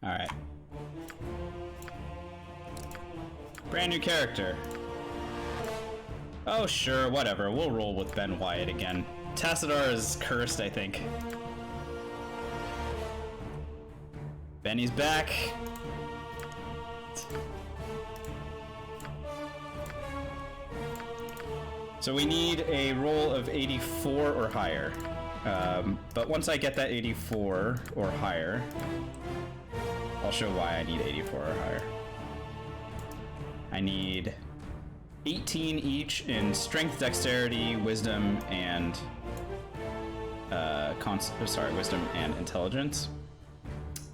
Alright. Brand new character. Oh, sure, whatever. We'll roll with Ben Wyatt again. Tassadar is cursed, I think. Benny's back. So we need a roll of 84 or higher. But once I get that 84 or higher, I'll show why I need 84 or higher. I need 18 each in strength, dexterity, wisdom, and wisdom and intelligence.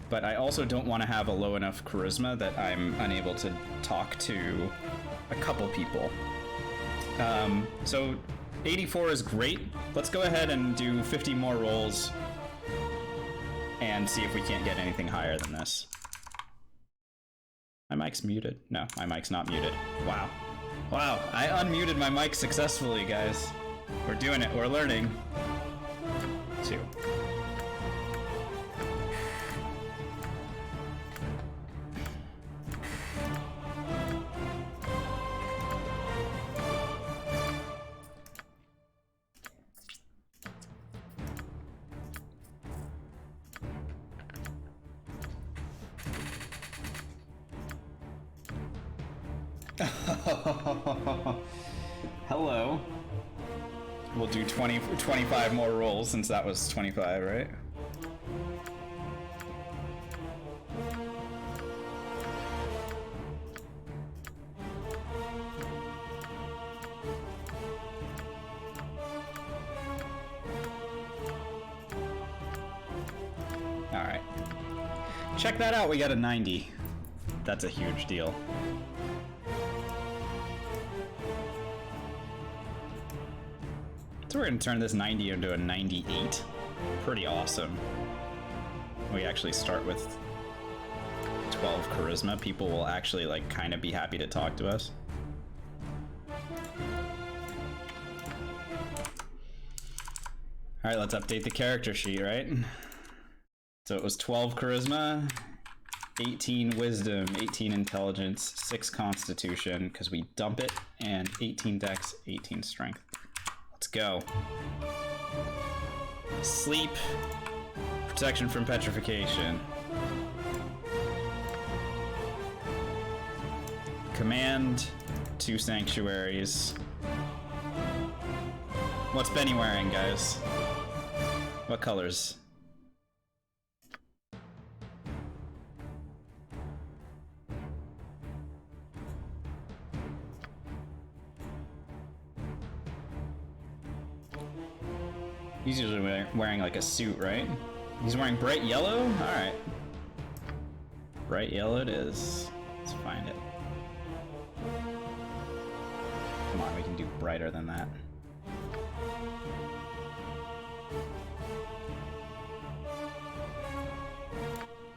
But I also don't want to have a low enough charisma that I'm unable to talk to a couple people. So 84 is great. Let's go ahead and do 50 more rolls and see if we can't get anything higher than this. My mic's muted. No, my mic's not muted. Wow. Wow, I unmuted my mic successfully, guys. We're doing it, we're learning. 2. Hello. We'll do 25 more rolls since that was 25, right? All right. Check that out, we got a 90. That's a huge deal. So we're gonna turn this 90 into a 98. Pretty awesome. We actually start with 12 charisma. People will actually like kind of be happy to talk to us. All right, let's update the character sheet, right? So it was 12 charisma, 18 wisdom, 18 intelligence, 6 constitution, because we dump it, and 18 dex, 18 strength. Let's go. Sleep. Protection from petrification. Command. 2 sanctuaries. What's Benny wearing, guys? What colors? He's usually wearing like a suit, right? He's wearing bright yellow? Alright. Bright yellow it is. Let's find it. Come on, we can do brighter than that.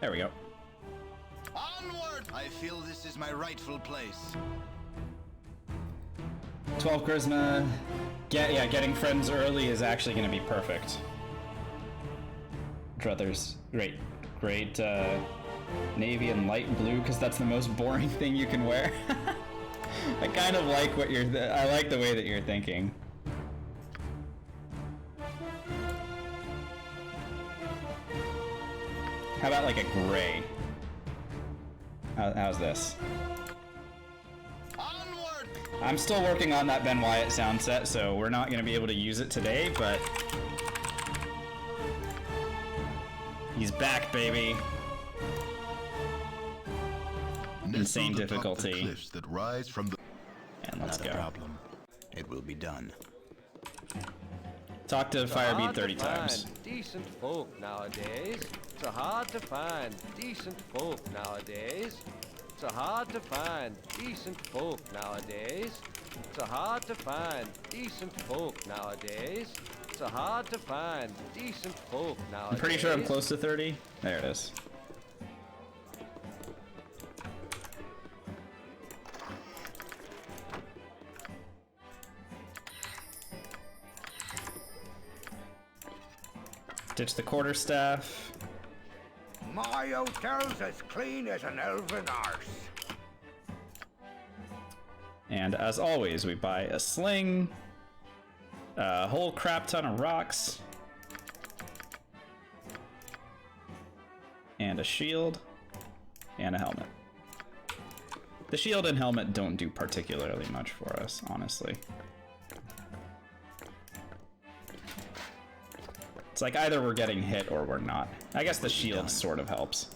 There we go. Onward! I feel this is my rightful place. 12 charisma. Yeah, getting friends early is actually going to be perfect. Druthers, great, navy and light blue, because that's the most boring thing you can wear. I kind of like what I like the way that you're thinking. How about like a gray? How's this? I'm still working on that Ben Wyatt sound set, so we're not going to be able to use it today, but he's back, baby. Insane difficulty. That rise from the... And let's go. Problem. It will be done. Talk to Firebeat 30 times. Decent folk nowadays. It's hard to find decent folk nowadays. It's hard to find decent folk nowadays. It's hard to find decent folk nowadays. It's hard to find decent folk nowadays. I'm pretty sure I'm close to 30. There it is. Ditch the quarterstaff. My hotel's as clean as an elven arse. And as always, we buy a sling, a whole crap ton of rocks, and a shield, and a helmet. The shield and helmet don't do particularly much for us, honestly. It's like either we're getting hit or we're not. I guess the shield sort of helps.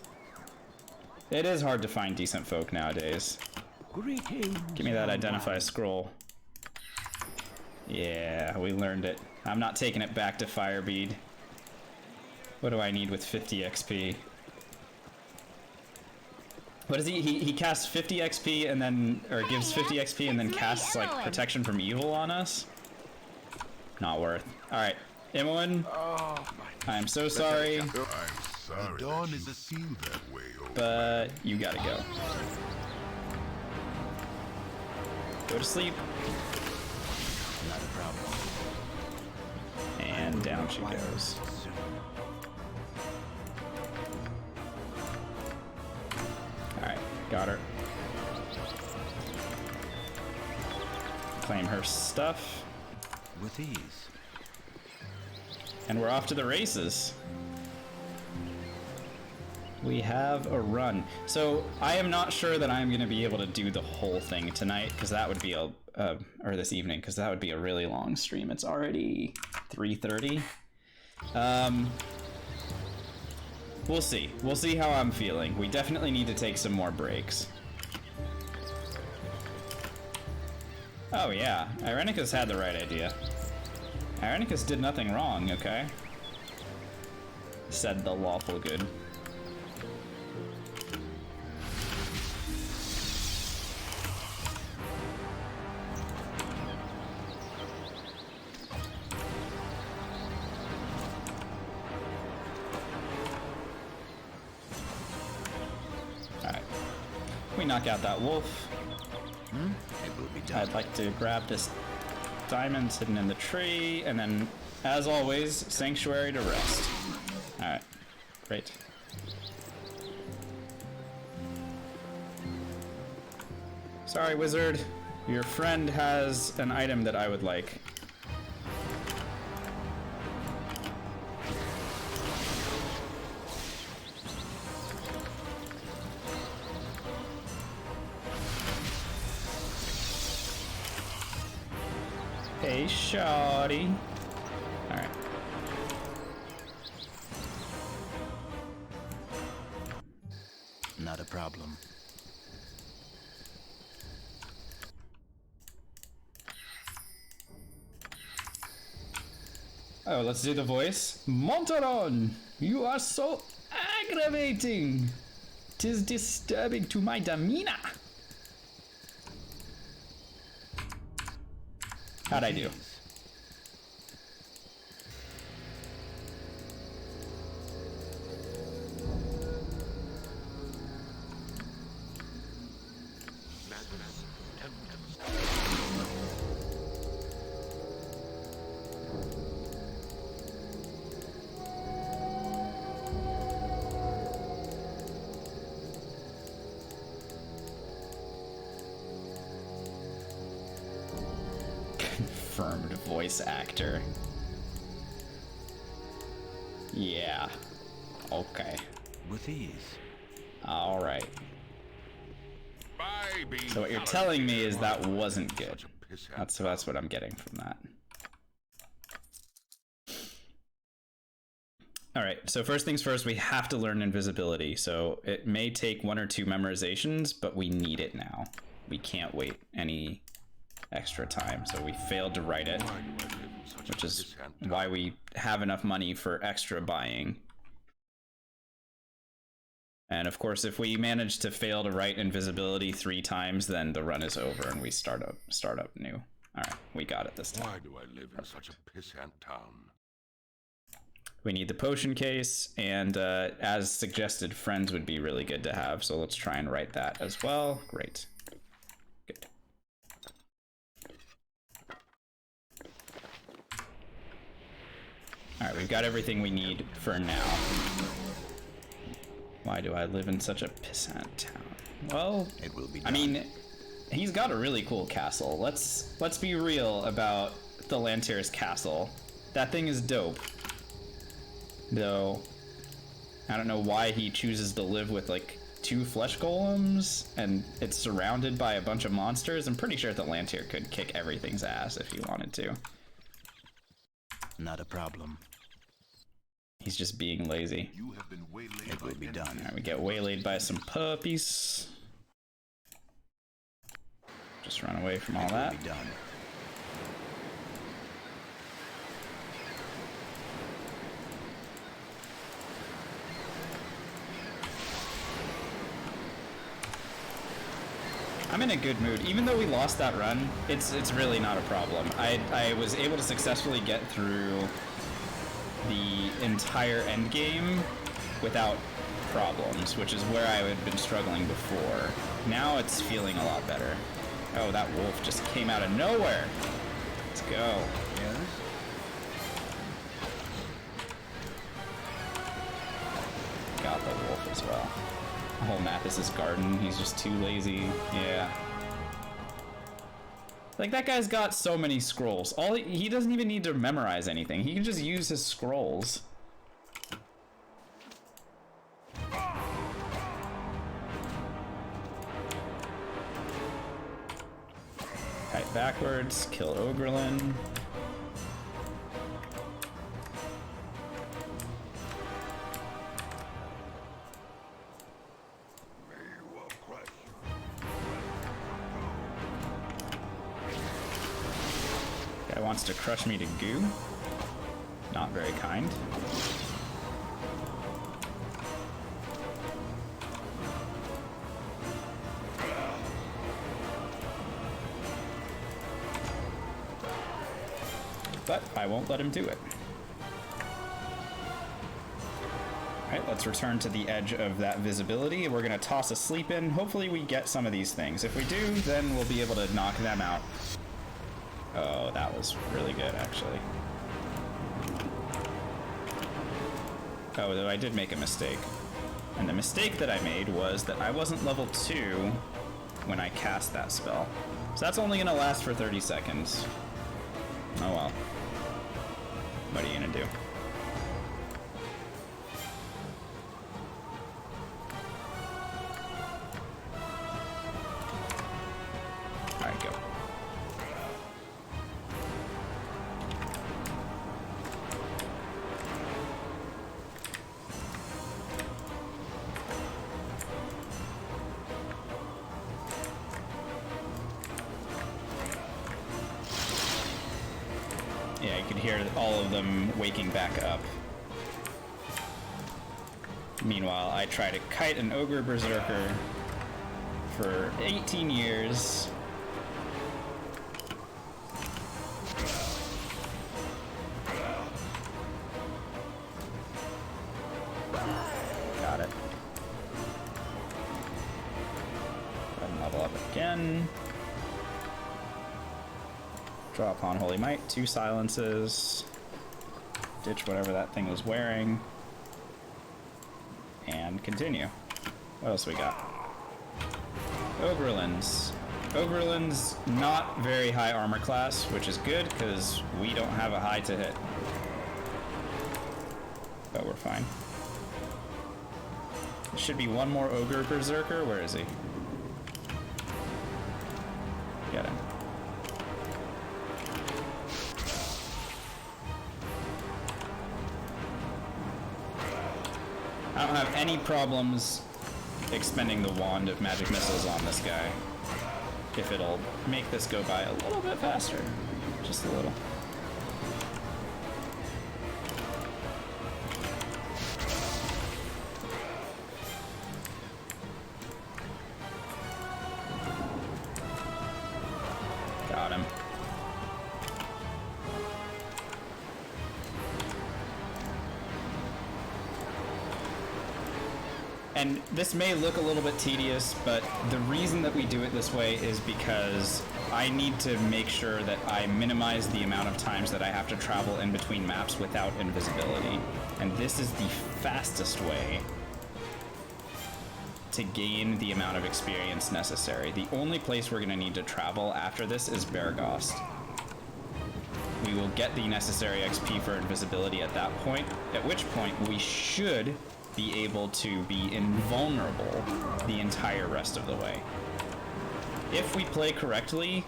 It is hard to find decent folk nowadays. Give me that identify scroll. Yeah, we learned it. I'm not taking it back to Firebead. What do I need with 50 XP? What is he? He casts 50 XP and then, or gives 50 XP and then casts like protection from evil on us? Not worth. Alright, Imoen, I'm so sorry, I'm sorry. Dawn is a feel that way, but you gotta go. Go to sleep. Not a problem. And down she goes. Alright, got her. Claim her stuff. With ease. And we're off to the races. We have a run. So I am not sure that I'm going to be able to do the whole thing tonight, because that would be a, or this evening, because that would be a really long stream. It's already 3:30. We'll see. We'll see how I'm feeling. We definitely need to take some more breaks. Oh yeah, Irenicus had the right idea. Irenicus did nothing wrong, okay? Said the lawful good. Alright. We knock out that wolf. It will be done. I'd like to grab this diamond hidden in the tree, and then, as always, sanctuary to rest. Alright, great. Sorry, wizard. Your friend has an item that I would like. Hey, shawty. Alright. Not a problem. Oh, let's do the voice. Montaron, you are so aggravating. 'Tis disturbing to my demeanor. How'd I do? Confirmed voice actor. Yeah. Okay. With ease. All right. Baby, So what you're telling me is that wasn't good. That's what I'm getting from that. All right. So first things first, we have to learn invisibility. So it may take 1 or 2 memorizations, but we need it now. We can't wait any extra time. So we failed to write it, which is why we have enough money for extra buying. And of course, if we manage to fail to write invisibility 3 times, then the run is over and we start up new. All right, we got it this time. Why do I live in such a pissant town? We need the potion case, and as suggested, friends would be really good to have. So let's try and write that as well. Great. Good. All right, we've got everything we need for now. Why do I live in such a pissant town? Well, It will be I done. mean, he's got a really cool castle. Let's be real about the Lantier's castle. That thing is dope. Though, I don't know why he chooses to live with like 2 flesh golems and it's surrounded by a bunch of monsters. I'm pretty sure the Lantier could kick everything's ass if he wanted to. Not a problem. He's just being lazy. You have been waylaid It will be done. Alright, we get waylaid by some puppies. Just run away from all It that. will be done. I'm in a good mood. Even though we lost that run, it's really not a problem. I was able to successfully get through the entire end game without problems, which is where I had been struggling before. Now it's feeling a lot better. Oh, that wolf just came out of nowhere. Let's go. Yes? Got the wolf as well. The whole map is his garden. He's just too lazy. Yeah. Like, that guy's got so many scrolls. He doesn't even need to memorize anything. He can just use his scrolls. Kite backwards, kill Ogrelin. Guy wants to crush me to goo. Not very kind. But I won't let him do it. Alright, let's return to the edge of that visibility. We're gonna toss a sleep in. Hopefully we get some of these things. If we do, then we'll be able to knock them out. Oh, that was really good, actually. Oh, though I did make a mistake. And the mistake that I made was that I wasn't level 2 when I cast that spell. So that's only gonna last for 30 seconds. Oh well. What are you gonna do? Alright, go. Yeah, you could hear all of them waking back up. Meanwhile, I try to kite an ogre berserker for 18 years. Got it. Go ahead and level up again. Draw upon Holy Might, 2 silences. Ditch whatever that thing was wearing. And continue. What else we got? Ogrelins. Ogrelins, not very high armor class, which is good, because we don't have a high to hit. But we're fine. There should be one more Ogre Berserker. Where is he? Get him. I don't have any problems expending the wand of magic missiles on this guy. If it'll make this go by a little bit faster. Just a little. Got him. And this may look a little bit tedious, but the reason that we do it this way is because I need to make sure that I minimize the amount of times that I have to travel in between maps without invisibility. And this is the fastest way to gain the amount of experience necessary. The only place we're going to need to travel after this is Beargost. We will get the necessary XP for invisibility at that point, at which point we should be able to be invulnerable the entire rest of the way. If we play correctly,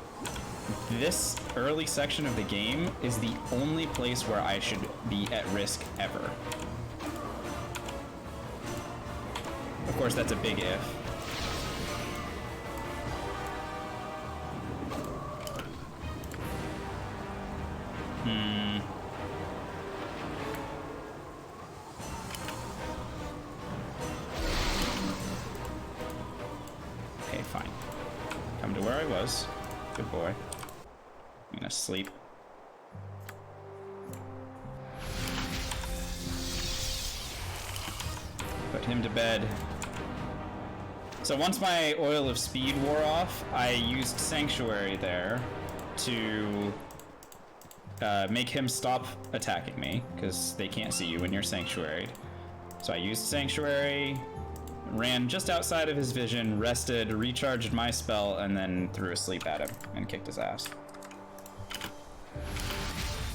this early section of the game is the only place where I should be at risk ever. Of course, that's a big if. Okay, fine. Come to where I was. Good boy. I'm gonna sleep. Put him to bed. So once my oil of speed wore off, I used Sanctuary there to make him stop attacking me, because they can't see you when you're Sanctuaried. So I used Sanctuary, ran just outside of his vision, rested, recharged my spell, and then threw a sleep at him and kicked his ass.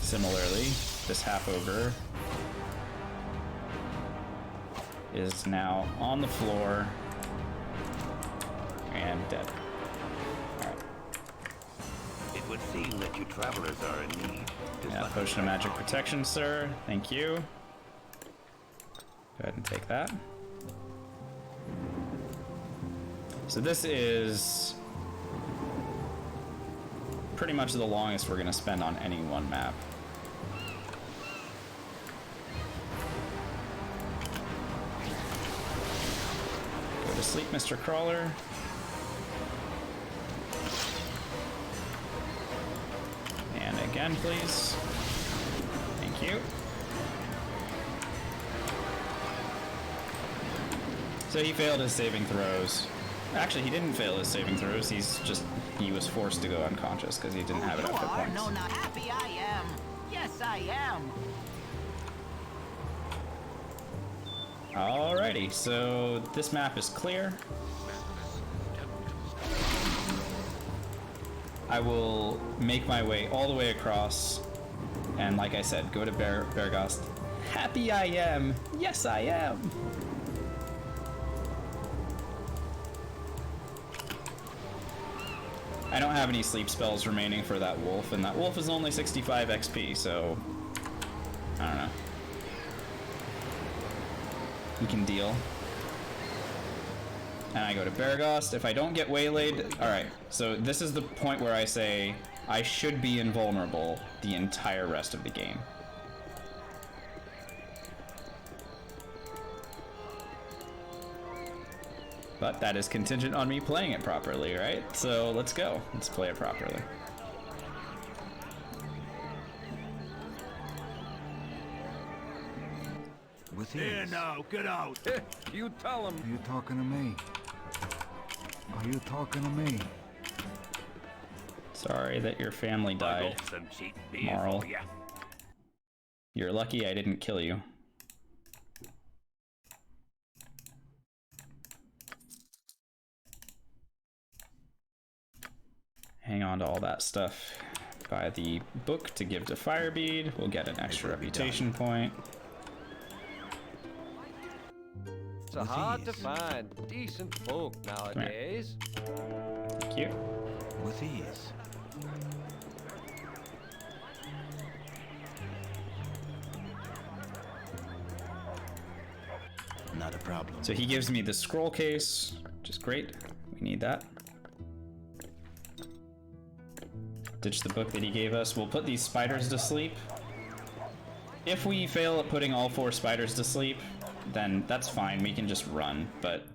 Similarly, this half-ogre is now on the floor and dead. Alright. It would seem that you travelers are in need. Yeah, potion of magic protection, sir. Thank you. Go ahead and take that. So this is pretty much the longest we're going to spend on any one map. Go to sleep, Mr. Crawler. And again, please. Thank you. So he failed his saving throws. Actually, he didn't fail his saving throws. He was forced to go unconscious because he didn't have enough hit points. No, not happy I am. Yes, I am. Alrighty, so this map is clear. I will make my way all the way across, and like I said, go to Beargost. Happy I am! Yes, I am! I don't have any sleep spells remaining for that wolf, and that wolf is only 65 XP, so I don't know. We can deal. And I go to Beargost. If I don't get waylaid... Alright, so this is the point where I say I should be invulnerable the entire rest of the game. But that is contingent on me playing it properly, right? So let's go. Let's play it properly. With Here now, get out. You tell him. Are you talking to me? Are you talking to me? Sorry that your family died, Some cheap beer Marl. for ya. You're lucky I didn't kill you. Hang on to all that stuff. Buy the book to give to Firebead. We'll get an extra reputation point. It's hard to find decent folk nowadays. Thank you. With ease. Not a problem. So he gives me the scroll case, which is great. We need that. Ditch the book that he gave us. We'll put these spiders to sleep. If we fail at putting all 4 spiders to sleep, then that's fine. We can just run, but...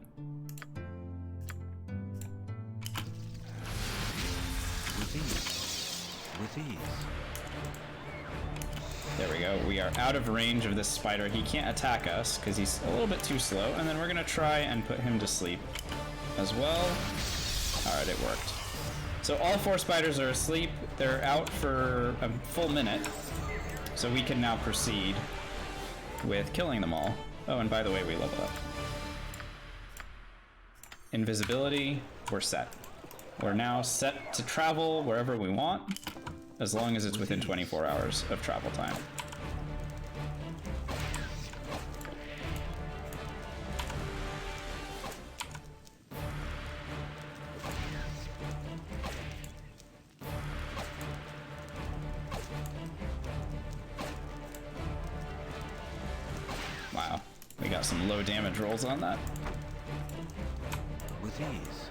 With ease. With ease. There we go. We are out of range of this spider. He can't attack us because he's a little bit too slow. And then we're going to try and put him to sleep as well. Alright, it worked. So all 4 spiders are asleep. They're out for a full minute. So we can now proceed with killing them all. Oh, and by the way, we level up. invisibility, we're set. We're now set to travel wherever we want, as long as it's within 24 hours of travel time. Wow, we got some low damage rolls on that. With ease.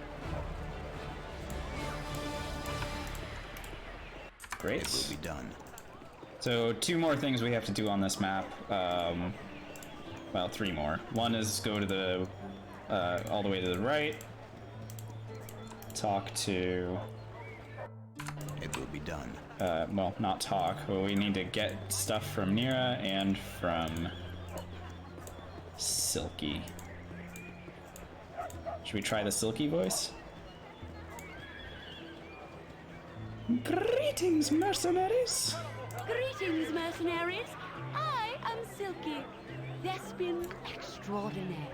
Great. It will be done. So 2 more things we have to do on this map. Well, 3 more. One is go to the all the way to the right. Talk to. It will be done. Well, not talk, but we need to get stuff from Nira and from Silky. Should we try the Silky voice? Greetings, mercenaries! Greetings, mercenaries. I am Silky, thespian extraordinaire.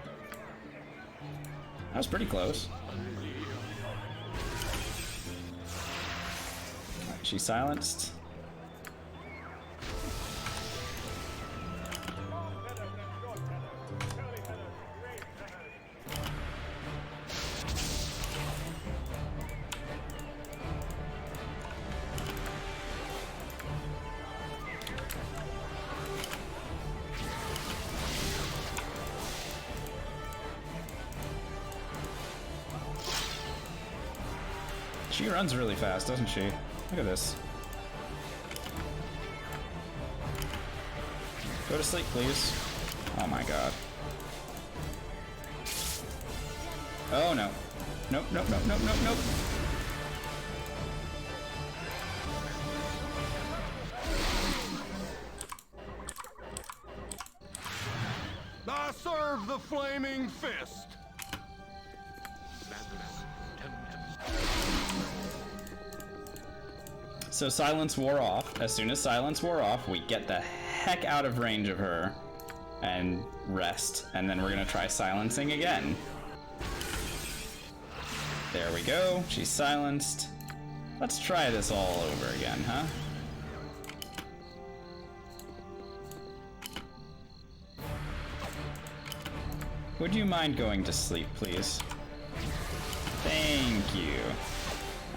That was pretty close. Alright, she's silenced. She runs really fast, doesn't she? Look at this. Go to sleep, please. Oh my god. Oh no. Nope, nope, nope, nope, nope, nope. I serve the flaming fist. So silence wore off. As soon as silence wore off, we get the heck out of range of her and rest. And then we're gonna try silencing again. There we go. She's silenced. Let's try this all over again, huh? Would you mind going to sleep, please? Thank you.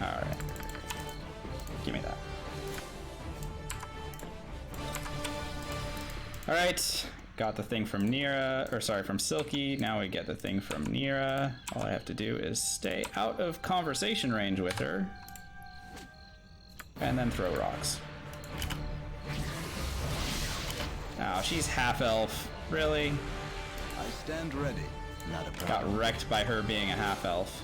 Alright. Give me that. Alright. Got the thing from Nira, or sorry, from Silky. Now we get the thing from Nira. All I have to do is stay out of conversation range with her. And then throw rocks. Oh, she's half-elf. Really? I stand ready. Not a problem. Got wrecked by her being a half-elf.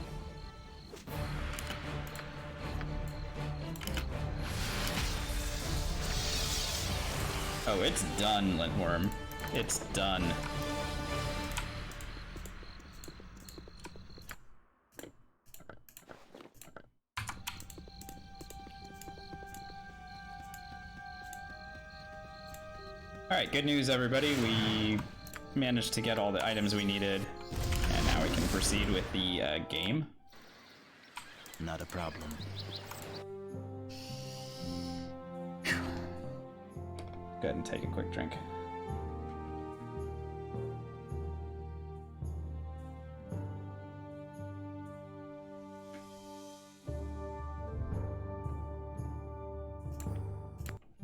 Oh, it's done, Lintworm. It's done. Alright, good news, everybody. We managed to get all the items we needed, and now we can proceed with the game. Not a problem. Go ahead and take a quick drink.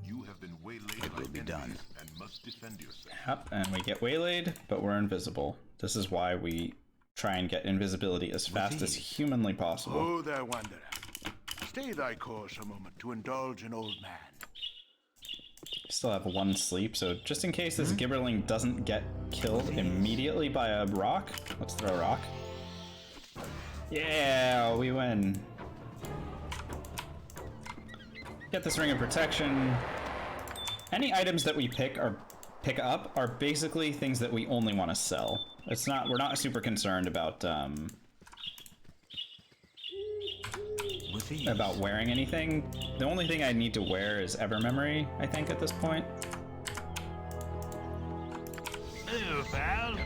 You have been waylaid It will be done. and must defend yourself. Yep, and we get waylaid, but we're invisible. This is why we try and get invisibility as fast as humanly possible. Oh, there, wanderer. Stay thy course a moment to indulge an old man. Still have 1 sleep, so just in case this Gibberling doesn't get killed immediately by a rock, let's throw a rock. Yeah, we win. Get this ring of protection. Any items that we pick up are basically things that we only want to sell. We're not super concerned about wearing anything. The only thing I need to wear is Evermemory, I think, at this point. Hello, pal.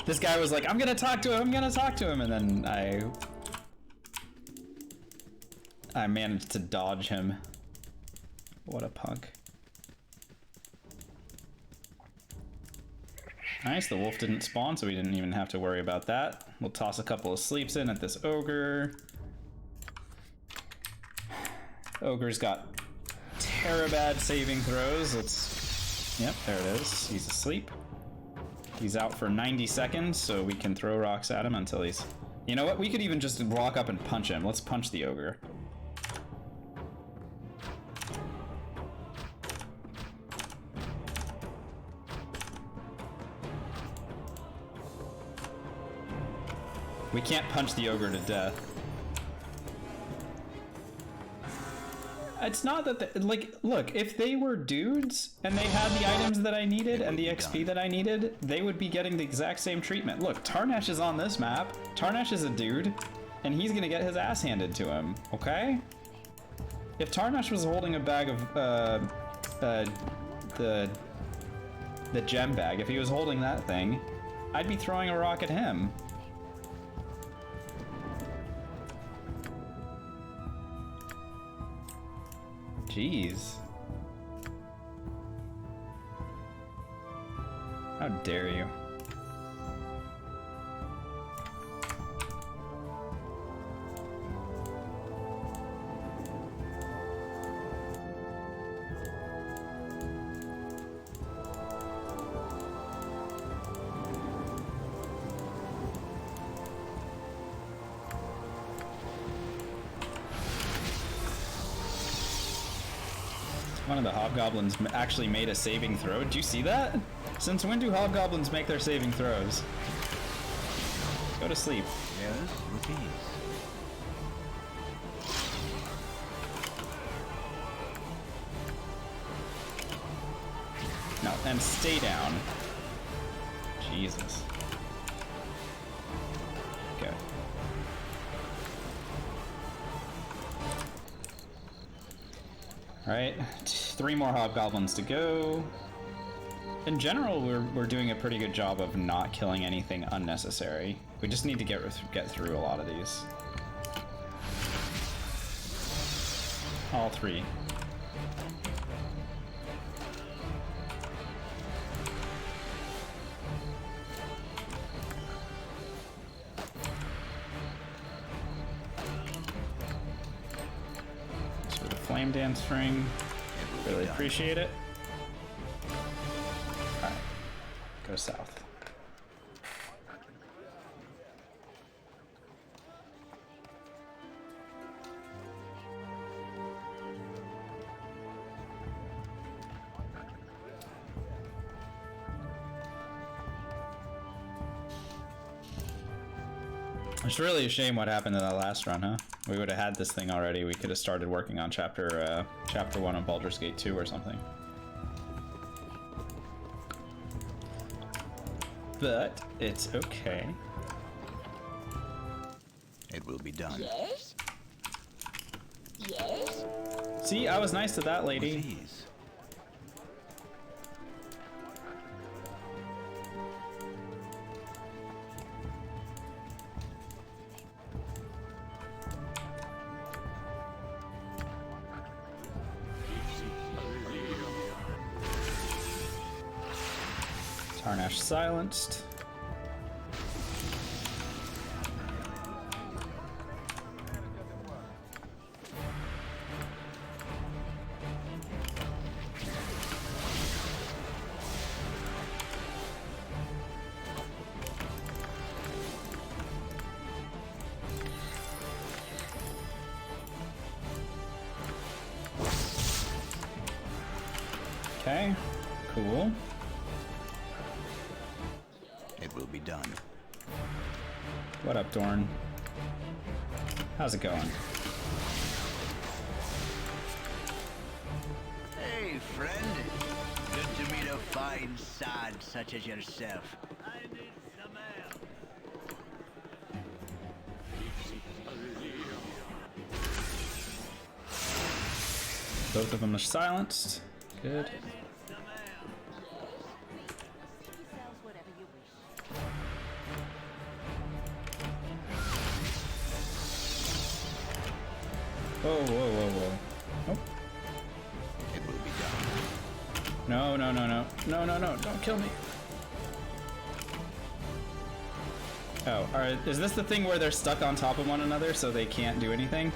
This guy was like, I'm gonna talk to him, I'm gonna talk to him, and then I managed to dodge him. What a punk. Nice, the wolf didn't spawn, so we didn't even have to worry about that. We'll toss a couple of sleeps in at this ogre. Ogre's got terabad saving throws. Let's... Yep, there it is. He's asleep. He's out for 90 seconds, so we can throw rocks at him until he's... You know what? We could even just walk up and punch him. Let's punch the ogre. We can't punch the ogre to death. It's not that, like, look, if they were dudes and they had the items that I needed and the XP that I needed, they would be getting the exact same treatment. Look, Tarnesh is on this map. Tarnesh is a dude, and he's gonna get his ass handed to him, okay? If Tarnesh was holding a bag of, the gem bag, if he was holding that thing, I'd be throwing a rock at him. Jeez. How dare you? One of the hobgoblins actually made a saving throw. Did you see that? Since when do hobgoblins make their saving throws? Go to sleep. Yes, with ease. No, and stay down. Jesus. Okay. Alright, 3 more hobgoblins to go. In general, we're doing a pretty good job of not killing anything unnecessary. We just need to get through a lot of these. All 3. Flame dance string. Really appreciate it. Alright. Go south. It's really a shame what happened in that last run, huh? We would have had this thing already. We could have started working on chapter 1 of Baldur's Gate 2 or something. But it's okay. It will be done. Yes? Yes? See, I was nice to that lady. With ease. Tarnesh silenced. Okay, cool. It will be done. What up, Dorn? How's it going? Hey, friend. Good to meet a fine sod such as yourself. I need some air. Both of them are silenced. Good. Whoa, whoa, whoa, whoa. Nope. It will be done. No, no, no, no. No, no, no. Don't kill me. Oh, alright. Is this the thing where they're stuck on top of one another so they can't do anything?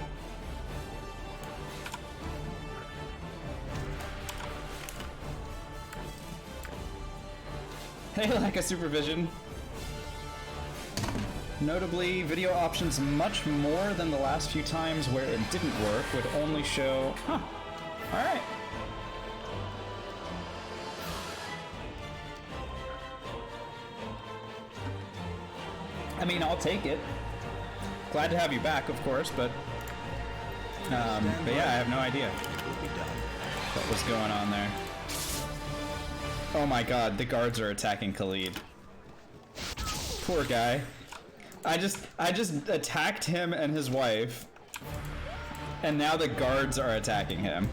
Hey, lack of supervision. Notably, video options much more than the last few times where it didn't work would only show... Huh. Alright. I mean, I'll take it. Glad to have you back, of course, but yeah, I have no idea what was going on there. Oh my god, the guards are attacking Khalid. Poor guy. I just attacked him and his wife, and now the guards are attacking him.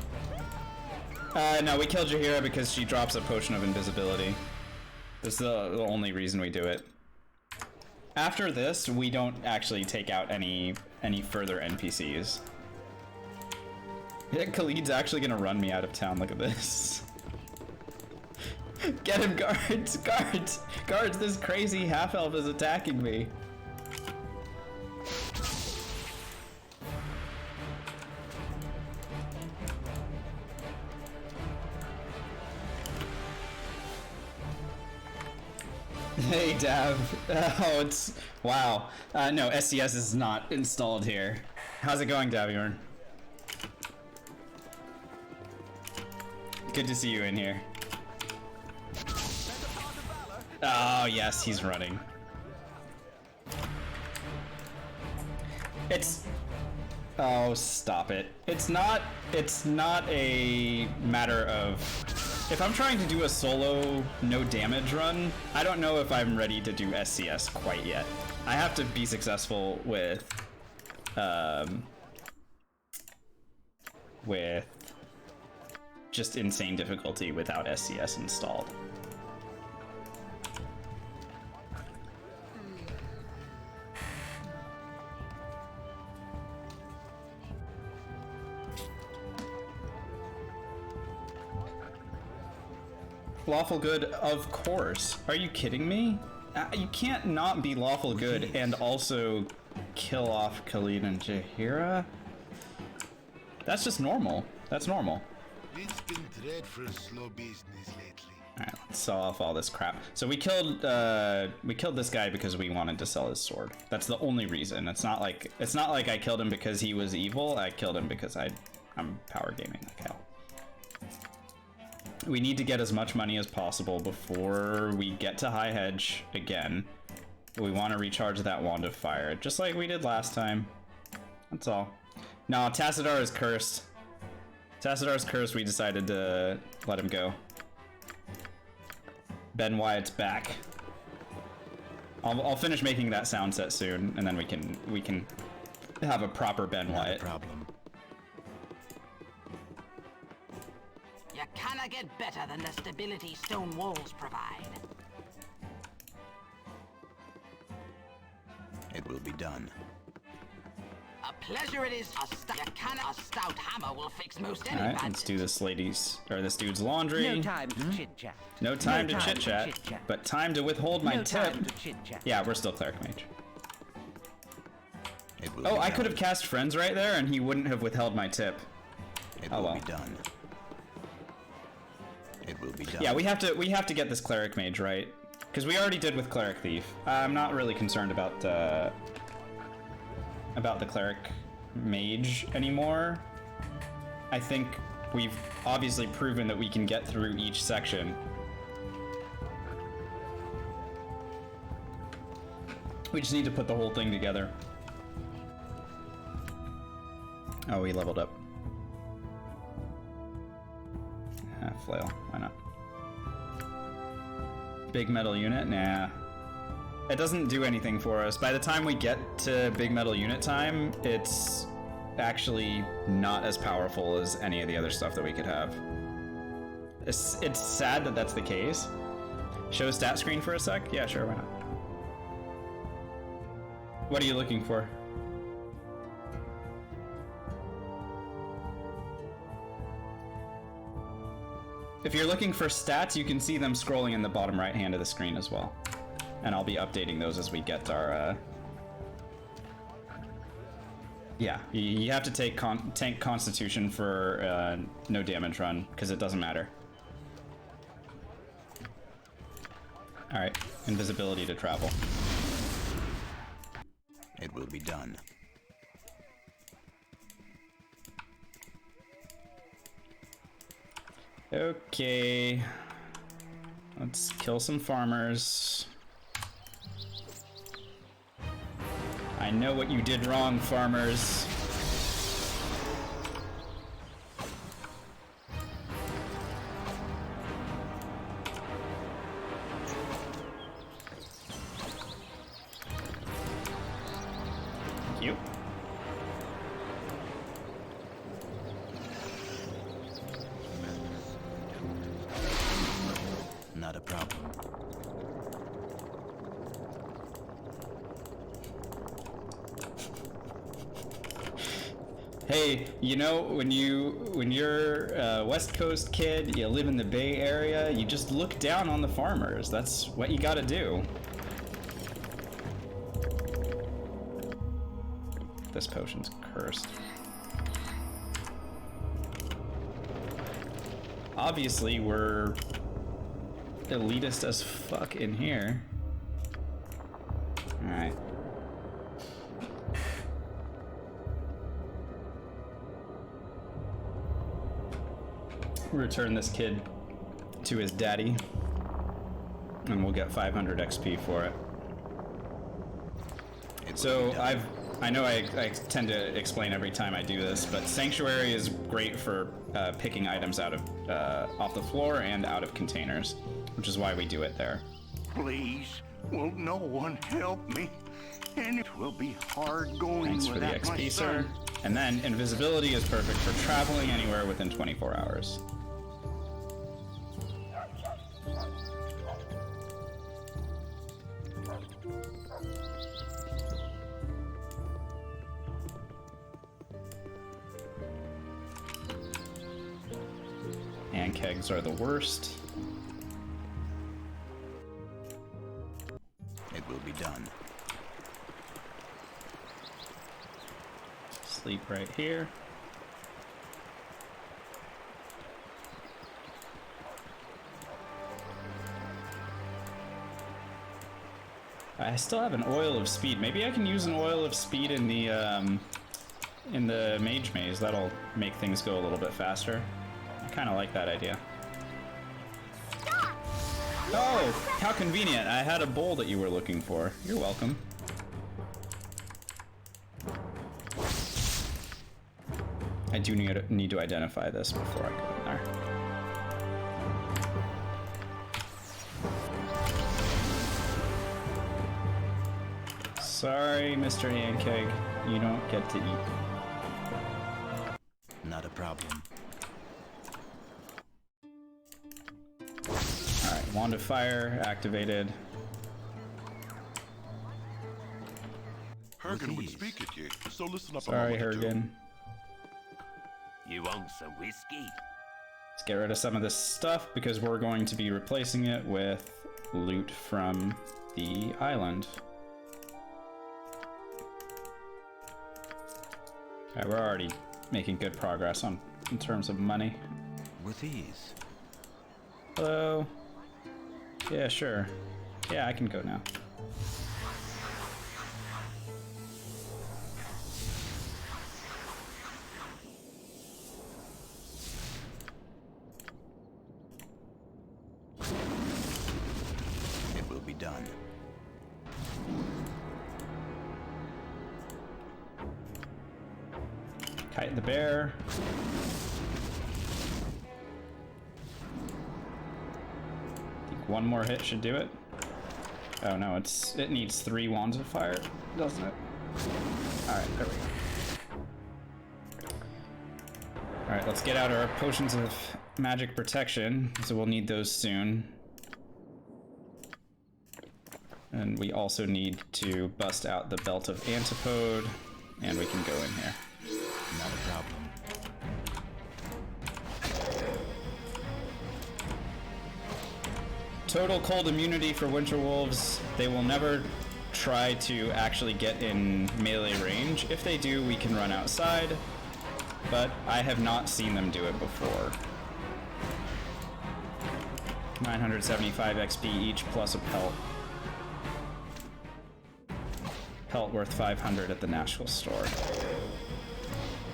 No, we killed Jaheira because she drops a potion of invisibility. That's the only reason we do it. After this, we don't actually take out any further NPCs. Yeah, Khalid's actually gonna run me out of town, look at this. Get him, guards! Guards! Guards, this crazy half-elf is attacking me. Hey, Dav. Oh, it's... Wow. No, SCS is not installed here. How's it going, Daviorn? Good to see you in here. Oh, yes, he's running. It's... Oh, stop it. It's not a matter of... If I'm trying to do a solo, no damage run, I don't know if I'm ready to do SCS quite yet. I have to be successful with just insane difficulty without SCS installed. Lawful good, of course. Are you kidding me? You can't not be lawful good and also kill off Khalid and Jaheira? That's just normal. That's normal. It's been dreadful slow business lately. Alright, let's saw off all this crap. So we killed this guy because we wanted to sell his sword. That's the only reason. It's not like I killed him because he was evil. I killed him because I'm power gaming like hell. We need to get as much money as possible before we get to High Hedge again. We want to recharge that Wand of Fire, just like we did last time. That's all. No, Tassadar is cursed. Tassadar's cursed, we decided to let him go. Ben Wyatt's back. I'll finish making that sound set soon, and then we can have a proper Ben Wyatt. Not a problem. You cannot get better than the stability stone walls provide. It will be done. A pleasure it is. A stout hammer will fix most any Alright, let's do this dude's laundry. No time to chit-chat. No time to chit-chat, but time to withhold my tip. Yeah, we're still cleric mage. Oh, I could have cast friends right there and he wouldn't have withheld my tip. It will be done. It will be done. Yeah, we have to get this cleric mage right, because we already did with cleric thief. I'm not really concerned about the cleric mage anymore. I think we've obviously proven that we can get through each section. We just need to put the whole thing together. Oh, he leveled up. Flail, why not? Big metal unit? Nah. It doesn't do anything for us. By the time we get to big metal unit time, it's actually not as powerful as any of the other stuff that we could have. It's sad that that's the case. Show stat screen for a sec? Yeah, sure, why not? What are you looking for? if you're looking for stats, you can see them scrolling in the bottom right hand of the screen as well. And I'll be updating those as we get our, yeah, you have to take tank Constitution for no damage run, because it doesn't matter. Alright, invisibility to travel. It will be done. Okay. Let's kill some farmers. I know what you did wrong, farmers. Thank you. Not a problem. Hey, you know, when you're a West Coast kid, you live in the Bay Area, you just look down on the farmers. That's what you gotta do. This potion's cursed. Obviously, we're elitist as fuck in here. Alright. Return this kid to his daddy, and we'll get 500 XP for it. So I know I tend to explain every time I do this, but Sanctuary is great for picking items out of off the floor and out of containers, which is why we do it there. Please, will no one help me? And it will be hard going Thanks for the without my XP, sir. son. And then invisibility is perfect for traveling anywhere within 24 hours. And kegs are the worst. It will be done. Sleep right here. I still have an oil of speed. Maybe I can use an oil of speed in the mage maze. That'll make things go a little bit faster. I kind of like that idea. Stop! Oh, how convenient. I had a bowl that you were looking for. You're welcome. I do need to identify this before I go in there. Sorry, Mr. Yankeg. You don't get to eat. Not a problem. Alright, Wand of Fire activated. Hergen would speak at you, so listen up Sorry, a moment or two. Hergen. You want some whiskey? Let's get rid of some of this stuff because we're going to be replacing it with loot from the island. Okay, we're already making good progress in terms of money. With ease. Hello? Yeah, sure. Yeah, I can go now. It will be done. Kite the bear. I think one more hit should do it. Oh no, it needs 3 wands of fire, doesn't it? Alright, there we go. Alright, let's get out our potions of magic protection, so we'll need those soon. And we also need to bust out the belt of antipode, and we can go in here. Not a problem. total cold immunity for winter wolves. They will never try to actually get in melee range. If they do, we can run outside, but I have not seen them do it before. 975 XP each plus a pelt. Pelt worth 500 at the Nashville store.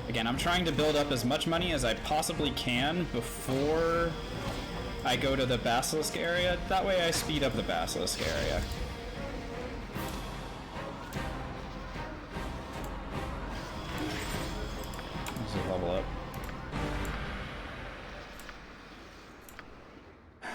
Again, I'm trying to build up as much money as I possibly can before I go to the Basilisk area. That way I speed up the Basilisk area. This is a level up.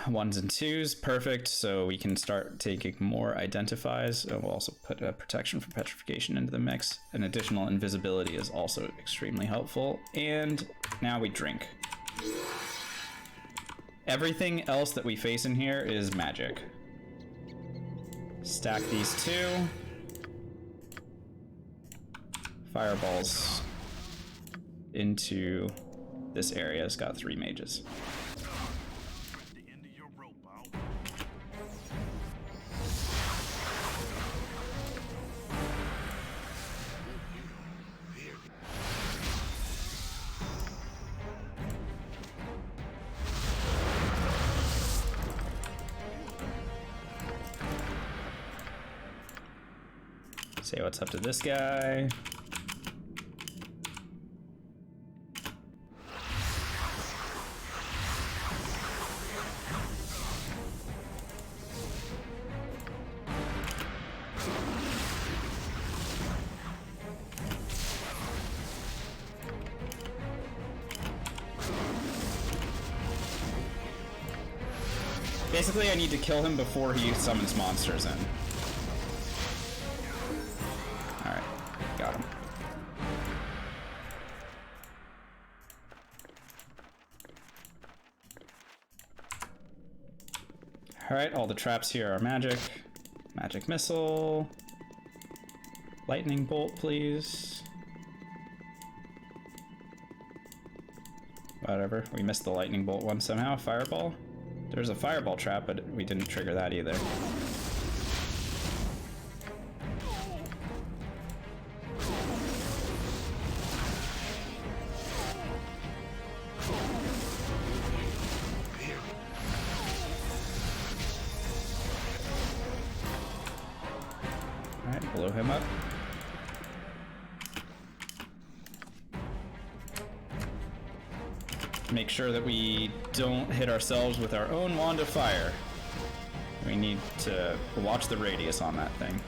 Ones and twos, perfect. So we can start taking more identifies. We'll also put a protection for petrification into the mix. An additional invisibility is also extremely helpful. And now we drink. Everything else that we face in here is magic. Stack these two. Fireballs into this area. It's got 3 mages. Say what's up to this guy. Basically, I need to kill him before he summons monsters in. Alright, got him. Alright, all the traps here are magic. Magic missile. Lightning bolt, please. Whatever, we missed the lightning bolt one somehow. Fireball. There's a fireball trap, but we didn't trigger that either. Alright, blow him up. Make sure that we don't hit ourselves with our own wand of fire. We need to watch the radius on that thing.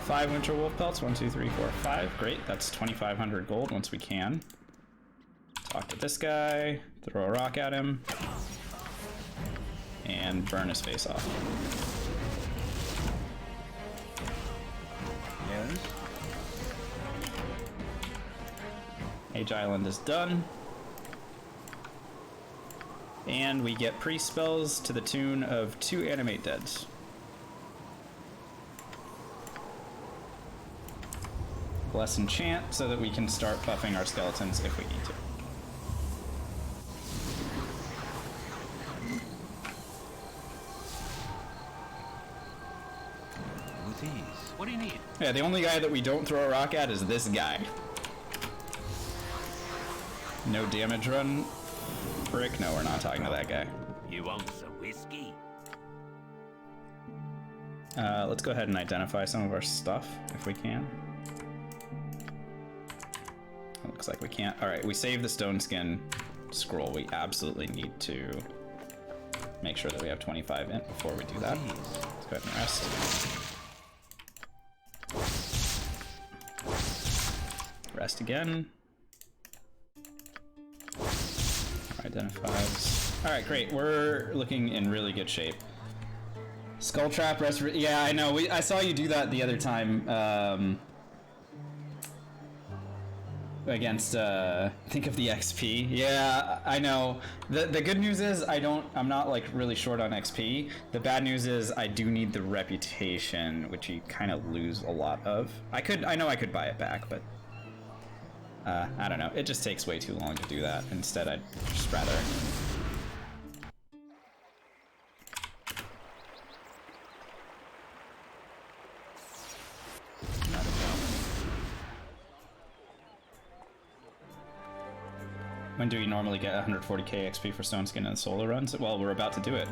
Five winter wolf pelts, 1, 2, 3, 4, 5. Great, that's 2,500 gold once we can. Talk to this guy, throw a rock at him, and burn his face off. Yes? Mage Island is done. And we get priest spells to the tune of 2 animate deads. Bless enchant so that we can start buffing our skeletons if we need to. What do you need? Yeah, the only guy that we don't throw a rock at is this guy. No damage run. Frick, no, we're not talking to that guy. You want some whiskey? Let's go ahead and identify some of our stuff, if we can. It looks like we can't. Alright, we saved the stone skin scroll. We absolutely need to make sure that we have 25 in before we do that. Let's go ahead and rest. Rest again. Identifies. Alright, great. We're looking in really good shape. Skull trap, rest. Yeah, I know. I saw you do that the other time. against think of the XP. Yeah, I know. The good news is I'm not like really short on XP. The bad news is I do need the reputation, which you kind of lose a lot of. I know I could buy it back, but I don't know. It just takes way too long to do that. Instead, I'd just rather. When do we normally get 140k XP for Stone Skin and solo runs? Well, we're about to do it.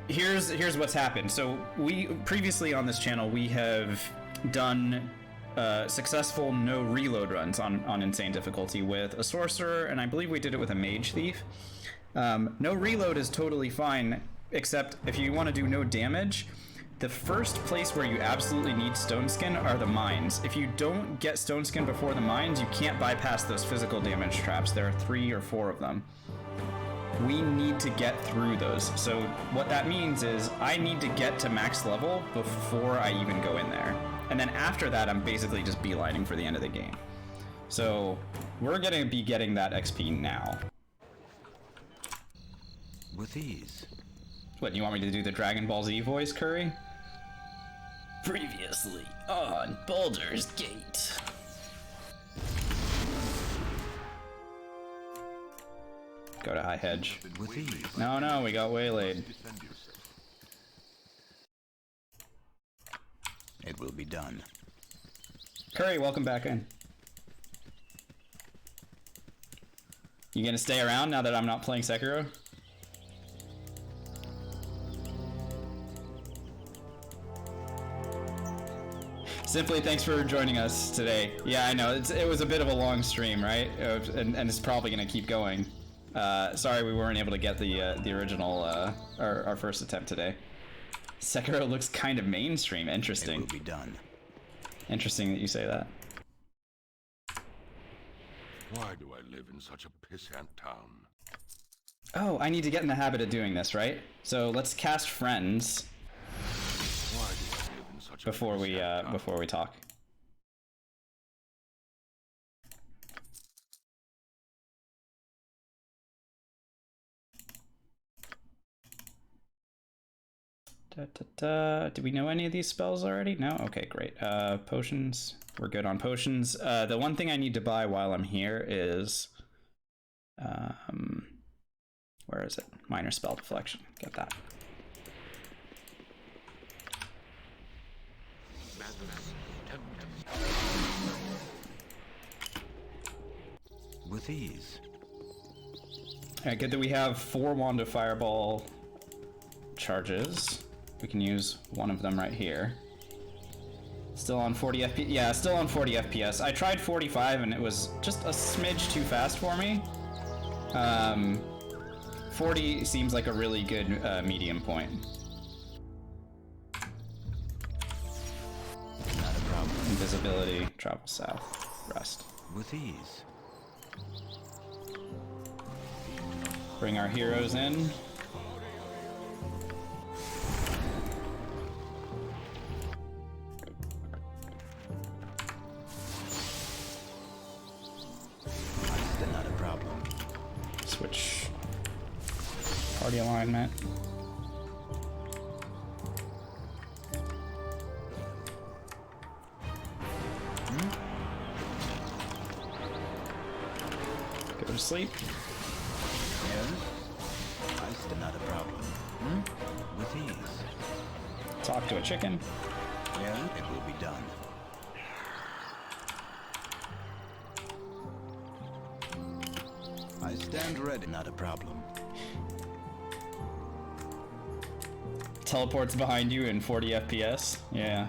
Here's what's happened. So we previously on this channel we have done successful no reload runs on insane difficulty with a sorcerer, and I believe we did it with a mage thief. No reload is totally fine, except if you want to do no damage. The first place where you absolutely need Stone Skin are the mines. If you don't get Stone Skin before the mines, you can't bypass those physical damage traps. There are 3 or 4 of them. We need to get through those. So what that means is I need to get to max level before I even go in there. And then after that, I'm basically just beelining for the end of the game. So we're gonna be getting that XP now. With ease. What, you want me to do the Dragon Ball Z voice, Curry? Previously on Baldur's Gate. Go to High Hedge. With ease. No, we got waylaid. It will be done. Curry, welcome back in. You gonna stay around now that I'm not playing Sekiro? Simply, thanks for joining us today. Yeah, I know, it was a bit of a long stream, right? And it's probably gonna keep going. Sorry we weren't able to get the original, our first attempt today. Sekiro looks kind of mainstream. Interesting. It will be done. Interesting that you say that. Why do I live in such a pissant town? Oh, I need to get in the habit of doing this, right? So let's cast friends Why do I live in such a before we pissant town? before we talk. Do we know any of these spells already? No? Okay, great. Potions. We're good on potions. The one thing I need to buy while I'm here is... where is it? Minor Spell Deflection. Get that. With ease. Alright, good that we have 4 Wand of Fireball charges. We can use one of them right here. Still on 40 FPS. Yeah, still on 40 FPS. I tried 45 and it was just a smidge too fast for me. 40 seems like a really good medium point. Not a problem. Invisibility, travel south, rest. With ease. Bring our heroes in. Not a problem. Switch party alignment. Go to sleep. Yeah? Still not a problem. With ease. Talk to a chicken. Yeah? It will be done. I stand ready. Not a problem. Teleports behind you in 40 FPS. Yeah.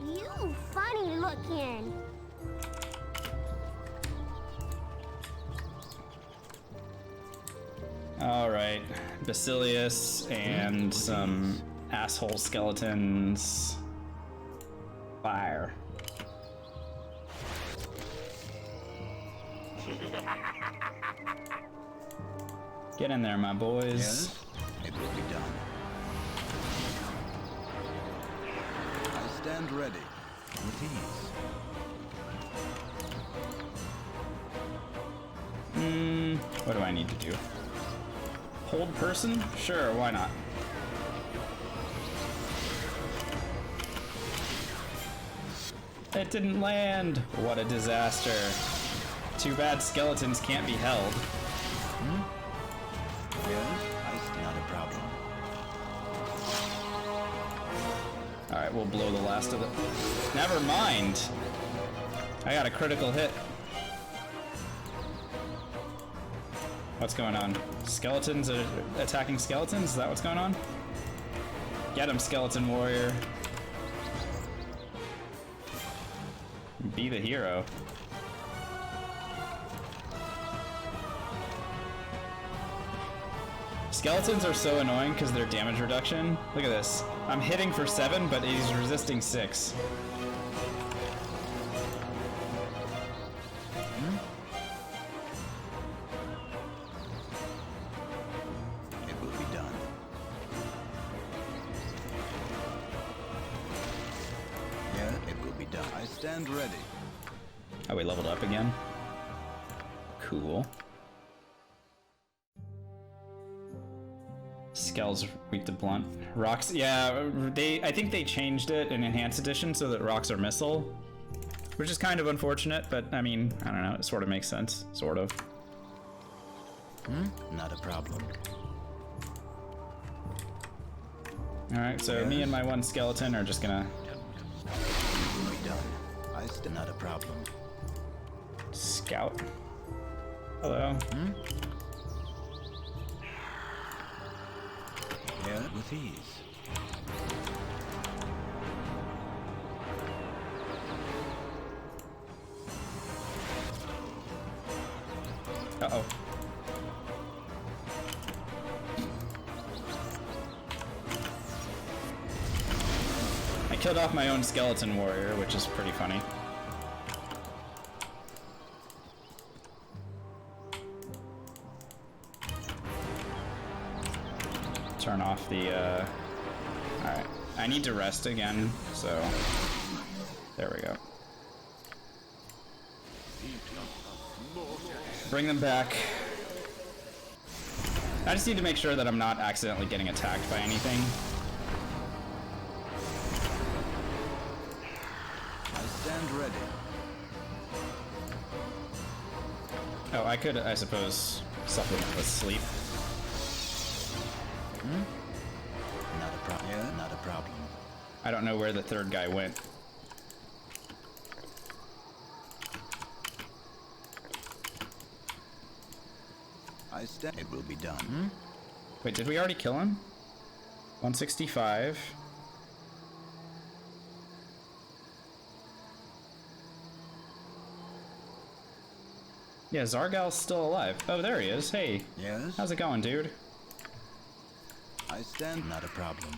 You funny looking. Alright. Basilius and some asshole skeletons. Fire. Get in there, my boys. Yes, it will be done. I stand ready. With ease. What do I need to do? Hold person? Sure, why not? It didn't land! What a disaster. Too bad skeletons can't be held. Yes, not a problem. Alright, we'll blow the last of the... Never mind! I got a critical hit. What's going on? Skeletons are attacking skeletons? Is that what's going on? Get him, skeleton warrior. Be the hero. Skeletons are so annoying because their damage reduction. Look at this. I'm hitting for 7, but he's resisting 6. It will be done. Yeah, it will be done. I stand ready. Oh, we leveled up again? Cool. Skells weak to blunt. Rocks, yeah, I think they changed it in Enhanced Edition so that rocks are missile. Which is kind of unfortunate, but I mean, I don't know, it sort of makes sense. Sort of. Not a problem. Alright, so me and my one skeleton are just gonna... It will be done. I stand not a problem. Scout. Hello. Yeah, with ease. Uh-oh. I killed off my own skeleton warrior, which is pretty funny. Turn off the, Alright. I need to rest again, so... There we go. Bring them back. I just need to make sure that I'm not accidentally getting attacked by anything. I stand ready. Oh, I could, I suppose, supplement with sleep. Not a problem. Yeah, not a problem. I don't know where the third guy went. I stand. It will be done. Wait, did we already kill him? 165. Yeah, Zargal's still alive. Oh, there he is. Hey. Yes. How's it going, dude? I stand. Not a problem.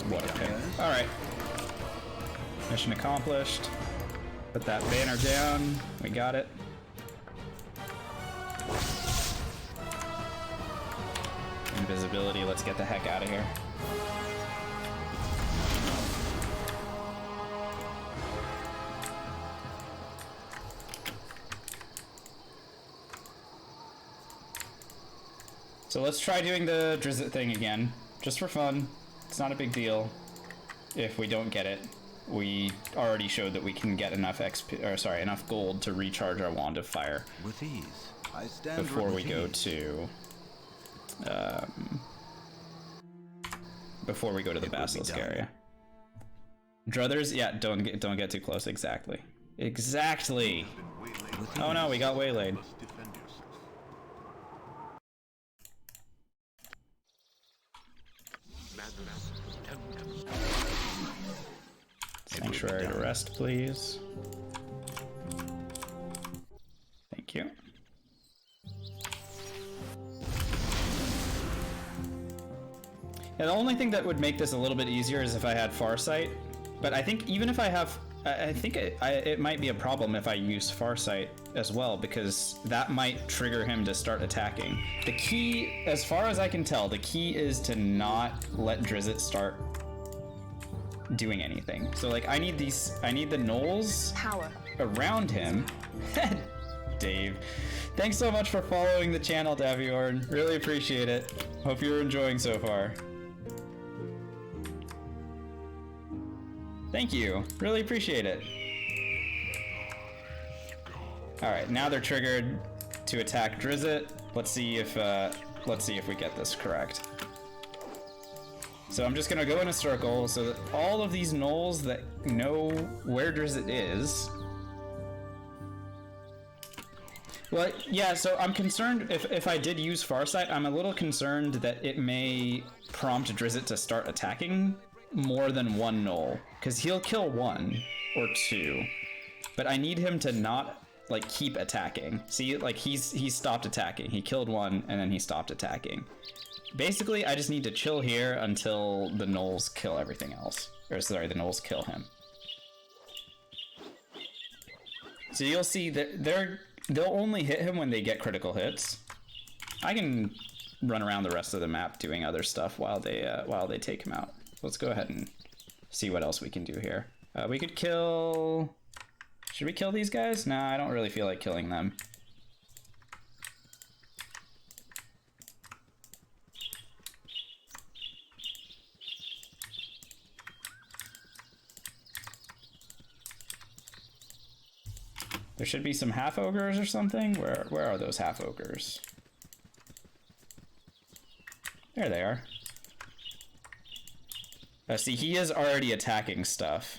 What? Okay. Alright. Mission accomplished. Put that banner down. We got it. Invisibility. Let's get the heck out of here. So let's try doing the Drizzt thing again, just for fun. It's not a big deal. If we don't get it, we already showed that we can get enough XP, or sorry, enough gold to recharge our Wand of Fire. With ease. I stand before we go to the Basilisk area. Druthers, yeah, don't get too close. Exactly. Exactly. Oh no, we got waylaid. Sanctuary to rest, please. Thank you. And the only thing that would make this a little bit easier is if I had Farsight. But I think even if I have, I think it might be a problem if I use Farsight as well, because that might trigger him to start attacking. The key, as far as I can tell, the key is to not let Drizzt start doing anything. So like I need the gnolls around him. Dave, thanks so much for following the channel, Daviorn. Really appreciate it. Hope you're enjoying so far. Thank you. Really appreciate it. All right, now they're triggered to attack Drizzt. Let's see if we get this correct. So I'm just gonna go in a circle so that all of these gnolls that know where Drizzt is. Well, yeah, so I'm concerned if I did use Farsight, I'm a little concerned that it may prompt Drizzt to start attacking more than one gnoll, because he'll kill one or two, but I need him to not like keep attacking. See, like he's stopped attacking. He killed one and then he stopped attacking. Basically, I just need to chill here until the gnolls kill everything else. Or sorry, the gnolls kill him. So you'll see that they'll only hit him when they get critical hits. I can run around the rest of the map doing other stuff while they take him out. Let's go ahead and see what else we can do here. We could kill... Should we kill these guys? Nah, I don't really feel like killing them. There should be some half ogres or something. Where are those half ogres? There they are. See, he is already attacking stuff.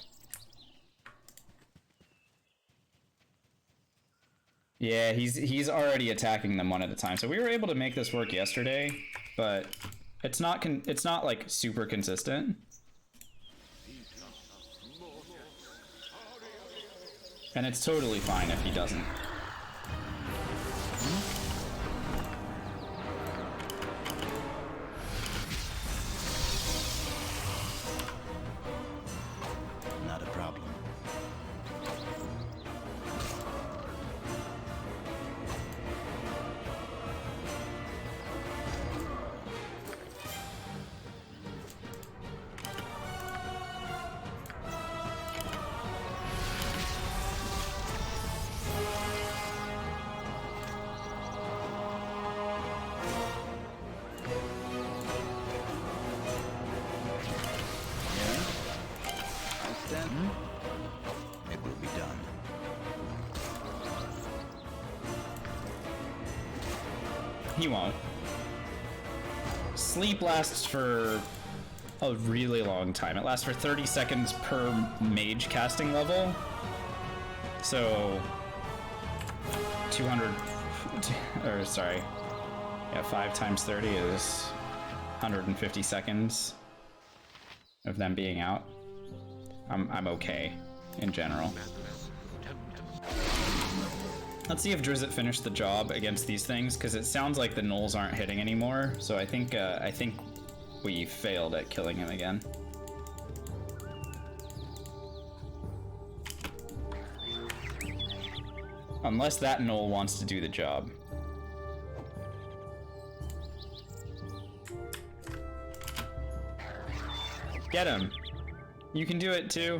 Yeah, he's already attacking them one at a time. So we were able to make this work yesterday, but it's not like super consistent. And it's totally fine if he doesn't. Not a problem. It will be done. He won't. Sleep lasts for a really long time. It lasts for 30 seconds per mage casting level. So 200, or sorry, yeah, 5 times 30 is 150 seconds of them being out. I'm okay in general. Let's see if Drizzt finished the job against these things, because it sounds like the gnolls aren't hitting anymore. So I think we failed at killing him again. Unless that gnoll wants to do the job. Get him! You can do it too.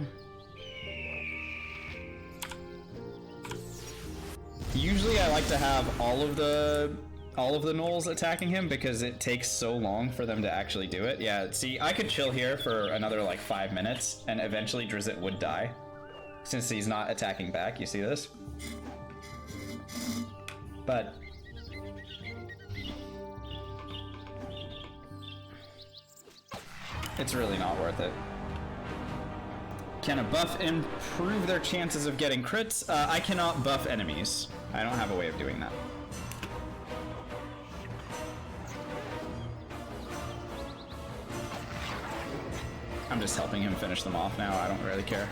Usually I like to have all of the gnolls attacking him because it takes so long for them to actually do it. Yeah, see, I could chill here for another like 5 minutes and eventually Drizzt would die. Since he's not attacking back, you see this? But it's really not worth it. Can a buff improve their chances of getting crits? I cannot buff enemies. I don't have a way of doing that. I'm just helping him finish them off now. I don't really care.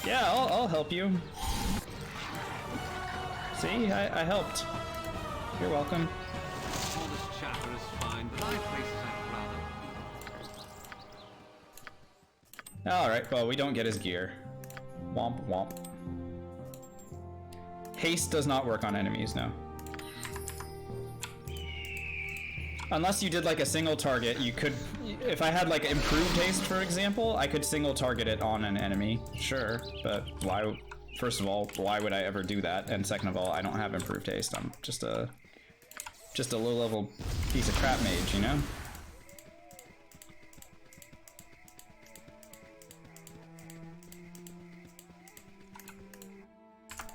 Yeah, I'll help you. See, I helped. You're welcome. All this chatter is fine, but I face Alright, well, we don't get his gear. Womp womp. Haste does not work on enemies, no. Unless you did like a single target, you could... If I had like improved haste, for example, I could single target it on an enemy. Sure, but why... First of all, why would I ever do that? And second of all, I don't have improved haste. I'm just a low-level piece of crap mage, you know?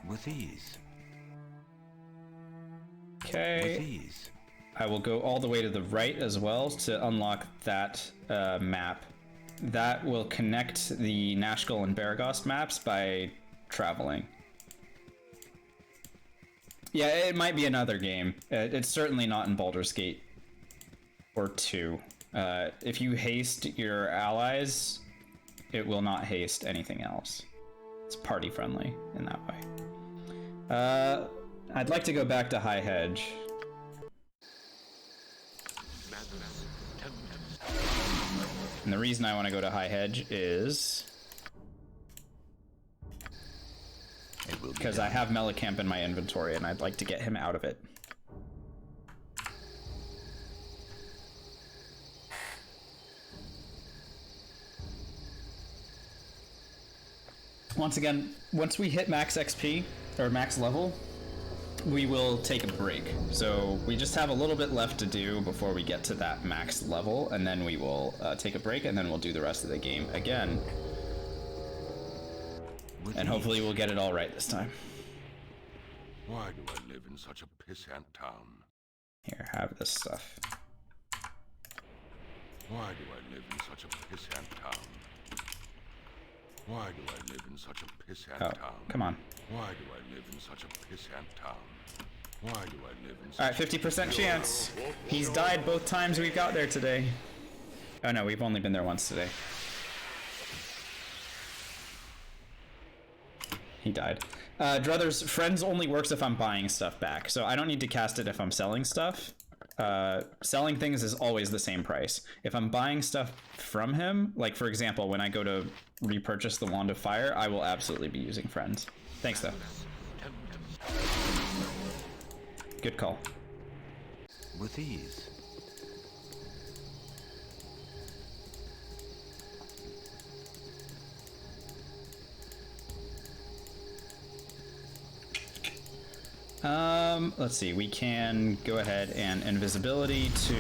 With ease. Okay. With ease. I will go all the way to the right as well to unlock that map. That will connect the Nashkel and Baragost maps by traveling. Yeah, it might be another game. It's certainly not in Baldur's Gate or 2. If you haste your allies, it will not haste anything else. It's party friendly in that way. I'd like to go back to High Hedge. And the reason I want to go to High Hedge is because I have Melicamp in my inventory and I'd like to get him out of it. Once again, once we hit max XP, or max level, we will take a break. So we just have a little bit left to do before we get to that max level, and then we will take a break, and then we'll do the rest of the game again. And hopefully we'll get it all right this time. Why do I live in such a pissant town? Here, have this stuff. Why do I live in such a pissant town? Why do I live in such a pissant town? Come on. Why do I live in such a pissant town? Why do I live in such Alright, 50% chance. He's died both times we got there today. Oh no, we've only been there once today. He died. Druthers, friends only works if I'm buying stuff back, so I don't need to cast it if I'm selling stuff. Selling things is always the same price. If I'm buying stuff from him, like for example, when I go to repurchase the Wand of Fire, I will absolutely be using friends. Thanks though. Good call. With ease. Let's see, we can go ahead and invisibility to...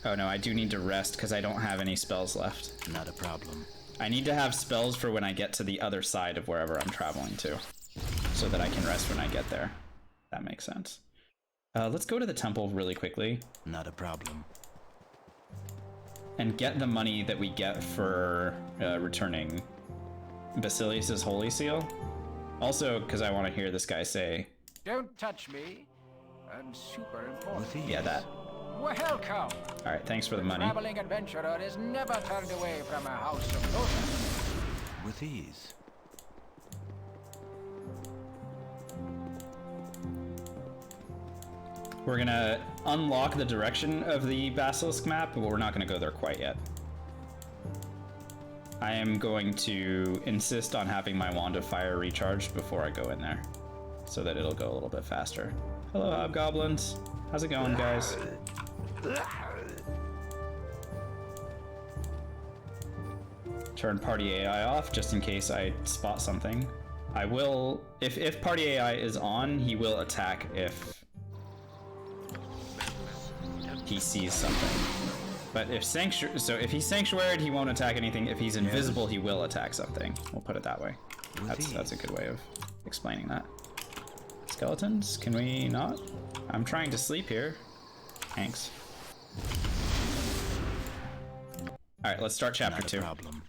Oh no, I do need to rest because I don't have any spells left. Not a problem. I need to have spells for when I get to the other side of wherever I'm traveling to, so that I can rest when I get there. That makes sense. Let's go to the temple really quickly. Not a problem. And get the money that we get for returning Basilius's Holy Seal. Also, because I want to hear this guy say... Don't touch me. I'm super important. Yeah, that. Welcome. Alright, thanks for the money. Traveling adventurer is never turned away from a house of lotus. With ease. We're gonna unlock the direction of the Basilisk map, but we're not gonna go there quite yet. I am going to insist on having my Wand of Fire recharged before I go in there, so that it'll go a little bit faster. Hello, hobgoblins. How's it going, guys? Turn party AI off, just in case I spot something. I will... If party AI is on, he will attack if he sees something. But if if he's sanctuaried, he won't attack anything. If he's invisible, he will attack something. We'll put it that way. That's a good way of explaining that. Skeletons? Can we not? I'm trying to sleep here. Thanks. Alright, let's start chapter 2. Problem.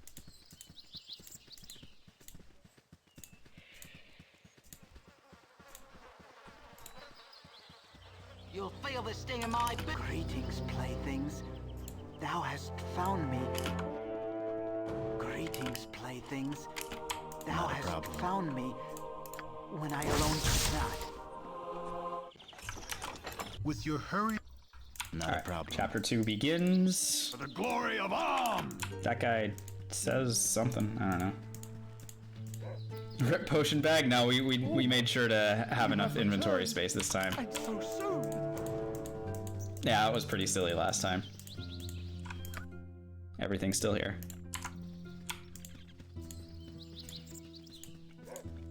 You'll feel the sting of my boot. Greetings, playthings. Thou hast found me. Greetings, playthings. Thou hast found me when I alone could not. With your hurry... Not Alright, a problem. chapter 2 begins. For the glory of Om! That guy says something. I don't know. Rip potion bag? No, we made sure to have enough inventory space this time. So soon! Yeah, it was pretty silly last time. Everything's still here.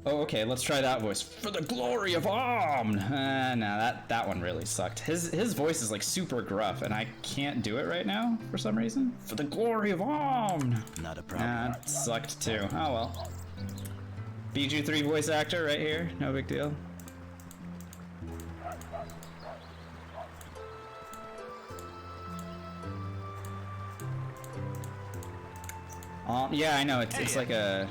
Oh, okay, let's try that voice. For the glory of Om! No, that one really sucked. His voice is like super gruff, and I can't do it right now for some reason. For the glory of Om! Not a problem. Nah, it sucked too. Oh well. BG3 voice actor right here, no big deal. Yeah, I know, it's like a...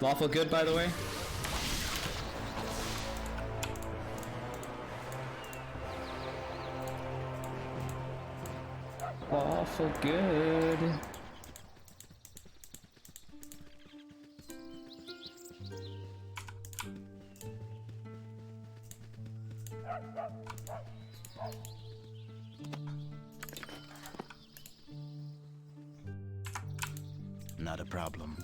Lawful good, by the way. Lawful good. Not a problem.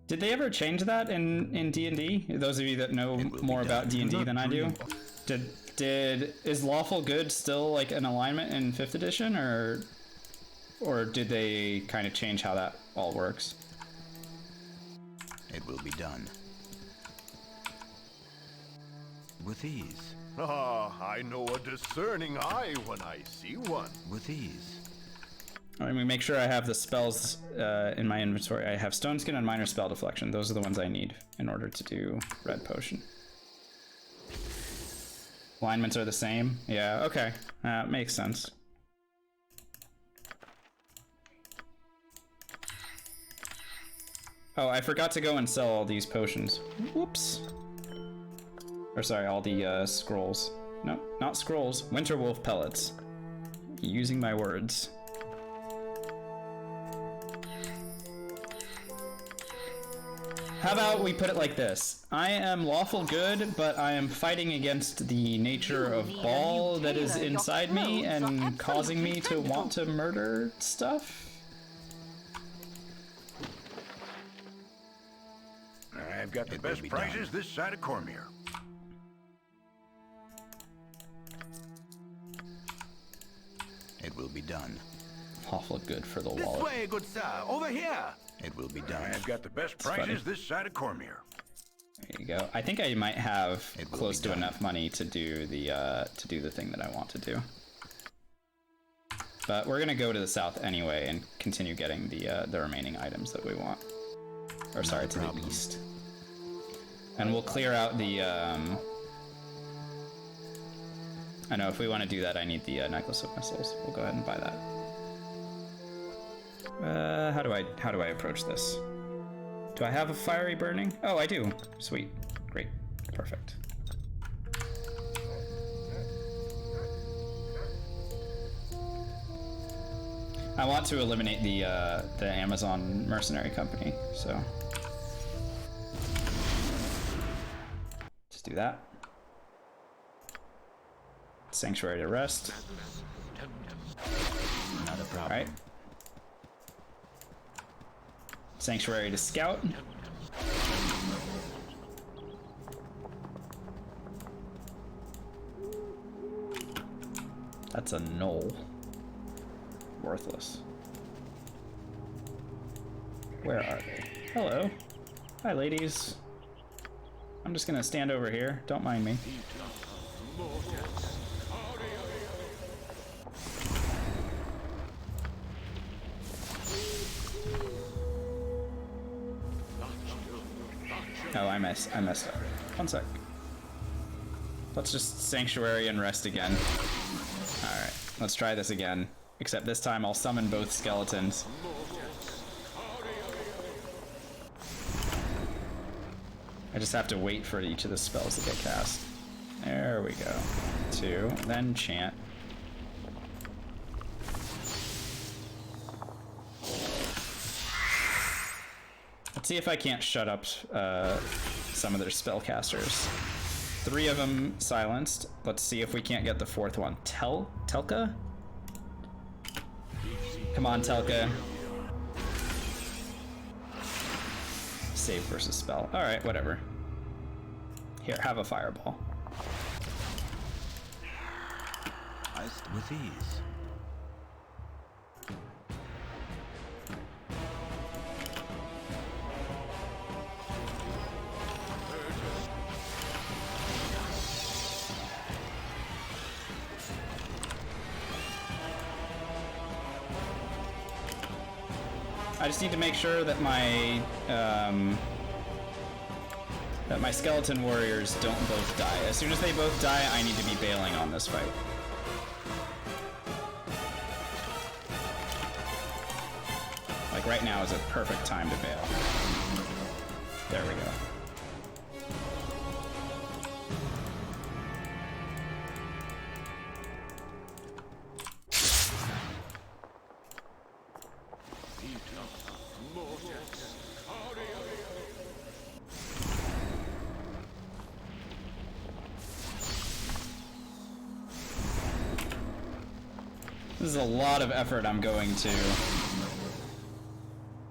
Did they ever change that in D&D? Those of you that know more about D&D than I do, is lawful good still like an alignment in 5th edition, or did they kind of change how that all works? It will be done. With ease. Ah, I know a discerning eye when I see one. With ease. Let me make sure I have the spells in my inventory. I have Stone Skin and Minor Spell Deflection. Those are the ones I need in order to do Red Potion. Alignments are the same? Yeah, okay. Makes sense. Oh, I forgot to go and sell all these potions. Whoops. Or sorry, all the scrolls. No, not scrolls. Winterwolf pellets. Using my words. How about we put it like this? I am lawful good, but I am fighting against the nature of Baal that is inside me and causing me to want to murder stuff. I've got the best prices this side of Cormier. It will be done. Lawful good for the This wallet. way, good sir. Over here. It will be done. I've got the best funny. prices this side of Cormier. There you go. I think I might have It will close be to done. enough money to do the thing that I want to do. But we're gonna go to the south anyway and continue getting the remaining items that we want. Or sorry, to the problem. east. And we'll clear out the. I know if we want to do that, I need the necklace of missiles. We'll go ahead and buy that. How do I approach this? Do I have a fiery burning? Oh, I do. Sweet. Great. Perfect. I want to eliminate the Amazon mercenary company, so just do that. Sanctuary to rest. Not a problem. All right. Sanctuary to scout. That's a knoll. Worthless. Where are they? Hello. Hi, ladies. I'm just gonna stand over here. Don't mind me. Oh, I messed up. One sec. Let's just sanctuary and rest again. Alright, let's try this again. Except this time I'll summon both skeletons. I just have to wait for each of the spells to get cast. There we go. 2, then chant. Let's see if I can't shut up some of their spellcasters. 3 of them silenced. Let's see if we can't get the 4th one. Telka? Come on, Telka. Save versus spell. Alright, whatever. Here, have a fireball. With ease. I just need to make sure that my skeleton warriors don't both die. As soon as they both die, I need to be bailing on this fight. Like right now is a perfect time to bail. There we go. This is a lot of effort I'm going to.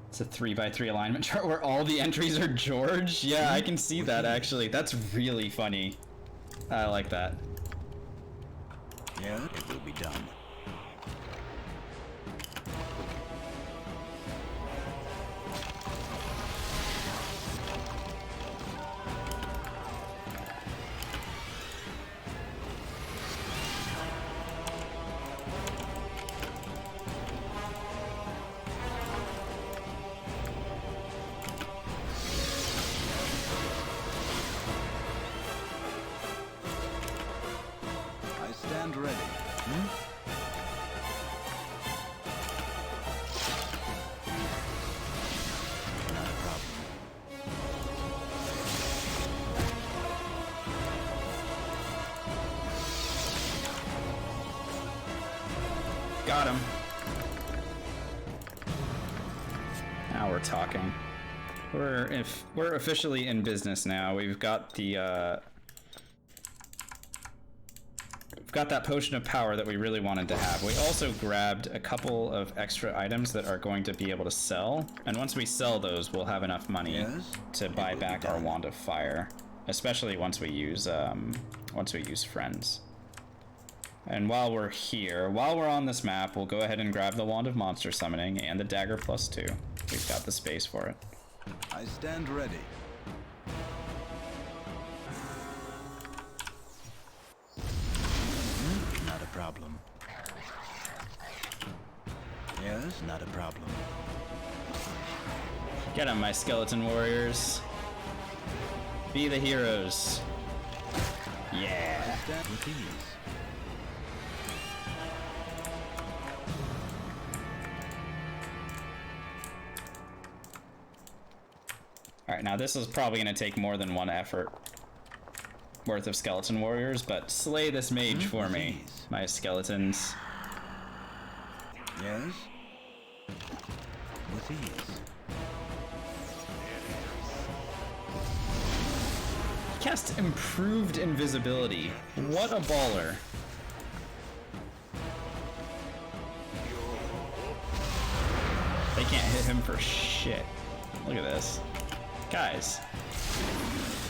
It's a 3x3 alignment chart where all the entries are George. Yeah, I can see that actually. That's really funny. I like that. Yeah, it will be done. Stand ready. Not a problem. Got him. Now we're talking. We're officially in business now. We've got the we've got that potion of power that we really wanted to have. We also grabbed a couple of extra items that are going to be able to sell, and once we sell those, we'll have enough money to buy back our wand of fire, especially once we use friends. And while we're here, while we're on this map, we'll go ahead and grab the wand of monster summoning and the dagger +2. We've got the space for it. I stand ready. Not a problem. Yes, not a problem. Get 'em, my skeleton warriors. Be the heroes. Yeah. Stand with ease. Alright, now this is probably going to take more than one effort worth of skeleton warriors, but slay this mage for me, my skeletons. Yes? With ease. Cast improved invisibility. What a baller. They can't hit him for shit. Look at this. Guys,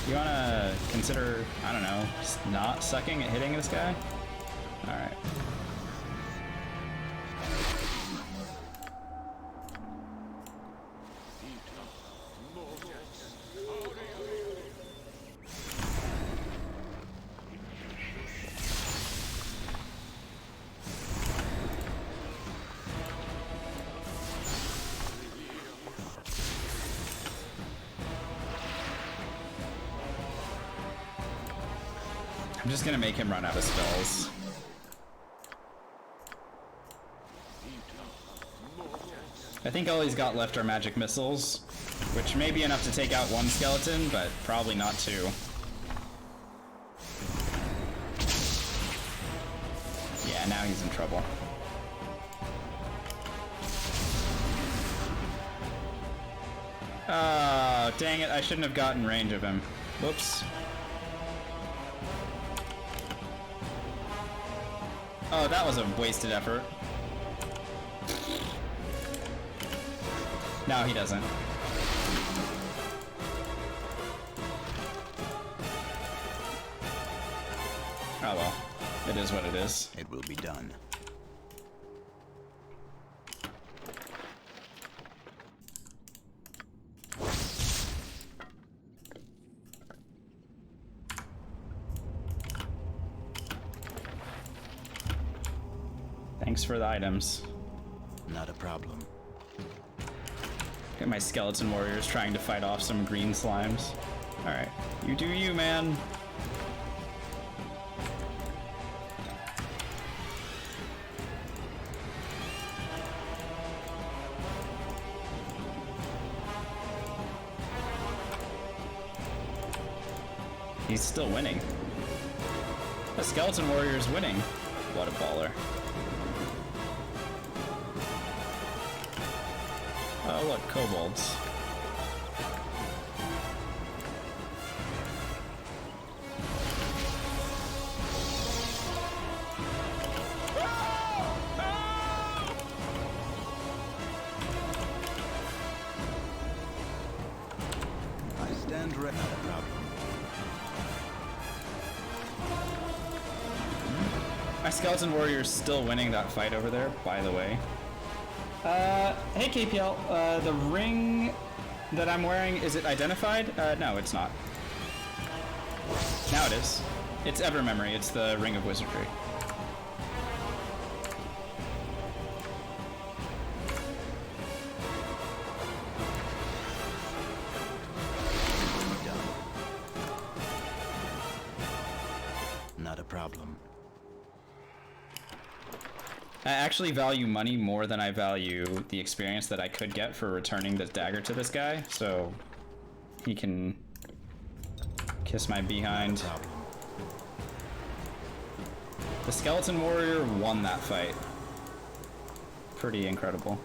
you wanna consider, I don't know, just not sucking at hitting this guy? Alright. I'm just gonna make him run out of spells. I think all he's got left are magic missiles, which may be enough to take out one skeleton, but probably not two. Yeah, now he's in trouble. Oh, dang it, I shouldn't have gotten range of him. Whoops. Oh, that was a wasted effort. No, he doesn't. Oh well, it is what it is. It will be done. Thanks for the items. Not a problem. Get my skeleton warriors trying to fight off some green slimes. Alright, you do you, man. He's still winning. The skeleton warrior is winning. What a baller. Oh look, kobolds. I stand ready. Not a problem. My skeleton warrior is still winning that fight over there, by the way. Hey KPL, the ring that I'm wearing, is it identified? No, it's not. Now it is. It's Evermemory, it's the Ring of Wizardry. Not a problem. I actually value money more than I value the experience that I could get for returning this dagger to this guy, so he can kiss my behind. The skeleton warrior won that fight. Pretty incredible.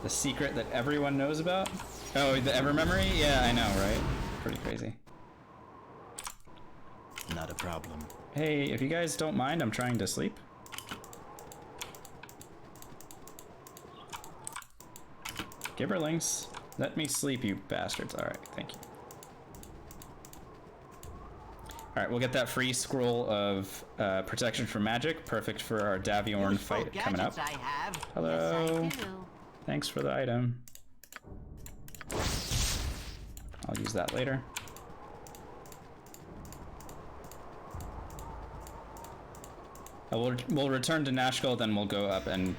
The secret that everyone knows about? Oh, the Evermemory? Yeah, I know, right? Pretty crazy. Not a problem. Hey, if you guys don't mind, I'm trying to sleep. Gibberlings, let me sleep, you bastards. Alright, thank you. Alright, we'll get that free scroll of protection from magic. Perfect for our Daviorn fight coming up. I have. Hello. Yes, I do. Thanks for the item. I'll use that later. We'll return to Nashkel, then we'll go up and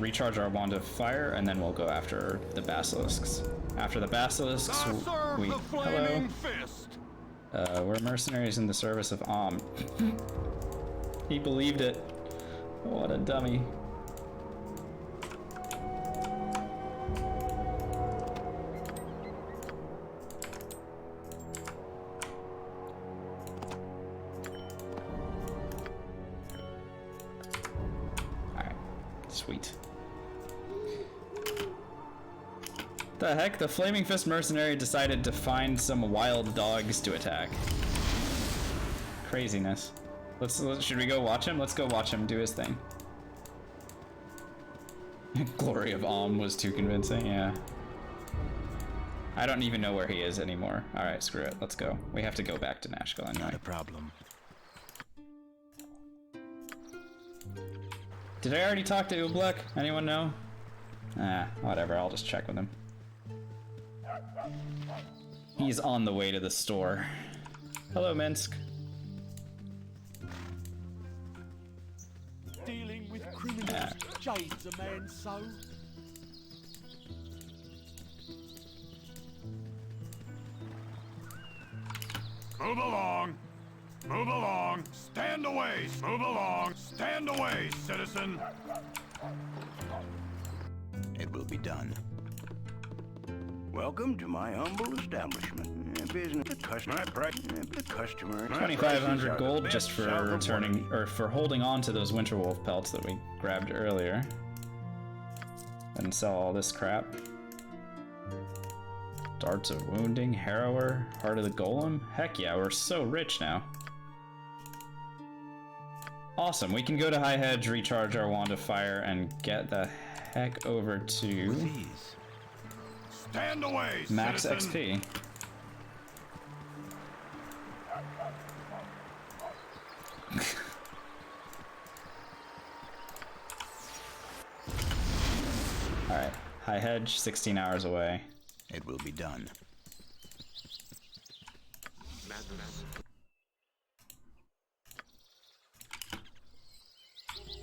recharge our Wand of Fire, and then we'll go after the basilisks. After the basilisks, we... Hello. We're mercenaries in the service of Om. He believed it. What a dummy. Sweet. The heck? The Flaming Fist mercenary decided to find some wild dogs to attack. Craziness. Should we go watch him? Let's go watch him do his thing. Glory of Om was too convincing, yeah. I don't even know where he is anymore. Alright, screw it. Let's go. We have to go back to Nashkel anyway. Not a problem. Did I already talk to Ublek? Anyone know? Ah, whatever, I'll just check with him. He's on the way to the store. Hello, Minsk. Dealing with criminals jades a man so. Move along. Move along. Stand away. Move along. Stand away, citizen. It will be done. Welcome to my humble establishment. Business, the customer, the customer. 2,500 gold just for returning, or for holding on to those Winterwolf pelts that we grabbed earlier. And sell all this crap. Darts of Wounding, Harrower, Heart of the Golem. Heck yeah, we're so rich now. Awesome, we can go to High Hedge, recharge our Wand of Fire, and get the heck over to With ease. Stand away, max citizen. XP. Alright, High Hedge, 16 hours away. It will be done.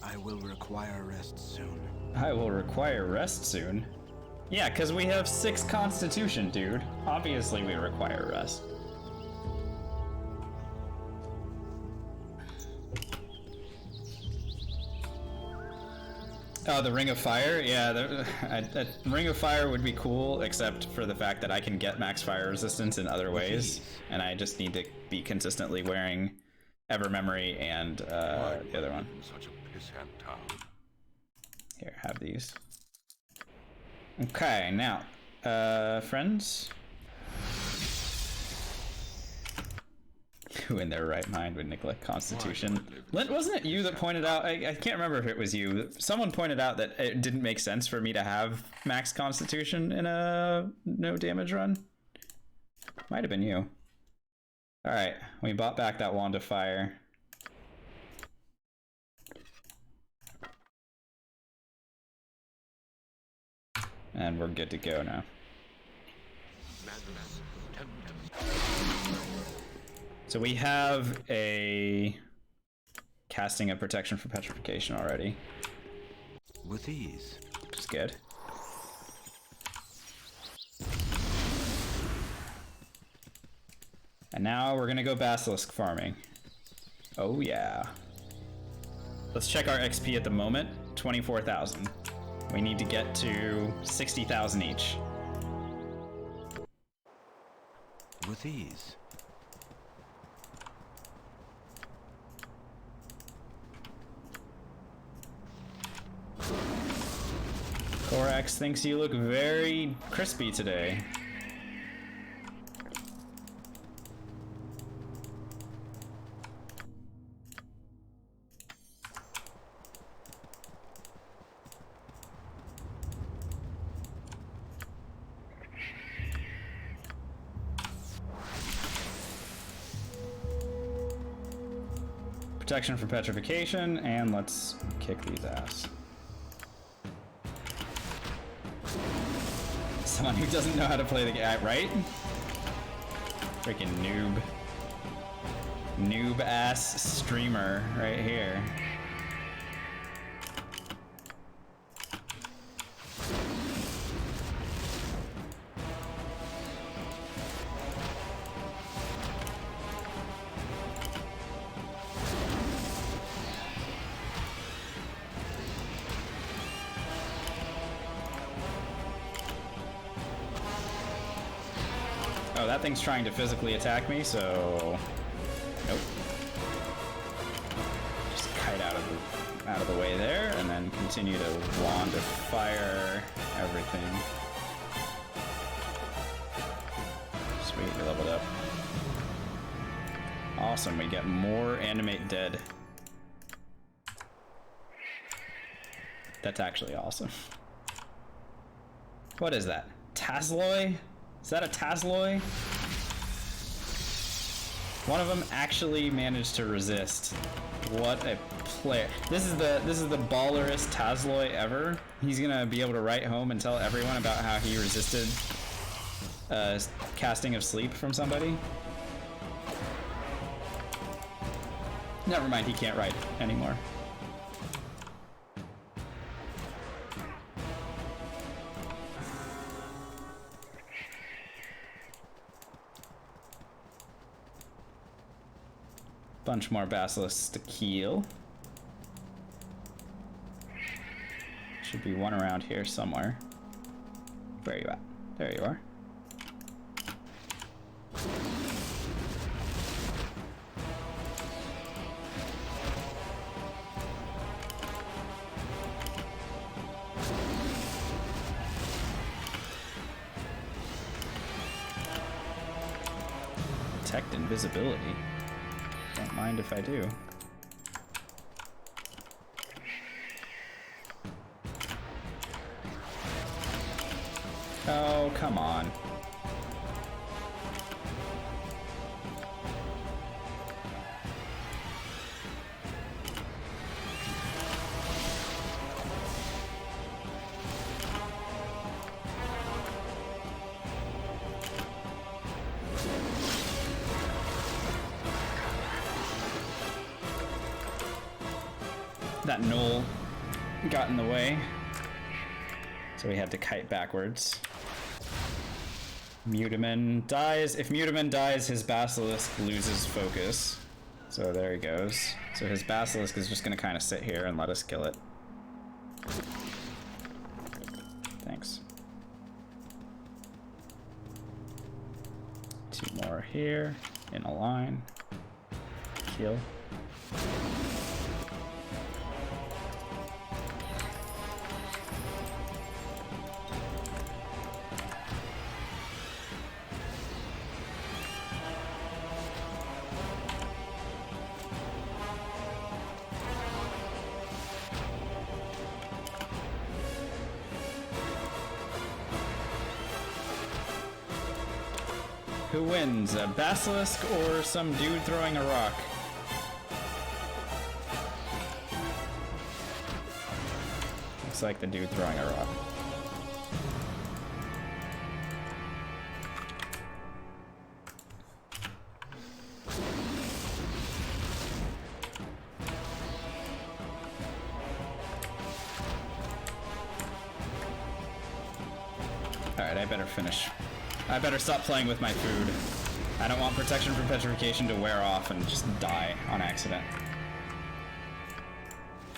I will require rest soon. I will require rest soon. Yeah, because we have 6 constitution, dude. Obviously we require rest. Oh, the Ring of Fire? Yeah, the Ring of Fire would be cool, except for the fact that I can get max fire resistance in other ways, and I just need to be consistently wearing Evermemory and the other one. Such a pissant town. Here, have these. Okay, now, friends? Who in their right mind would neglect Constitution? Lint, wasn't it you that pointed out, I can't remember if it was you, someone pointed out that it didn't make sense for me to have max Constitution in a no damage run? Might have been you. Alright, we bought back that Wand of Fire. And we're good to go now. So we have a casting of protection for petrification already. With ease. Which is good. And now we're gonna go basilisk farming. Oh yeah. Let's check our XP at the moment. 24,000. We need to get to 60,000 each. With ease. Korax thinks you look very crispy today. Protection for petrification, and let's kick these ass. Someone who doesn't know how to play the game, right? Freaking noob. Noob ass streamer right here. Oh, that thing's trying to physically attack me, so nope. Just kite out of the way there, and then continue to wand of fire everything. Sweet, we leveled up. Awesome, we get more animate dead. That's actually awesome. What is that? Tazloy? Is that a Tazloy? One of them actually managed to resist. What a player. This is the ballerest Tazloy ever. He's gonna be able to write home and tell everyone about how he resisted casting of sleep from somebody. Never mind, he can't write anymore. Bunch more basilisks to kill. Should be one around here somewhere. Where are you at? There you are. Detect invisibility. Don't mind if I do. Oh, come on. That knoll got in the way, so we had to kite backwards. Mutiman dies. If Mutiman dies, his basilisk loses focus. So there he goes. So his basilisk is just gonna kind of sit here and let us kill it. Thanks. 2 more here, in a line. Kill. Who wins, a basilisk or some dude throwing a rock? Looks like the dude throwing a rock. Alright, I better finish. I better stop playing with my food. I don't want protection from petrification to wear off and just die on accident.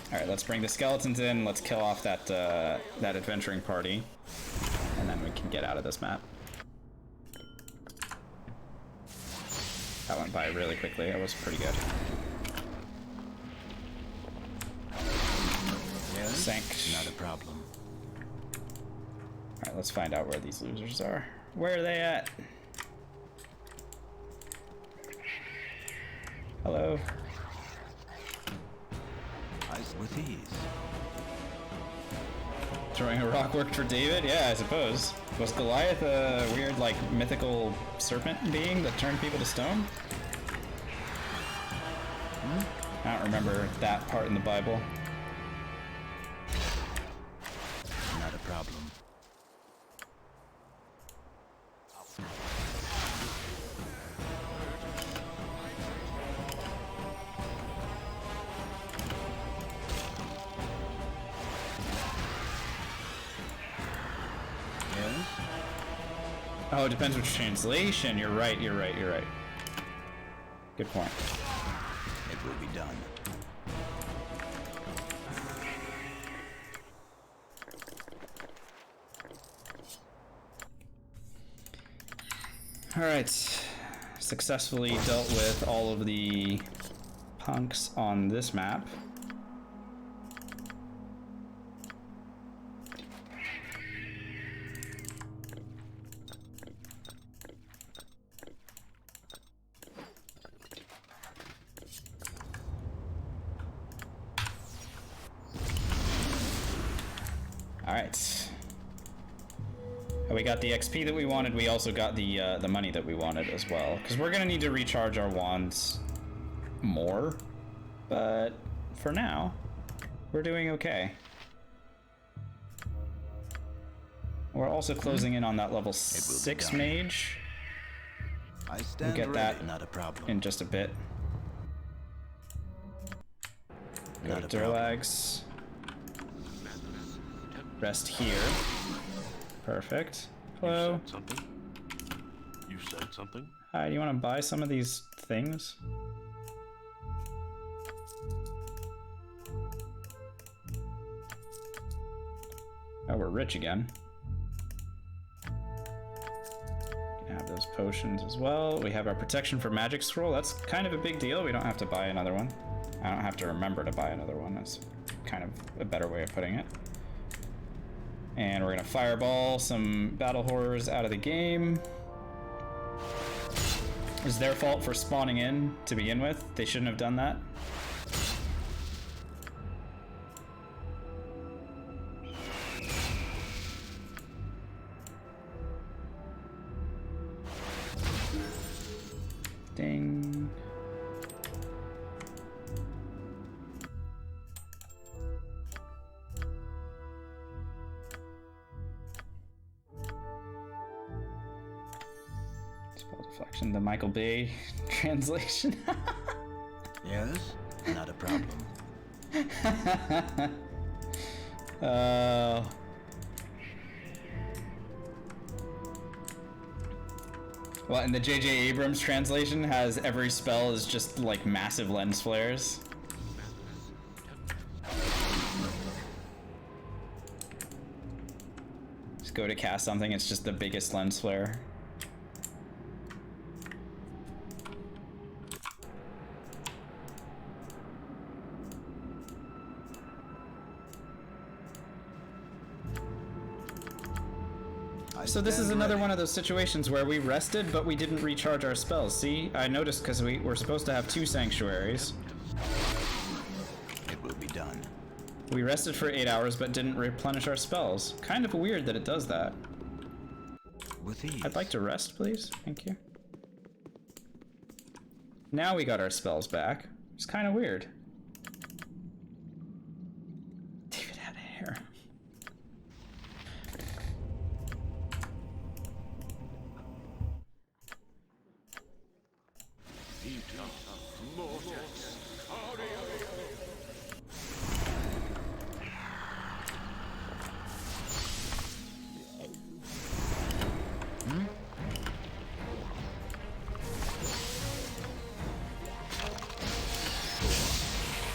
Alright, let's bring the skeletons in, let's kill off that that adventuring party, and then we can get out of this map. That went by really quickly, that was pretty good. Sank. Not a problem. Alright, let's find out where these losers are. Where are they at? Hello. Eyes with ease. Throwing a rock worked for David? Yeah, I suppose. Was Goliath a weird, like, mythical serpent being that turned people to stone? I don't remember that part in the Bible. Not a problem. Oh, it depends which translation. You're right, you're right, you're right. Good point. It will be done. Alright. Successfully dealt with all of the punks on this map. Alright. We got the XP that we wanted, we also got the money that we wanted as well. Because we're gonna need to recharge our wands more. But for now, we're doing okay. We're also closing in on that level 6 mage. We'll get that not a problem. in just a bit. Go to Durlags. Rest here. Perfect. Hello. You said something? You said something? Hi, do you want to buy some of these things? Oh, we're rich again. Can have those potions as well. We have our protection for magic scroll. That's kind of a big deal. We don't have to buy another one. I don't have to remember to buy another one. That's kind of a better way of putting it. And we're gonna fireball some battle horrors out of the game. It was their fault for spawning in to begin with. They shouldn't have done that. Ding. Spell deflection, the Michael Bay translation. Yes, not a problem. Well, and the J.J. Abrams translation has every spell is just like massive lens flares. Just go to cast something, it's just the biggest lens flare. So this is another one of those situations where we rested, but we didn't recharge our spells. See, I noticed because we're supposed to have 2 sanctuaries. It will be done. We rested for 8 hours, but didn't replenish our spells. Kind of weird that it does that. With ease. I'd like to rest, please. Thank you. Now we got our spells back. It's kind of weird. David had hair.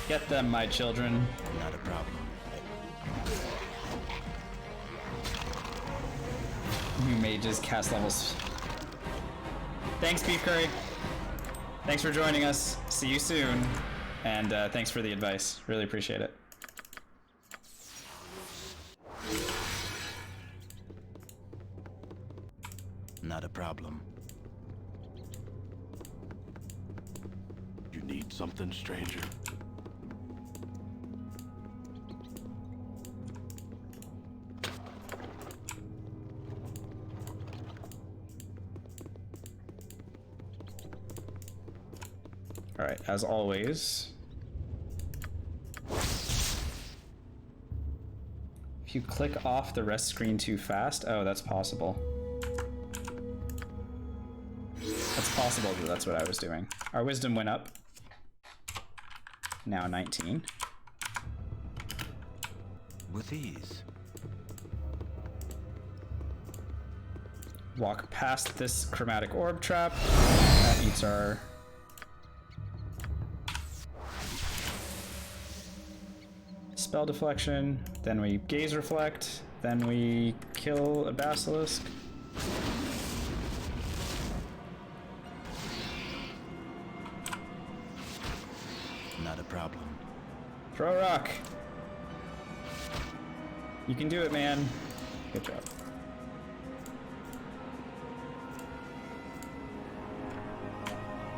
Get them, my children. Not a problem. New mages cast levels. Thanks, Beef Curry. Thanks for joining us. See you soon. And thanks for the advice. Really appreciate it. Not a problem. You need something, stranger? Alright, as always. If you click off the rest screen too fast, oh, that's possible. That's possible that that's what I was doing. Our wisdom went up. Now 19. With ease. Walk past this chromatic orb trap. That eats our... spell deflection. Then we gaze reflect. Then we kill a basilisk. Not a problem. Throw a rock. You can do it, man. Good job.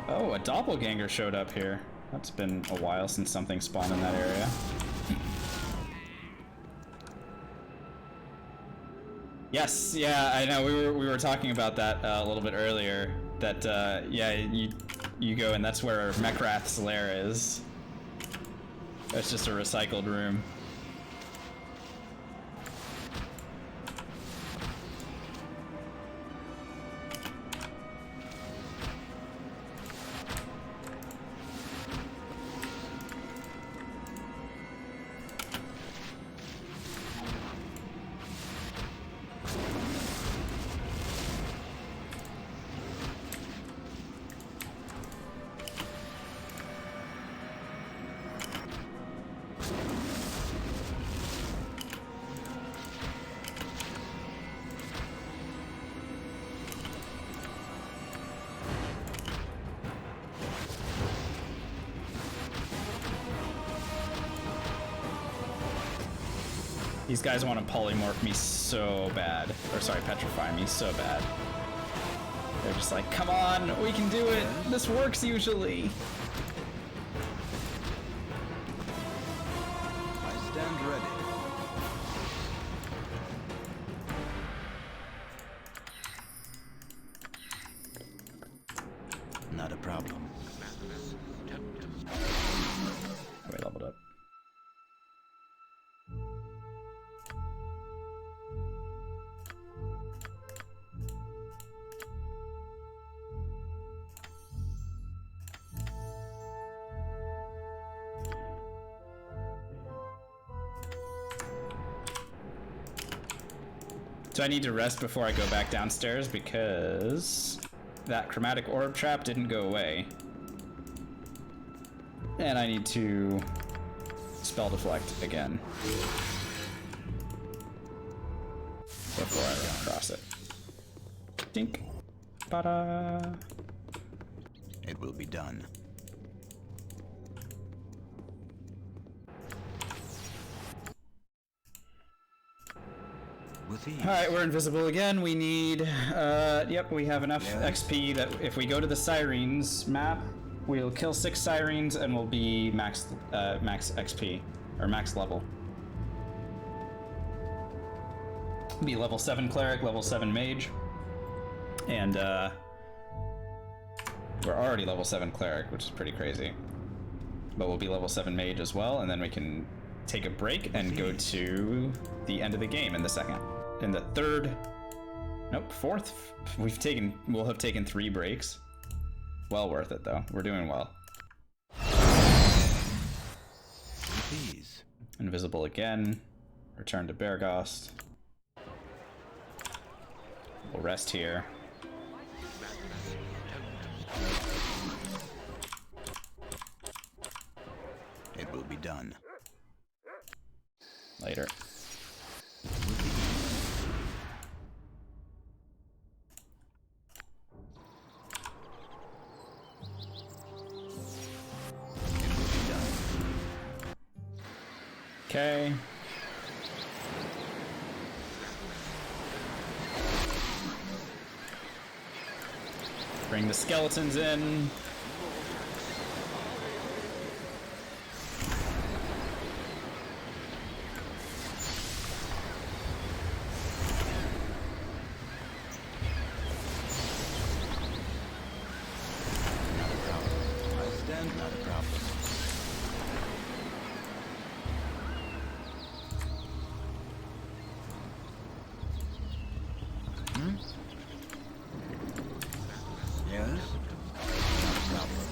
Oh, a doppelganger showed up here. That's been a while since something spawned in that area. Yes, yeah, I know. We were talking about that a little bit earlier. That yeah, you go and that's where Mechrath's lair is. That's just a recycled room. These guys want to polymorph me so bad. Or sorry, petrify me so bad. They're just like, come on, we can do it. This works usually. I stand ready. Not a problem. Oh, we leveled up. So I need to rest before I go back downstairs because that chromatic orb trap didn't go away. And I need to spell deflect again before I run across it. Dink. Ba-da. It will be done. Alright, we're invisible again. We need, yep, we have enough XP that if we go to the Sirens map, we'll kill 6 Sirens and we'll be max XP, or max level. Be level 7 cleric, level 7 mage, and we're already level 7 cleric, which is pretty crazy. But we'll be level 7 mage as well, and then we can take a break and go to the end of the game in the second. In the third, nope, fourth, we'll have taken 3 breaks. Well worth it though, we're doing well. Please. Invisible again, return to Bearghost. We'll rest here. It will be done. Later. Okay. Bring the skeletons in.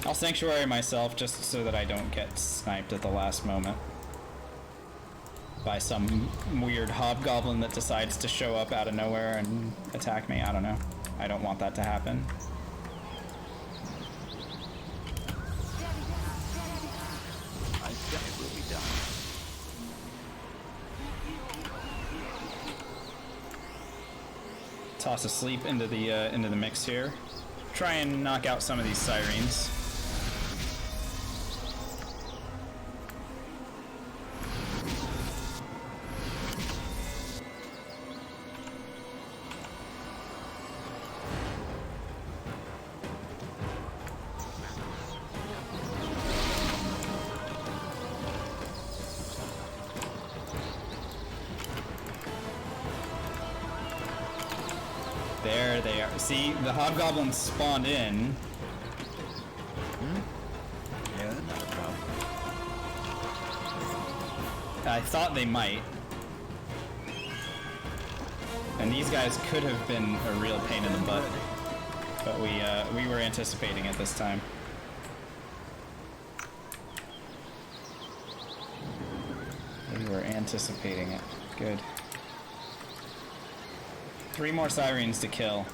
I'll sanctuary myself just so that I don't get sniped at the last moment by some weird hobgoblin that decides to show up out of nowhere and attack me. I don't know. I don't want that to happen. It will be done. Toss a sleep into the mix here. Try and knock out some of these sirens. There they are. See, the hobgoblins spawned in. Yeah, not a problem. I thought they might. And these guys could have been a real pain in the butt. But we were anticipating it this time. We were anticipating it. Good. 3 more sirens to kill,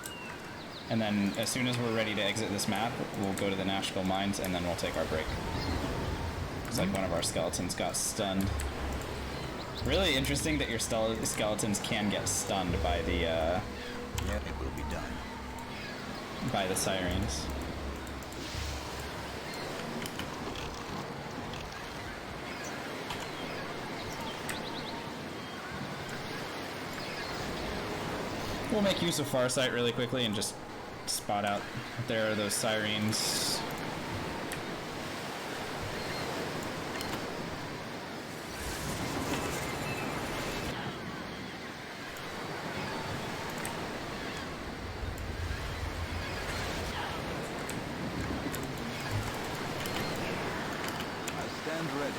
and then as soon as we're ready to exit this map, we'll go to the Nashville Mines, and then we'll take our break. Looks like one of our skeletons got stunned. Really interesting that your skeletons can get stunned by the yeah, it will be done. By the sirens. We'll make use of Farsight really quickly and just spot out there are those sirens. Stand ready.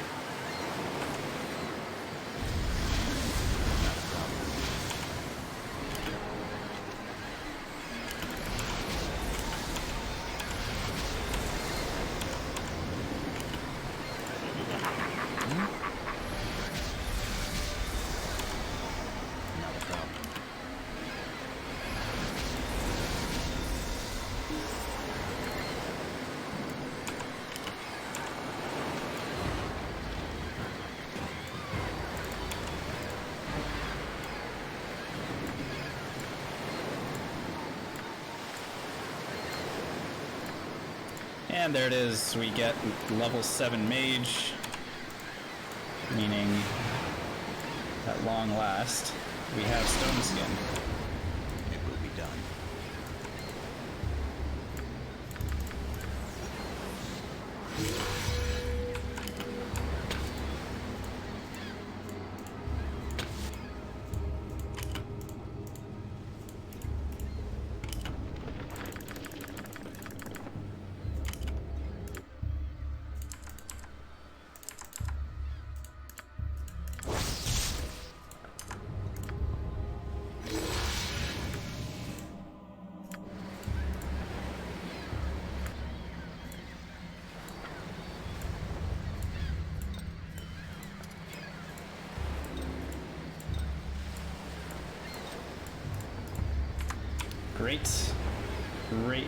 Not a problem. And there it is, we get level 7 mage, meaning at long last we have stone skin. It will be done. Great. Great.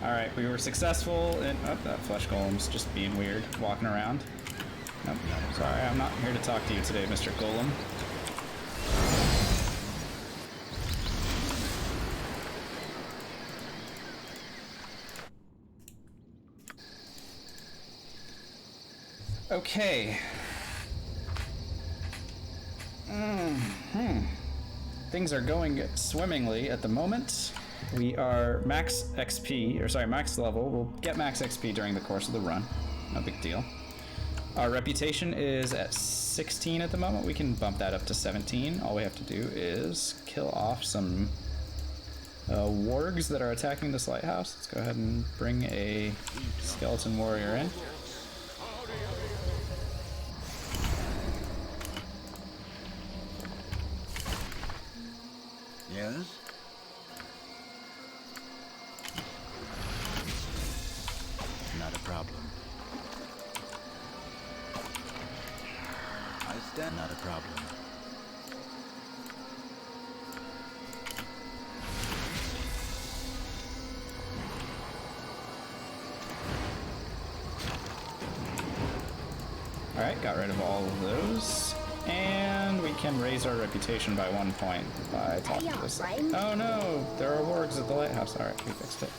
Alright, we were successful in... Oh, that flesh golem's just being weird, walking around. Nope, sorry, I'm not here to talk to you today, Mr. Golem. Okay. Things are going swimmingly at the moment. We are max XP, or sorry, max level. We'll get max XP during the course of the run. No big deal. Our reputation is at 16 at the moment. We can bump that up to 17. All we have to do is kill off some wargs that are attacking this lighthouse. Let's go ahead and bring a skeleton warrior in. Yes? Not a problem. I stand. Not a problem. Alright, got rid of all of those. And we can raise our reputation by 1 point by talking to this. Oh no! There are wargs at the lighthouse. Alright, we fixed it.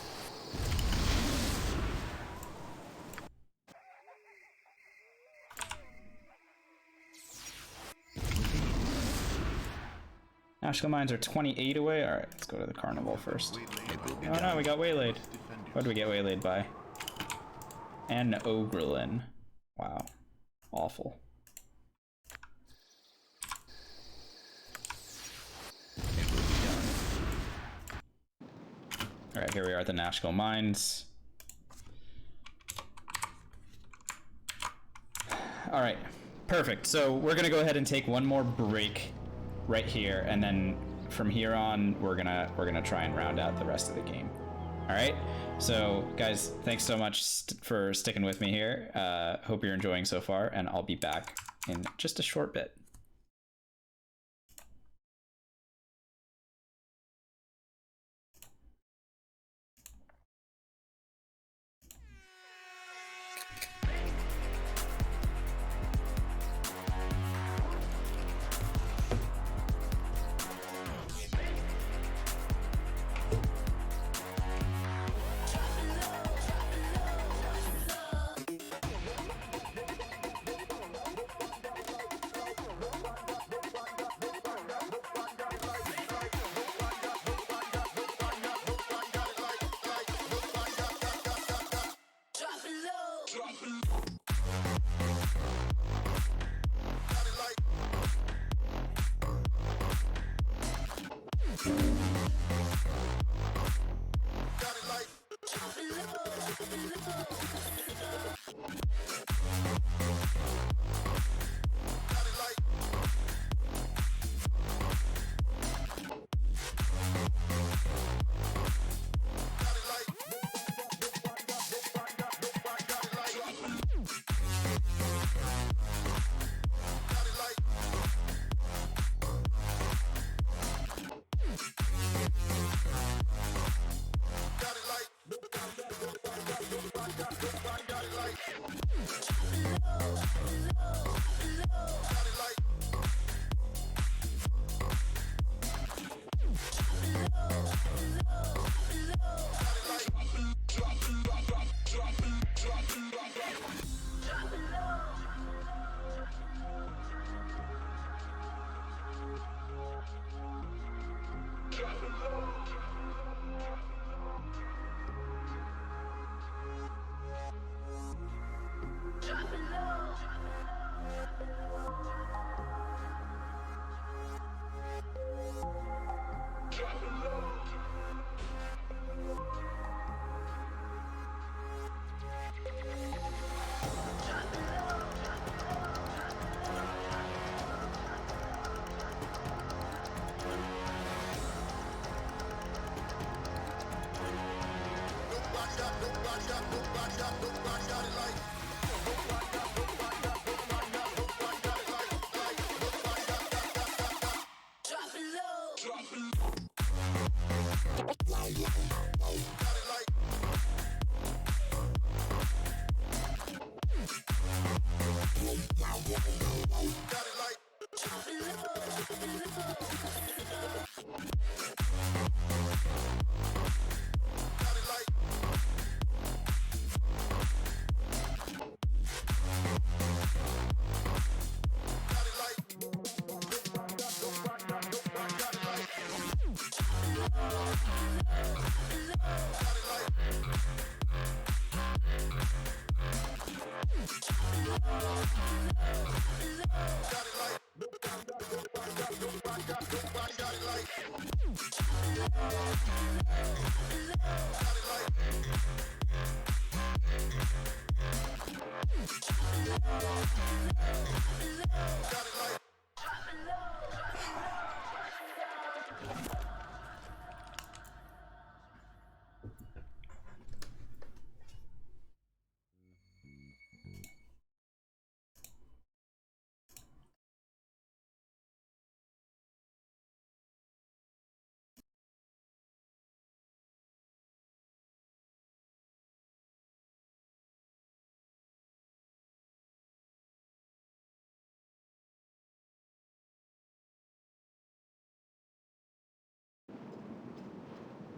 National mines are 28 away. Alright, let's go to the carnival first. Oh no, we got waylaid. What did we get waylaid by? An Ogrelin. Wow. Awful. Alright, here we are at the Nashkel Mines. Alright, perfect. So we're gonna go ahead and take one more break right here, and then from here on we're gonna try and round out the rest of the game. Alright? So guys, thanks so much for sticking with me here. Hope you're enjoying so far, and I'll be back in just a short bit.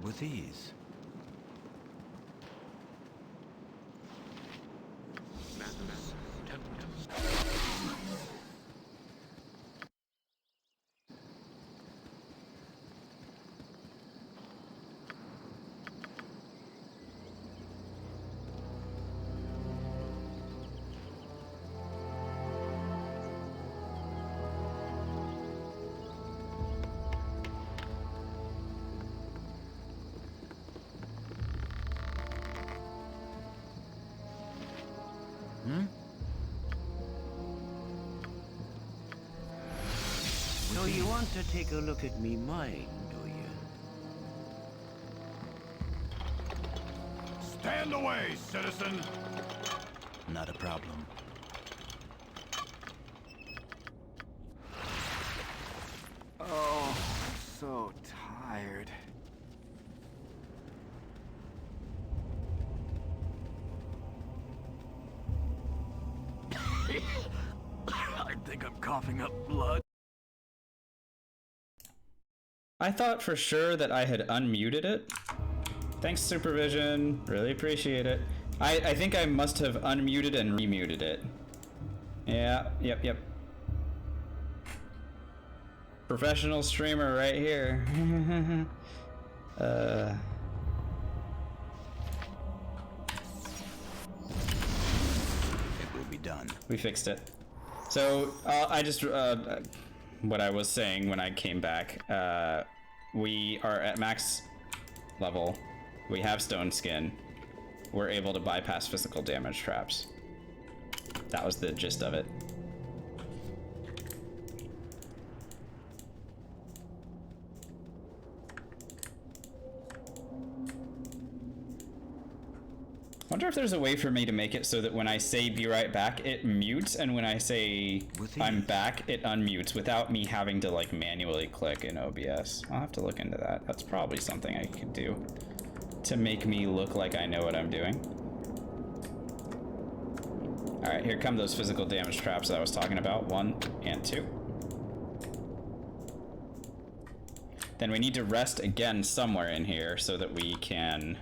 With ease. So you want to take a look at me mine, do you? Stand away, citizen! Not a problem. Oh, I'm so tired. I think I'm coughing up blood. I thought for sure that I had unmuted it. Thanks, Supervision. Really appreciate it. I think I must have unmuted and remuted it. Yeah, yep. Professional streamer right here. It will be done. We fixed it. So, I just, what I was saying when I came back, we are at max level. We have stone skin. We're able to bypass physical damage traps. That was the gist of it. I wonder if there's a way for me to make it so that when I say be right back, it mutes, and when I say I'm back, it unmutes without me having to like manually click in OBS. I'll have to look into that. That's probably something I could do to make me look like I know what I'm doing. Alright, here come those physical damage traps that I was talking about. 1 and 2. Then we need to rest again somewhere in here so that we can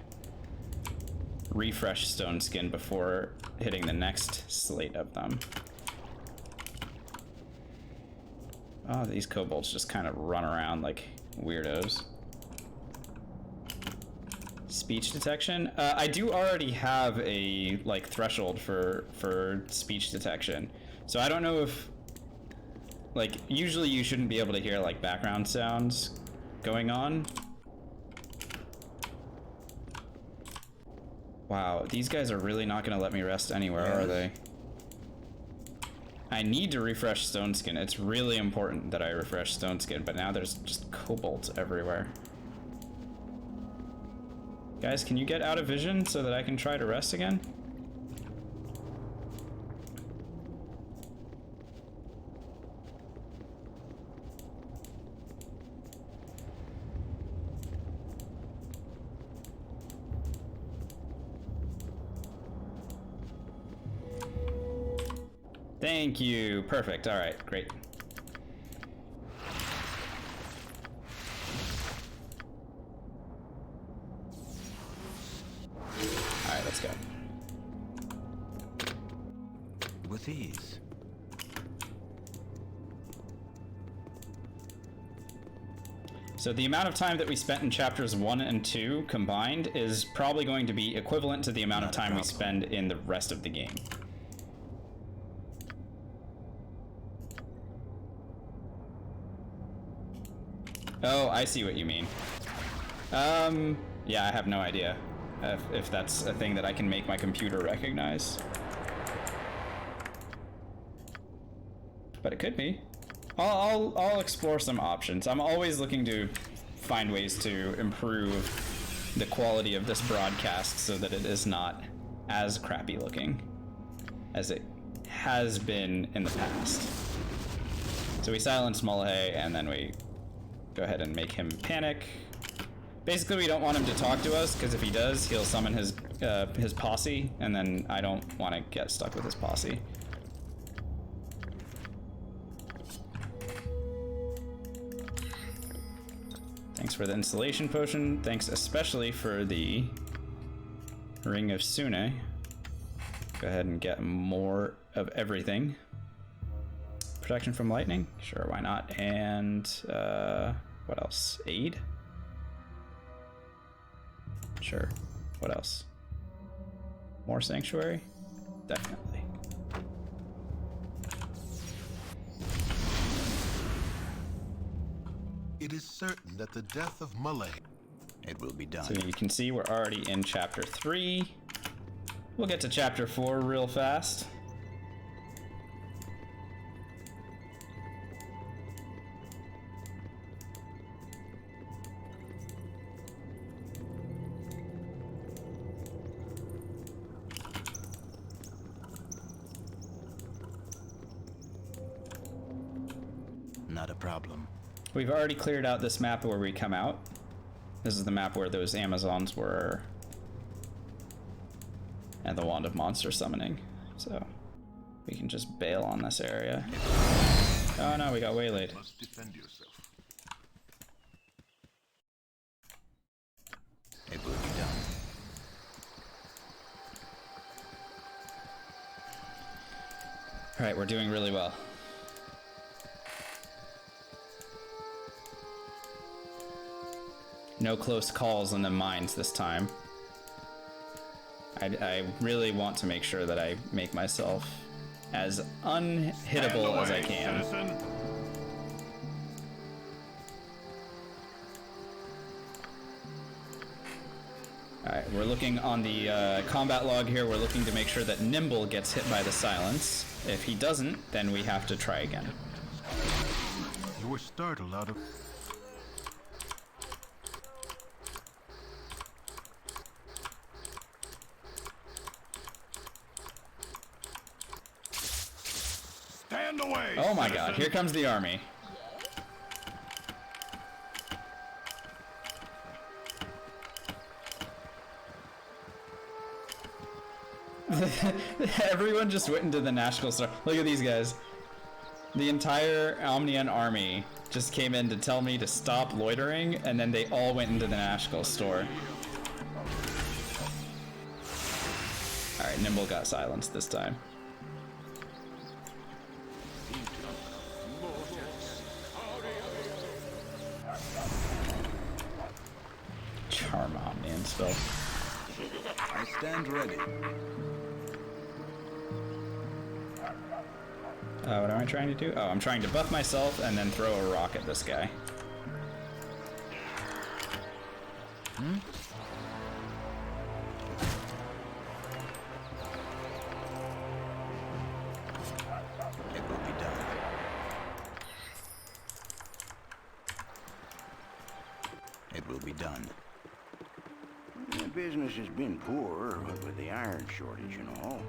refresh Stone Skin before hitting the next slate of them. Oh, these kobolds just kind of run around like weirdos. Speech detection? I do already have a like threshold for speech detection. So I don't know if like usually you shouldn't be able to hear like background sounds going on. Wow, these guys are really not gonna let me rest anywhere, are they? I need to refresh Stone Skin. It's really important that I refresh Stone Skin, but now there's just kobolds everywhere. Guys, can you get out of vision so that I can try to rest again? Thank you. Perfect. All right, great. All right, let's go. With ease. So the amount of time that we spent in chapters 1 and 2 combined is probably going to be equivalent to the amount of time we spend in the rest of the game. Oh, I see what you mean. Yeah, I have no idea if that's a thing that I can make my computer recognize. But it could be. I'll explore some options. I'm always looking to find ways to improve the quality of this broadcast so that it is not as crappy looking as it has been in the past. So we silence Mulhay and then we go ahead and make him panic. Basically, we don't want him to talk to us, because if he does, he'll summon his posse, and then I don't want to get stuck with his posse. Thanks for the installation potion. Thanks especially for the Ring of Sune. Go ahead and get more of everything. Protection from lightning? Sure, why not? And what else? Aid? Sure. What else? More sanctuary? Definitely. It is certain that the death of Mulhay. It will be done. So you can see we're already in chapter 3. We'll get to chapter 4 real fast. Not a problem. We've already cleared out this map where we come out. This is the map where those Amazons were. And the Wand of Monster Summoning. So we can just bail on this area. Oh no, we got waylaid. You must defend yourself. It will be done. Alright, we're doing really well. No close calls in the mines this time. I really want to make sure that I make myself as unhittable as I can. Citizen. Alright, we're looking on the combat log here, we're looking to make sure that Nimble gets hit by the silence. If he doesn't, then we have to try again. You were startled out of... Stand away! Oh my citizen. god, here comes the army. Everyone just went into the Nashkel store. Look at these guys. The entire Omnian army just came in to tell me to stop loitering, and then they all went into the Nashkel store. Alright, Nimble got silenced this time. Charm Omnian spell. I stand ready. What am I trying to do? Oh, I'm trying to buff myself and then throw a rock at this guy. Hmm? It will be done. It will be done. The business has been poor with the iron shortage, you know.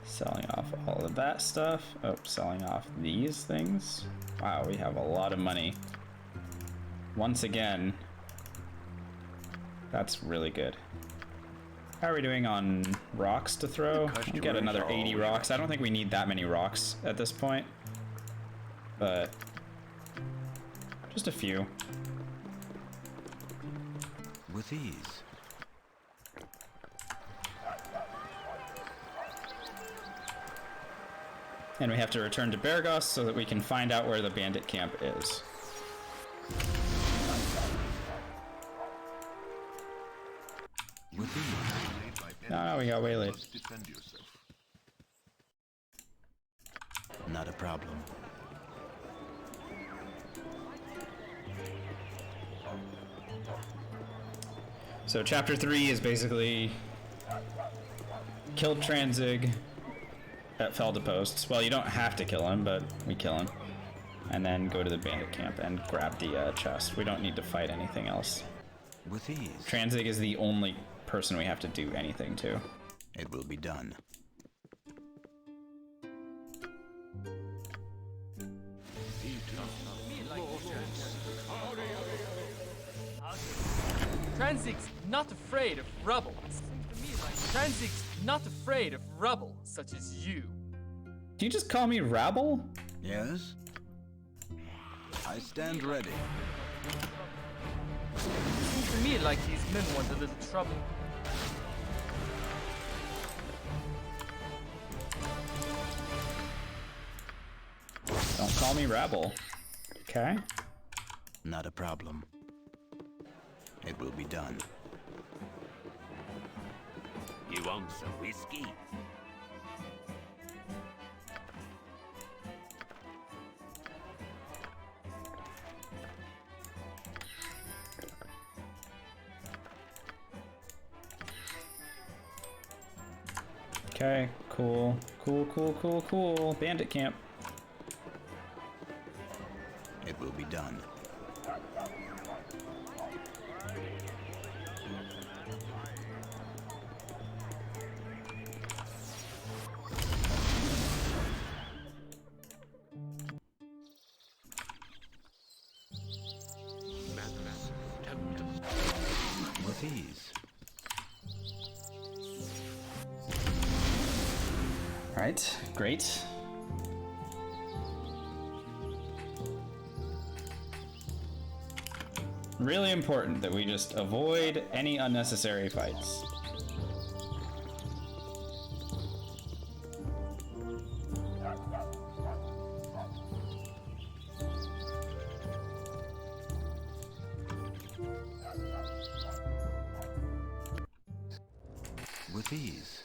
Selling off all of that stuff. Oh, selling off these things. Wow, we have a lot of money. Once again, that's really good. How are we doing on rocks to throw? We'll get another 80 rocks. I don't think we need that many rocks at this point, but just a few. With ease. And we have to return to Bergos so that we can find out where the bandit camp is. No, we got waylaid. Not a problem. So chapter 3 is basically killed Tranzig at Feldeposts. Well, you don't have to kill him, but we kill him. And then go to the bandit camp and grab the chest. We don't need to fight anything else. With ease. Tranzig is the only person we have to do anything to. It will be done. Tranzig's not afraid of rubble. Tranzig's not afraid of rubble, such as you. Do you just call me rabble? Yes? I stand ready. Seems to me like these men want a little trouble. Don't call me rabble. Okay. Not a problem. It will be done. You want some whiskey? Okay, cool. Cool. Bandit camp. It will be done. With ease. Alright, great. Really important that we just avoid any unnecessary fights. With ease.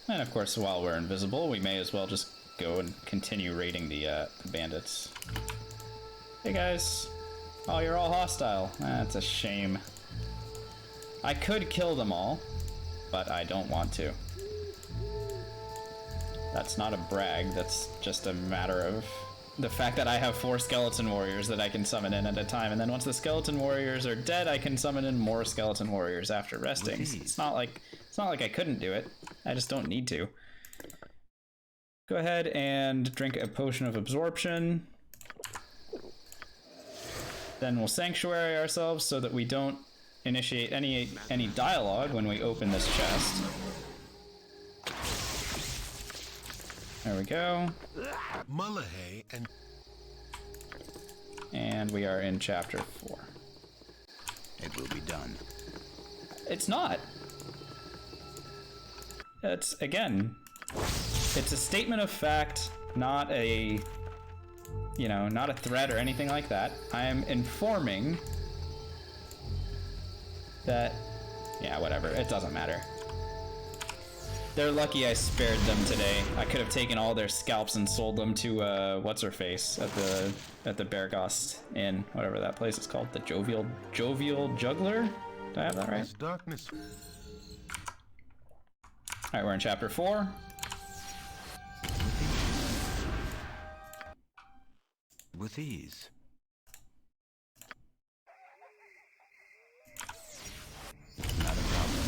And of course, while we're invisible, we may as well just go and continue raiding the bandits. Hey guys. Oh, you're all hostile. That's a shame. I could kill them all, but I don't want to. That's not a brag, that's just a matter of the fact that I have 4 skeleton warriors that I can summon in at a time, and then once the skeleton warriors are dead, I can summon in more skeleton warriors after resting. It's not like I couldn't do it. I just don't need to. Go ahead and drink a potion of absorption. Then we'll sanctuary ourselves so that we don't initiate any dialogue when we open this chest. There we go. Mullahay and we are in chapter 4. It will be done. It's not. It's, again, it's a statement of fact, not a, you know, not a threat or anything like that. I am informing that, yeah, whatever, it doesn't matter. They're lucky I spared them today. I could have taken all their scalps and sold them to, what's-her-face at the Beargost Inn, whatever that place is called, the Jovial Juggler? Did I have that right? Darkness. Alright, we're in chapter 4. With ease. Not a problem.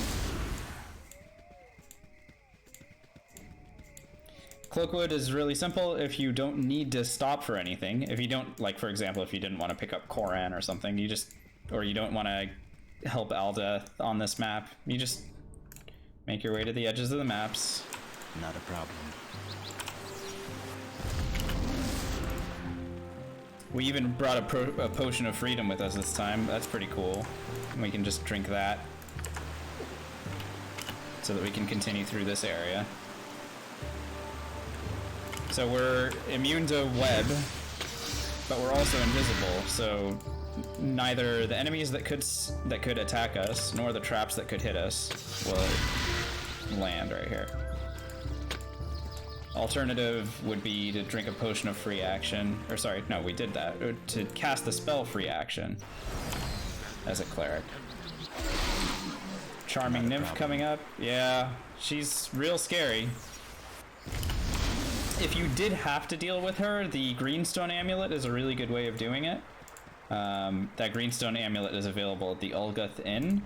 Cloakwood is really simple if you don't need to stop for anything. If you don't, like, for example, if you didn't want to pick up Koran or something, you just, or you don't want to help Alda on this map, you just make your way to the edges of the maps. Not a problem. We even brought a potion of freedom with us this time. That's pretty cool. And we can just drink that so that we can continue through this area. So we're immune to web, but we're also invisible, so neither the enemies that could attack us nor the traps that could hit us will land right here. Alternative would be to drink a potion of free action, or sorry, no, we did that. To cast the spell free action as a cleric. Charming Nymph coming up. Yeah, she's real scary. If you did have to deal with her, the Greenstone Amulet is a really good way of doing it. That Greenstone Amulet is available at the Ulguth Inn.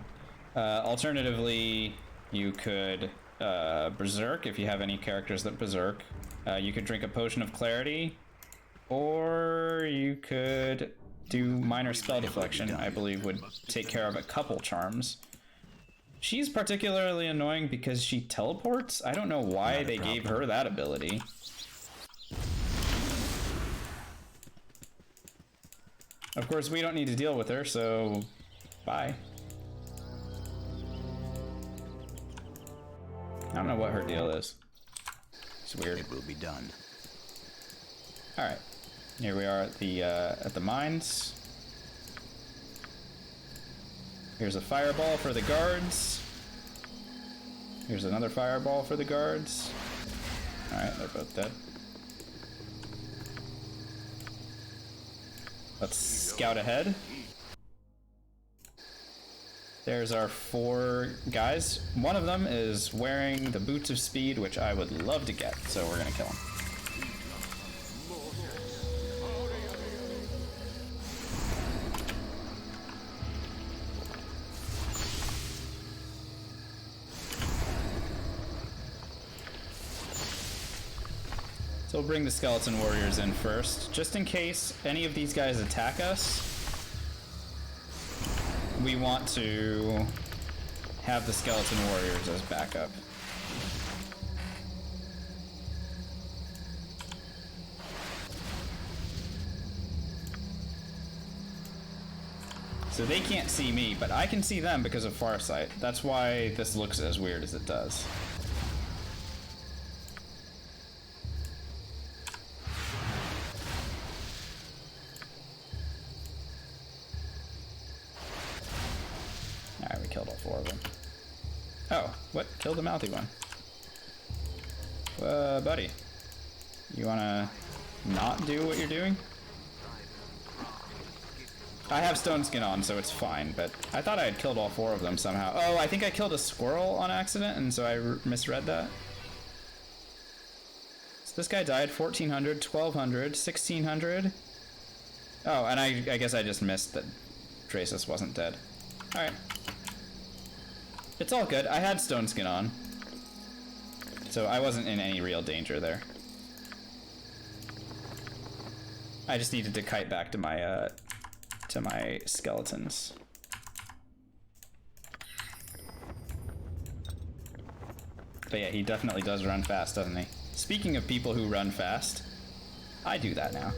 Alternatively, you could Berserk, if you have any characters that Berserk. You could drink a Potion of Clarity, or you could do Minor Spell Deflection, I believe would take care of a couple charms. She's particularly annoying because she teleports. I don't know why they gave her that ability. Of course, we don't need to deal with her, so bye. I don't know what her deal is. It's weird. It will be done. All right, here we are at the mines. Here's a fireball for the guards. Here's another fireball for the guards. All right, they're both dead. Let's scout ahead. There's our 4 guys. One of them is wearing the Boots of Speed, which I would love to get, so we're gonna kill him. So we'll bring the skeleton warriors in first, just in case any of these guys attack us. We want to have the skeleton warriors as backup. So they can't see me, but I can see them because of Farsight. That's why this looks as weird as it does. Alright, we killed all 4 of them. Oh, what? Killed the mouthy one. Buddy. You wanna not do what you're doing? I have stone skin on, so it's fine, but I thought I had killed all 4 of them somehow. Oh, I think I killed a squirrel on accident, and so I misread that. So this guy died 1400, 1200, 1600. Oh, and I guess I just missed that Drasus wasn't dead. Alright. It's all good. I had stone skin on, so I wasn't in any real danger there. I just needed to kite back to my skeletons. But yeah, he definitely does run fast, doesn't he? Speaking of people who run fast, I do that now.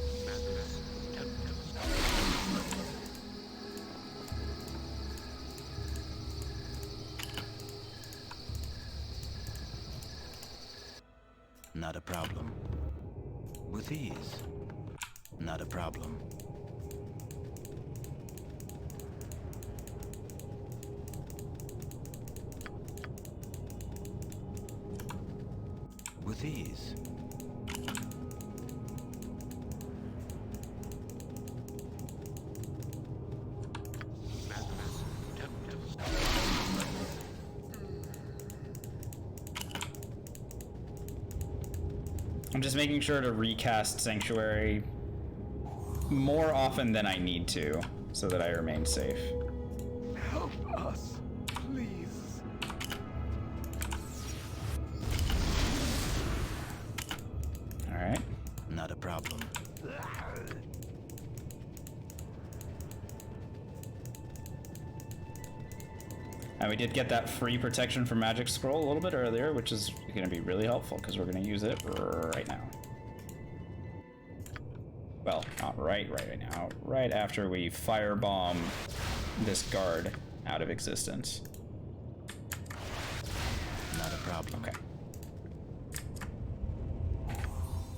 Not a problem. With ease. Not a problem. With ease. I'm just making sure to recast Sanctuary more often than I need to, so that I remain safe. Help us, please. Alright. Not a problem. And we did get that free protection from Magic Scroll a little bit earlier, which is going to be really helpful because we're going to use it right now. Well, not right now. Right after we firebomb this guard out of existence. Not a problem. Okay.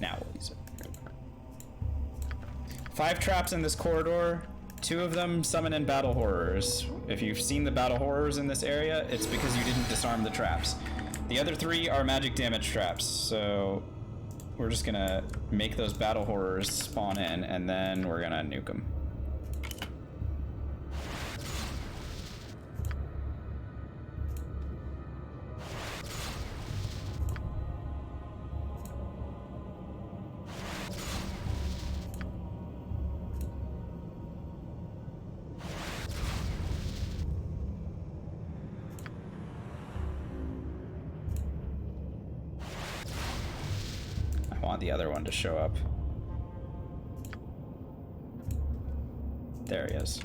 Now we'll use it. 5 traps in this corridor. 2 of them summon in battle horrors. If you've seen the battle horrors in this area, it's because you didn't disarm the traps. The other 3 are magic damage traps, so we're just gonna make those battle horrors spawn in, and then we're gonna nuke them. The other one to show up. There he is.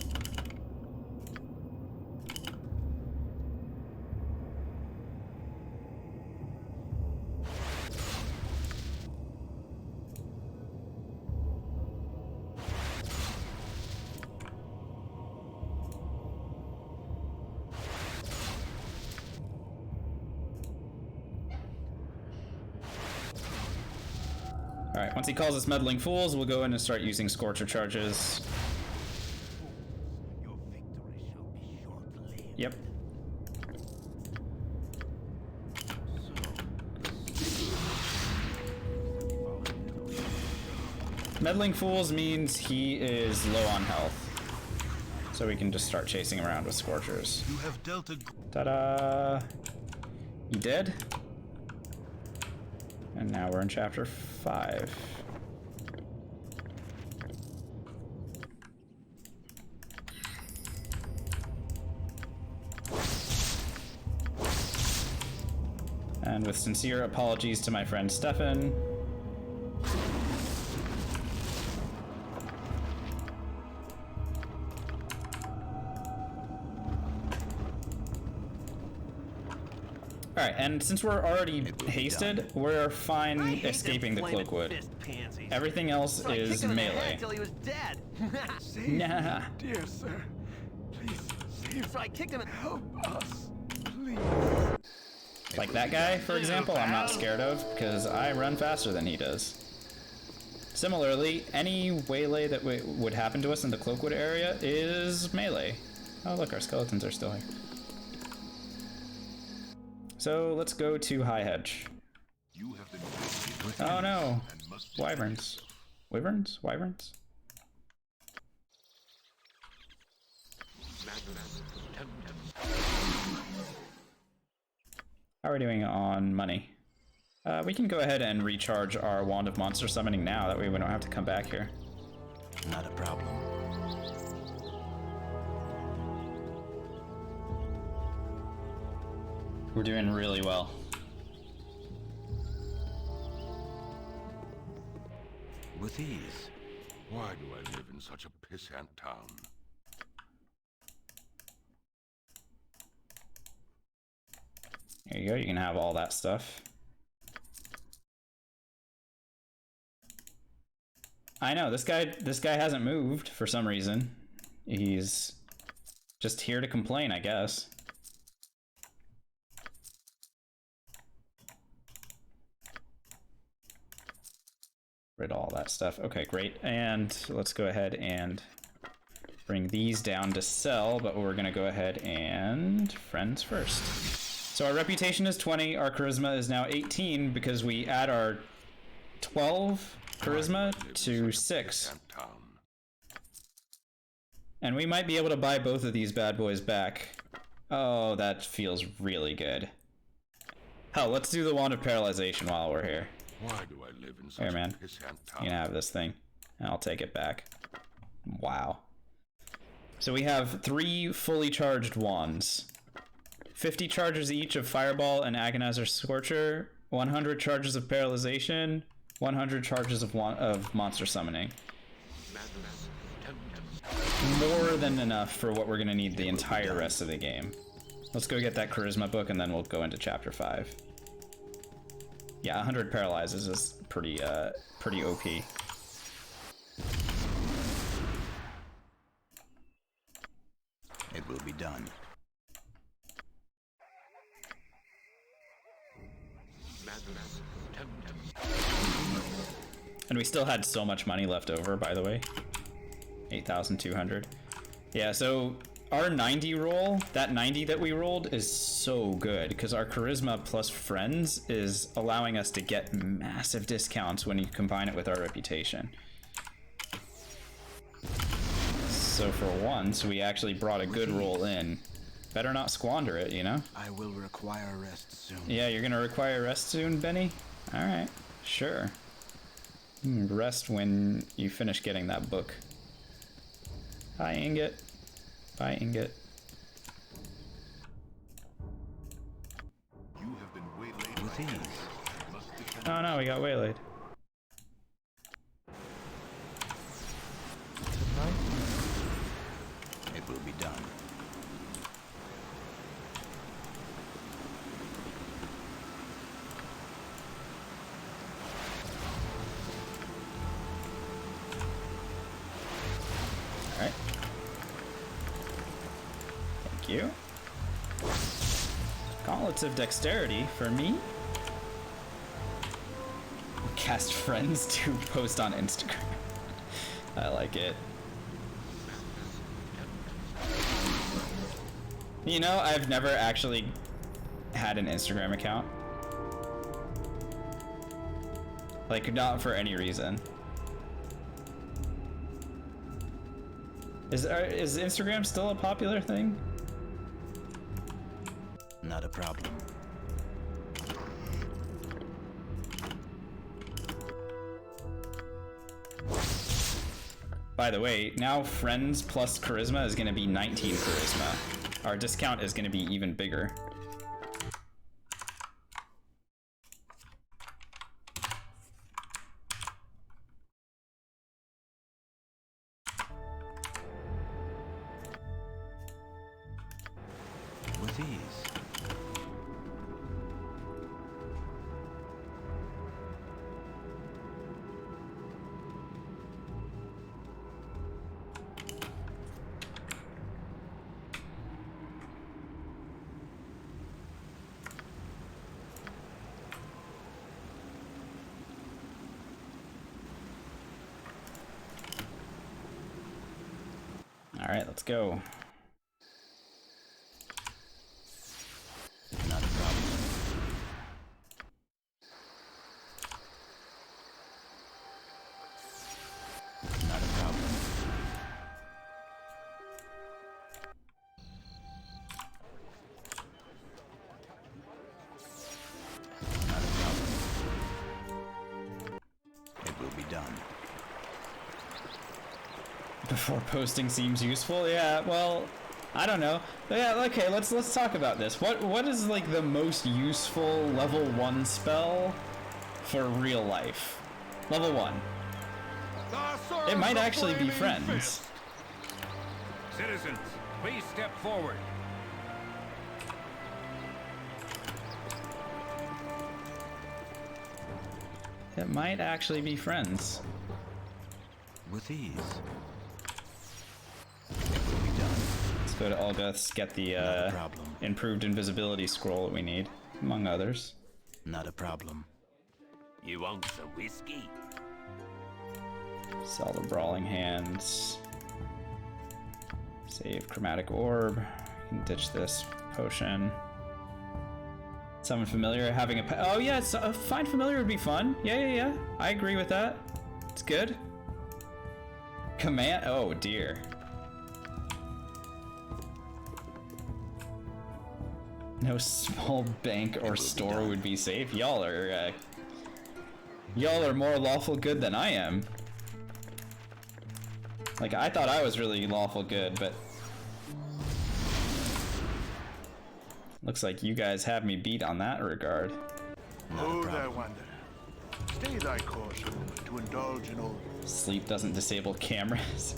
Alright, once he calls us meddling fools, we'll go in and start using Scorcher charges. Your victory shall be short-lived. Yep. Meddling fools means he is low on health. So we can just start chasing around with Scorchers. You have dealt a... Ta-da! You dead? And now we're in chapter 5. And with sincere apologies to my friend Stefan. Alright, and since we're already hasted, we're fine escaping the Cloakwood. Everything else is melee. Until he was dead. Nah. Dear sir, please save. So I kicked him and Help us, please. Like that guy, for example, I'm not scared of, because I run faster than he does. Similarly, any waylay that would happen to us in the Cloakwood area is melee. Oh look, our skeletons are still here. So let's go to High Hedge. Oh no! Wyverns. Wyverns? Wyverns? How are we doing on money? We can go ahead and recharge our Wand of Monster Summoning now, that way we don't have to come back here. Not a problem. We're doing really well. With ease. Why do I live in such a pissant town? There you go, you can have all that stuff. I know, this guy hasn't moved for some reason. He's just here to complain, I guess. Rid all that stuff. Okay, great. And let's go ahead and bring these down to sell, but we're gonna go ahead and friends first. So our reputation is 20, our charisma is now 18 because we add our 12 charisma to 6. And we might be able to buy both of these bad boys back. Oh, that feels really good. Hell, let's do the Wand of Paralyzation while we're here. Why do I live in such Here, man. a pissant You can have this thing. And I'll take it back. Wow. So we have 3 fully charged wands. 50 charges each of Fireball and Agonizer Scorcher. 100 charges of Paralyzation. 100 charges of Monster Summoning. More than enough for what we're gonna need the entire rest of the game. Let's go get that Charisma book and then we'll go into Chapter 5. Yeah, 100 Paralyzes is pretty OP. It will be done. And we still had so much money left over, by the way. 8,200. Yeah, so our 90 roll, that 90 that we rolled is so good because our charisma plus friends is allowing us to get massive discounts when you combine it with our reputation. So for once, we actually brought a good roll in. Better not squander it, you know? I will require rest soon. Yeah, you're gonna require rest soon, Benny? Alright, sure. Rest when you finish getting that book. Bye, Ingot. Bye, Ingot. You have been waylaid with ease. Oh no, we got waylaid. It will be done. Alright. Thank you. Gauntlets of Dexterity for me. Cast friends to post on Instagram. I like it. You know, I've never actually had an Instagram account. Like, not for any reason. Is Instagram still a popular thing? Not a problem. By the way, now friends plus charisma is going to be 19 charisma. Our discount is going to be even bigger. With ease. All right, let's go. Not a problem. Not a problem. Not a problem. It will be done. Before posting seems useful? Yeah, well, I don't know. But yeah, okay, let's talk about this. What is like the most useful level 1 spell for real life? Level 1. It might actually be friends. Citizens, please step forward. that might actually be friends. With ease. Let's go to Olgath's, get the improved invisibility scroll that we need, among others. Not a problem. You want some whiskey? Sell the Brawling Hands. Save Chromatic Orb. You can ditch this potion. Summon Familiar, having a oh yeah, Find Familiar would be fun. Yeah. I agree with that. It's good. Command, oh dear. No small bank or store would be safe. Y'all are more lawful good than I am. Like, I thought I was really lawful good, but looks like you guys have me beat on that regard. Oh, there, wanderer. Stay thy course to indulge in old. Sleep doesn't disable cameras.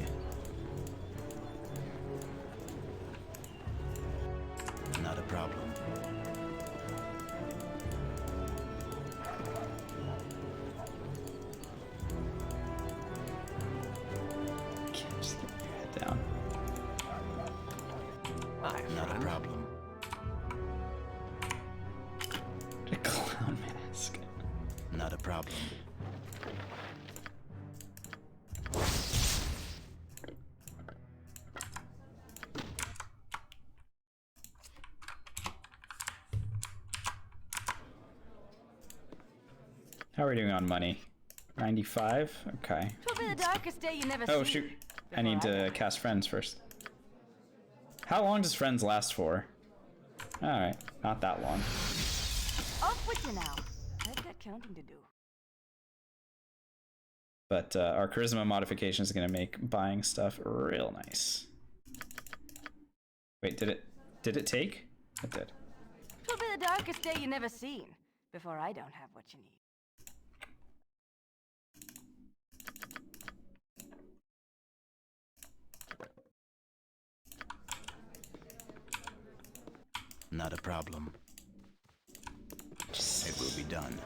Not a problem. Just get your head down. Not a problem. A clown mask. Not a problem. How are we doing on money? 95? Okay. Twill be the darkest day you never Oh see. shoot. I need to cast Friends first. How long does Friends last for? Alright, not that long. Off with you now. I've got counting to do. But our charisma modification is going to make buying stuff real nice. Wait, did it take? It did. Twill be the darkest day you never seen before I don't have what you need. Not a problem. It will be done.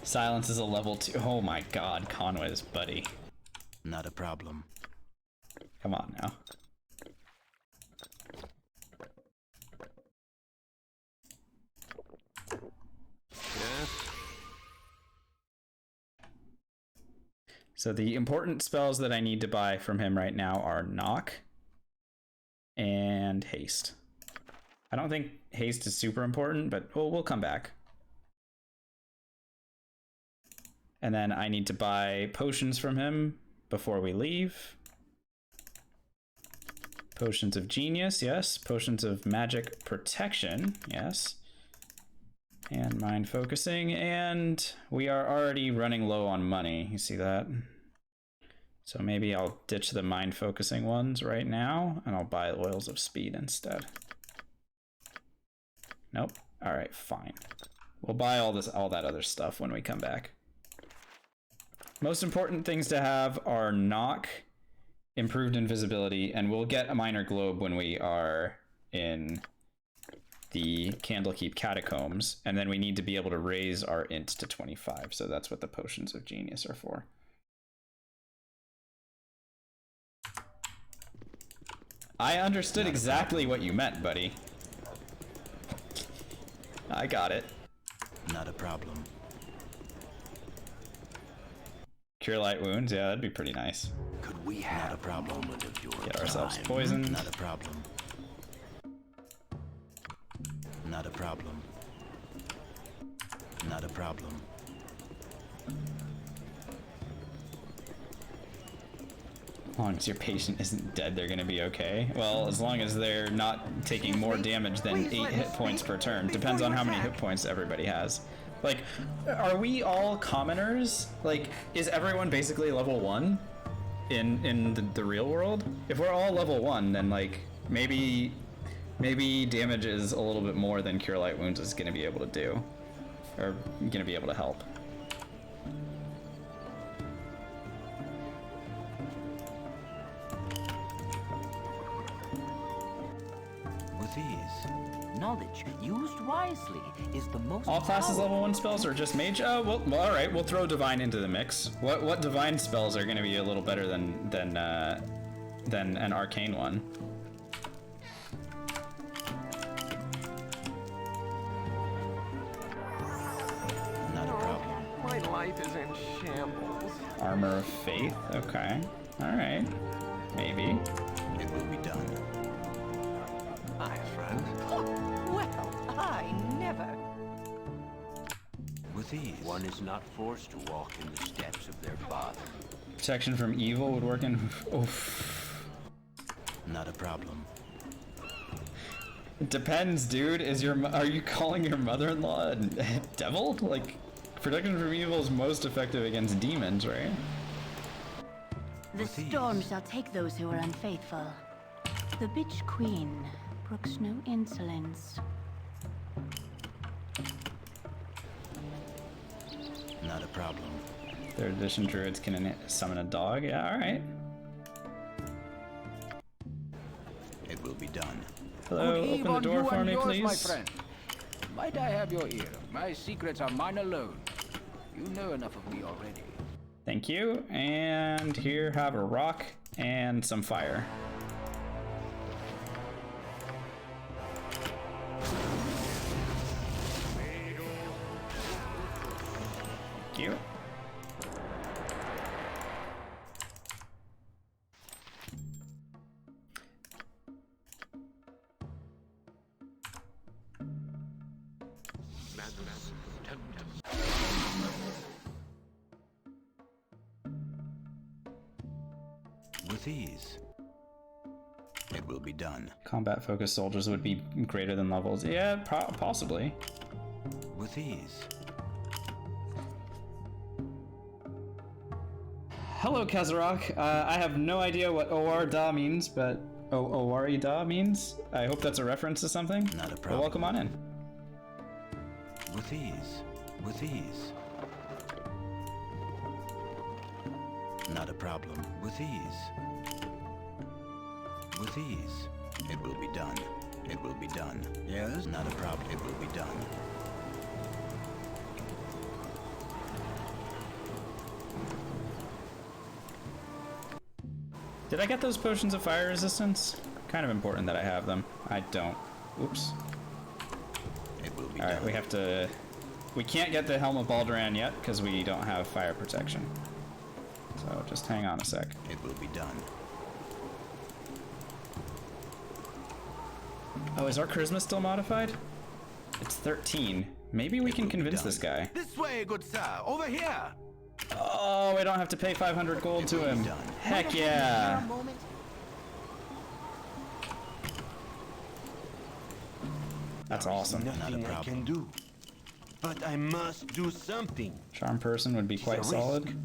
Silence is a level 2. Oh my god, Conway's buddy. Not a problem. Come on now. Yes. So the important spells that I need to buy from him right now are Knock and Haste. I don't think Haste is super important, but we'll come back. And then I need to buy potions from him before we leave. Potions of Genius, yes. Potions of Magic Protection, yes. And Mind Focusing, and we are already running low on money. You see that? So maybe I'll ditch the Mind Focusing ones right now, and I'll buy Oils of Speed instead. Nope. All right, fine. We'll buy all that other stuff when we come back. Most important things to have are Knock, improved invisibility, and we'll get a Minor Globe when we are in the Candlekeep Catacombs, and then we need to be able to raise our int to 25, so that's what the Potions of Genius are for. I understood exactly what you meant, buddy. I got it. Not a problem. Cure Light Wounds, yeah, that'd be pretty nice. Could we have a problem of your Get ourselves time? poisoned. Not a problem. Not a problem. Not a problem. As long as your patient isn't dead, they're gonna be okay. Well, as long as they're not taking more damage than 8 hit points per turn. Depends on how many hit points everybody has. Like, are we all commoners? Like, is everyone basically level 1 in the real world? If we're all level 1, then like maybe damage is a little bit more than Cure Light Wounds is gonna be able to do, or gonna be able to help. With ease. Not knowledge, used wisely, is the most All classes level powerful. 1 spells or just mage? Oh, well, all right. We'll throw divine into the mix. What divine spells are going to be a little better than an arcane one? Not a problem. My life is in shambles. Armor of Faith. Okay. All right. Maybe. It will be done. Hi, friend. Well, I never. With ease. One is not forced to walk in the steps of their father. Protection from evil would work in. Oof. Not a problem. It depends, dude. Are you calling your mother-in-law a devil? Like, protection from evil is most effective against demons, right? The storm shall take those who are unfaithful. The bitch queen brooks no insolence. Not a problem. Third edition druids can summon a dog. Yeah, all right. It will be done. Hello, Good eve open the on door you for and me, yours, please. my friend. Might I have your ear? My secrets are mine alone. You know enough of me already. Thank you. And here, have a rock and some fire. Thank you. With ease. It will be done. Combat focused soldiers would be greater than levels. Yeah, possibly. With ease. Hello, Kazarok. I have no idea what OR Da means, but Owari Da means? I hope that's a reference to something. Not a problem. Well, welcome on in. With ease. With ease. Not a problem. With ease. With ease. It will be done. It will be done. Yes? Not a problem. It will be done. Did I get those potions of fire resistance? Kind of important that I have them. I don't. Oops. It will be All right, done. we have to. We can't get the Helm of Balduran yet because we don't have fire protection. So just hang on a sec. It will be done. Oh, is our charisma still modified? It's 13. Maybe we can convince this guy. This way, good sir. Over here. Oh, we don't have to pay 500 gold to him. Heck yeah. That's awesome. Nothing I can do. But I must do something. Charm person would be quite solid.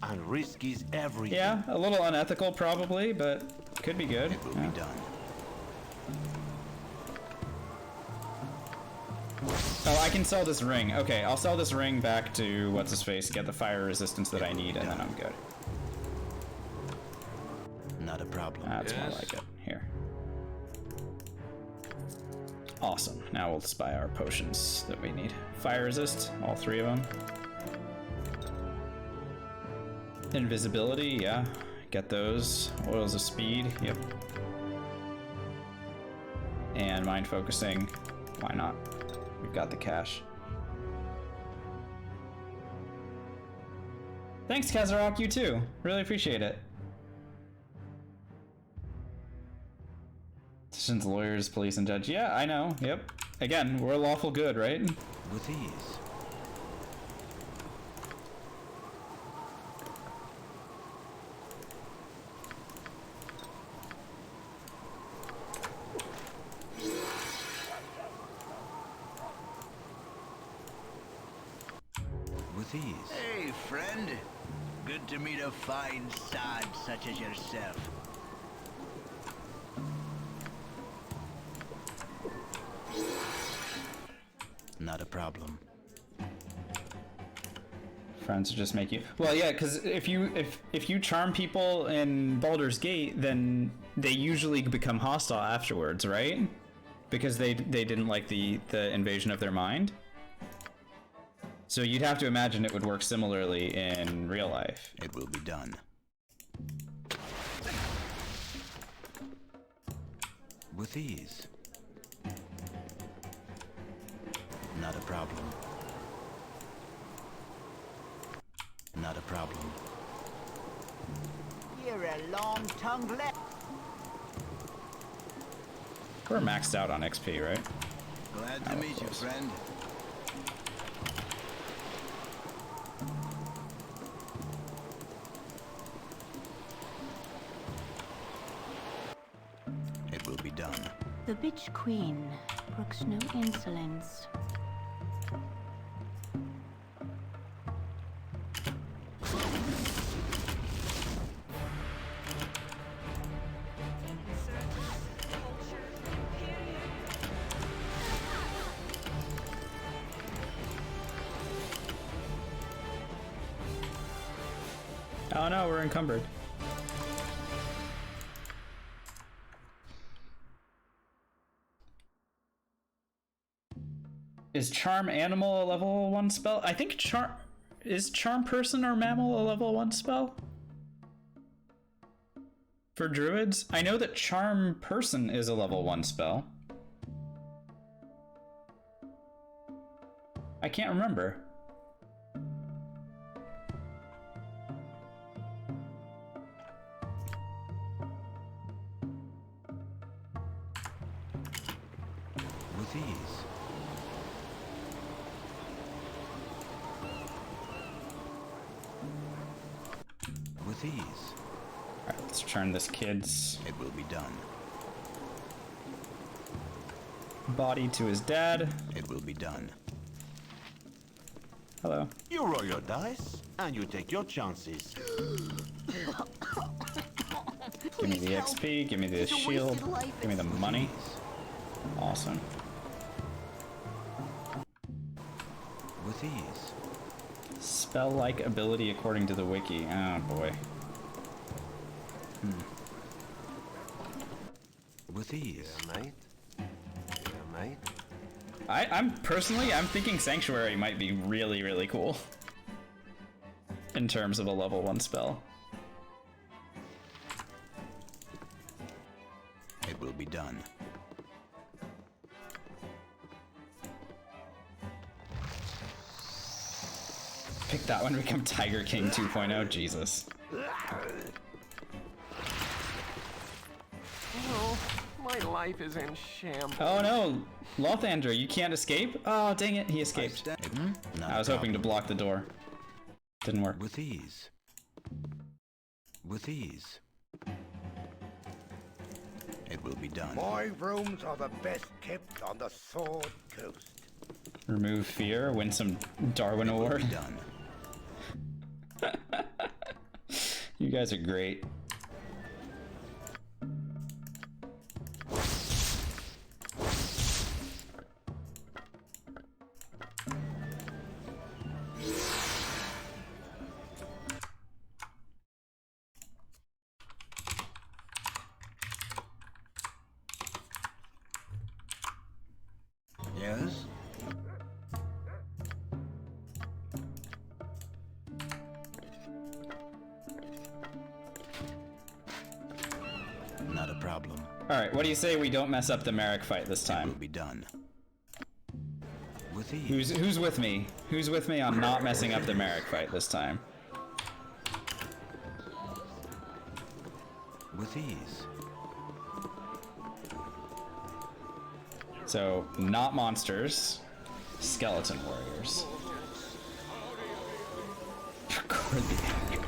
And risk is everything. Yeah, a little unethical probably, but could be good. It will be done. Oh, I can sell this ring. Okay, I'll sell this ring back to what's-his-face, get the fire resistance that I need, and then I'm good. Not a problem. That's more like it. Here. Awesome. Now we'll just buy our potions that we need. Fire resist, all 3 of them. Invisibility, yeah. Get those. Oils of speed, yep. And mind focusing, why not? We've got the cash. Thanks, Kazarok, you too. Really appreciate it. Citizens, lawyers, police, and judge. Yeah, I know. Yep. Again, we're lawful good, right? With ease. With ease. Hey, friend. Good to meet a fine sod such as yourself. Not a problem. Friends just make you. Well, yeah, because if you charm people in Baldur's Gate, then they usually become hostile afterwards, right? because they didn't like the invasion of their mind. So you'd have to imagine it would work similarly in real life. It will be done. With ease. Not a problem. Not a problem. You're a long-tongued lad. We're maxed out on XP, right? Glad to meet you, friend. It will be done. The bitch queen brooks no insolence. Oh no, we're encumbered. Is Charm Animal a level 1 spell? I think is Charm Person or Mammal a level 1 spell? For druids? I know that Charm Person is a level 1 spell. I can't remember. With ease. With ease. Alright, let's turn this kid's It will be done. body to his dad. It will be done. Hello. You roll your dice, and you take your chances. Give me the XP, give me the shield, give me the money. Awesome. With ease. Spell-like ability according to the wiki. Oh boy. With ease. Yeah, mate. Yeah, mate. I'm thinking Sanctuary might be really, really cool. In terms of a level 1 spell. It will be done. Pick that one to become Tiger King 2.0, Jesus. Oh, my life is in shambles. Oh no! Lothander, you can't escape? Oh, dang it, he escaped. I was hoping to block the door. Didn't work. With ease. With ease. It will be done. My rooms are the best kept on the Sword Coast. Remove fear, win some Darwin Award. Done. You guys are great. Yes? Not a problem. Alright, what do you say we don't mess up the Merrick fight this It time? will be done. With ease. Who's with me? Who's with me on not messing up the Merrick fight this time? With ease. So, not monsters, skeleton warriors. Record the act.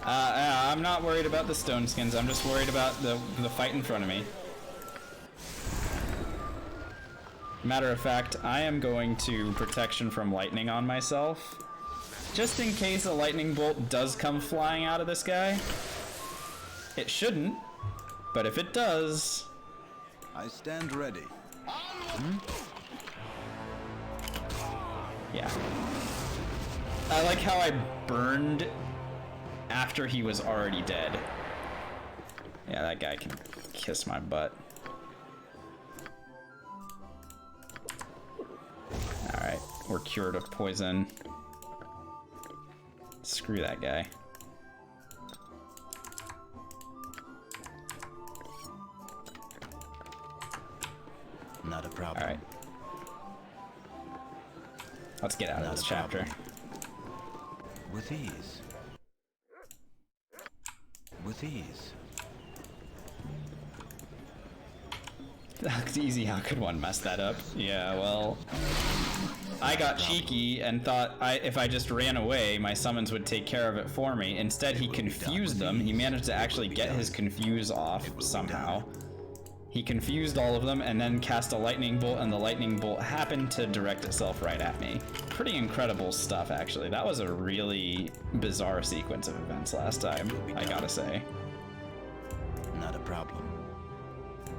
I'm not worried about the stone skins, I'm just worried about the fight in front of me. Matter of fact, I am going to protection from lightning on myself. Just in case a lightning bolt does come flying out of this guy. It shouldn't, but if it does... I stand ready. Yeah. I like how I burned after he was already dead. Yeah, that guy can kiss my butt. Alright, we're cured of poison. Screw that guy. Not a problem. Alright. Let's get out of this chapter. With ease. With ease. That's easy, how could one mess that up? Yeah, well... I got cheeky and thought if I just ran away, my summons would take care of it for me. Instead, he confused them. He managed to actually get his confuse off somehow. He confused all of them and then cast a lightning bolt, and the lightning bolt happened to direct itself right at me. Pretty incredible stuff, actually. That was a really bizarre sequence of events last time, I gotta say. Not a problem.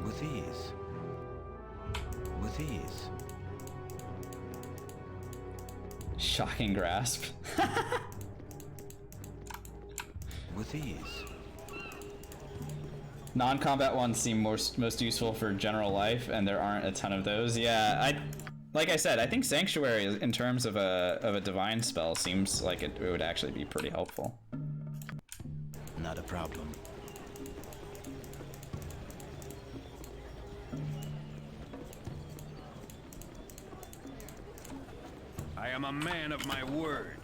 With ease. With ease. Shocking grasp. With ease. Non-combat ones seem most useful for general life, and there aren't a ton of those. Yeah, like I said, I think Sanctuary, in terms of a divine spell, seems like it would actually be pretty helpful. Not a problem. I am a man of my word.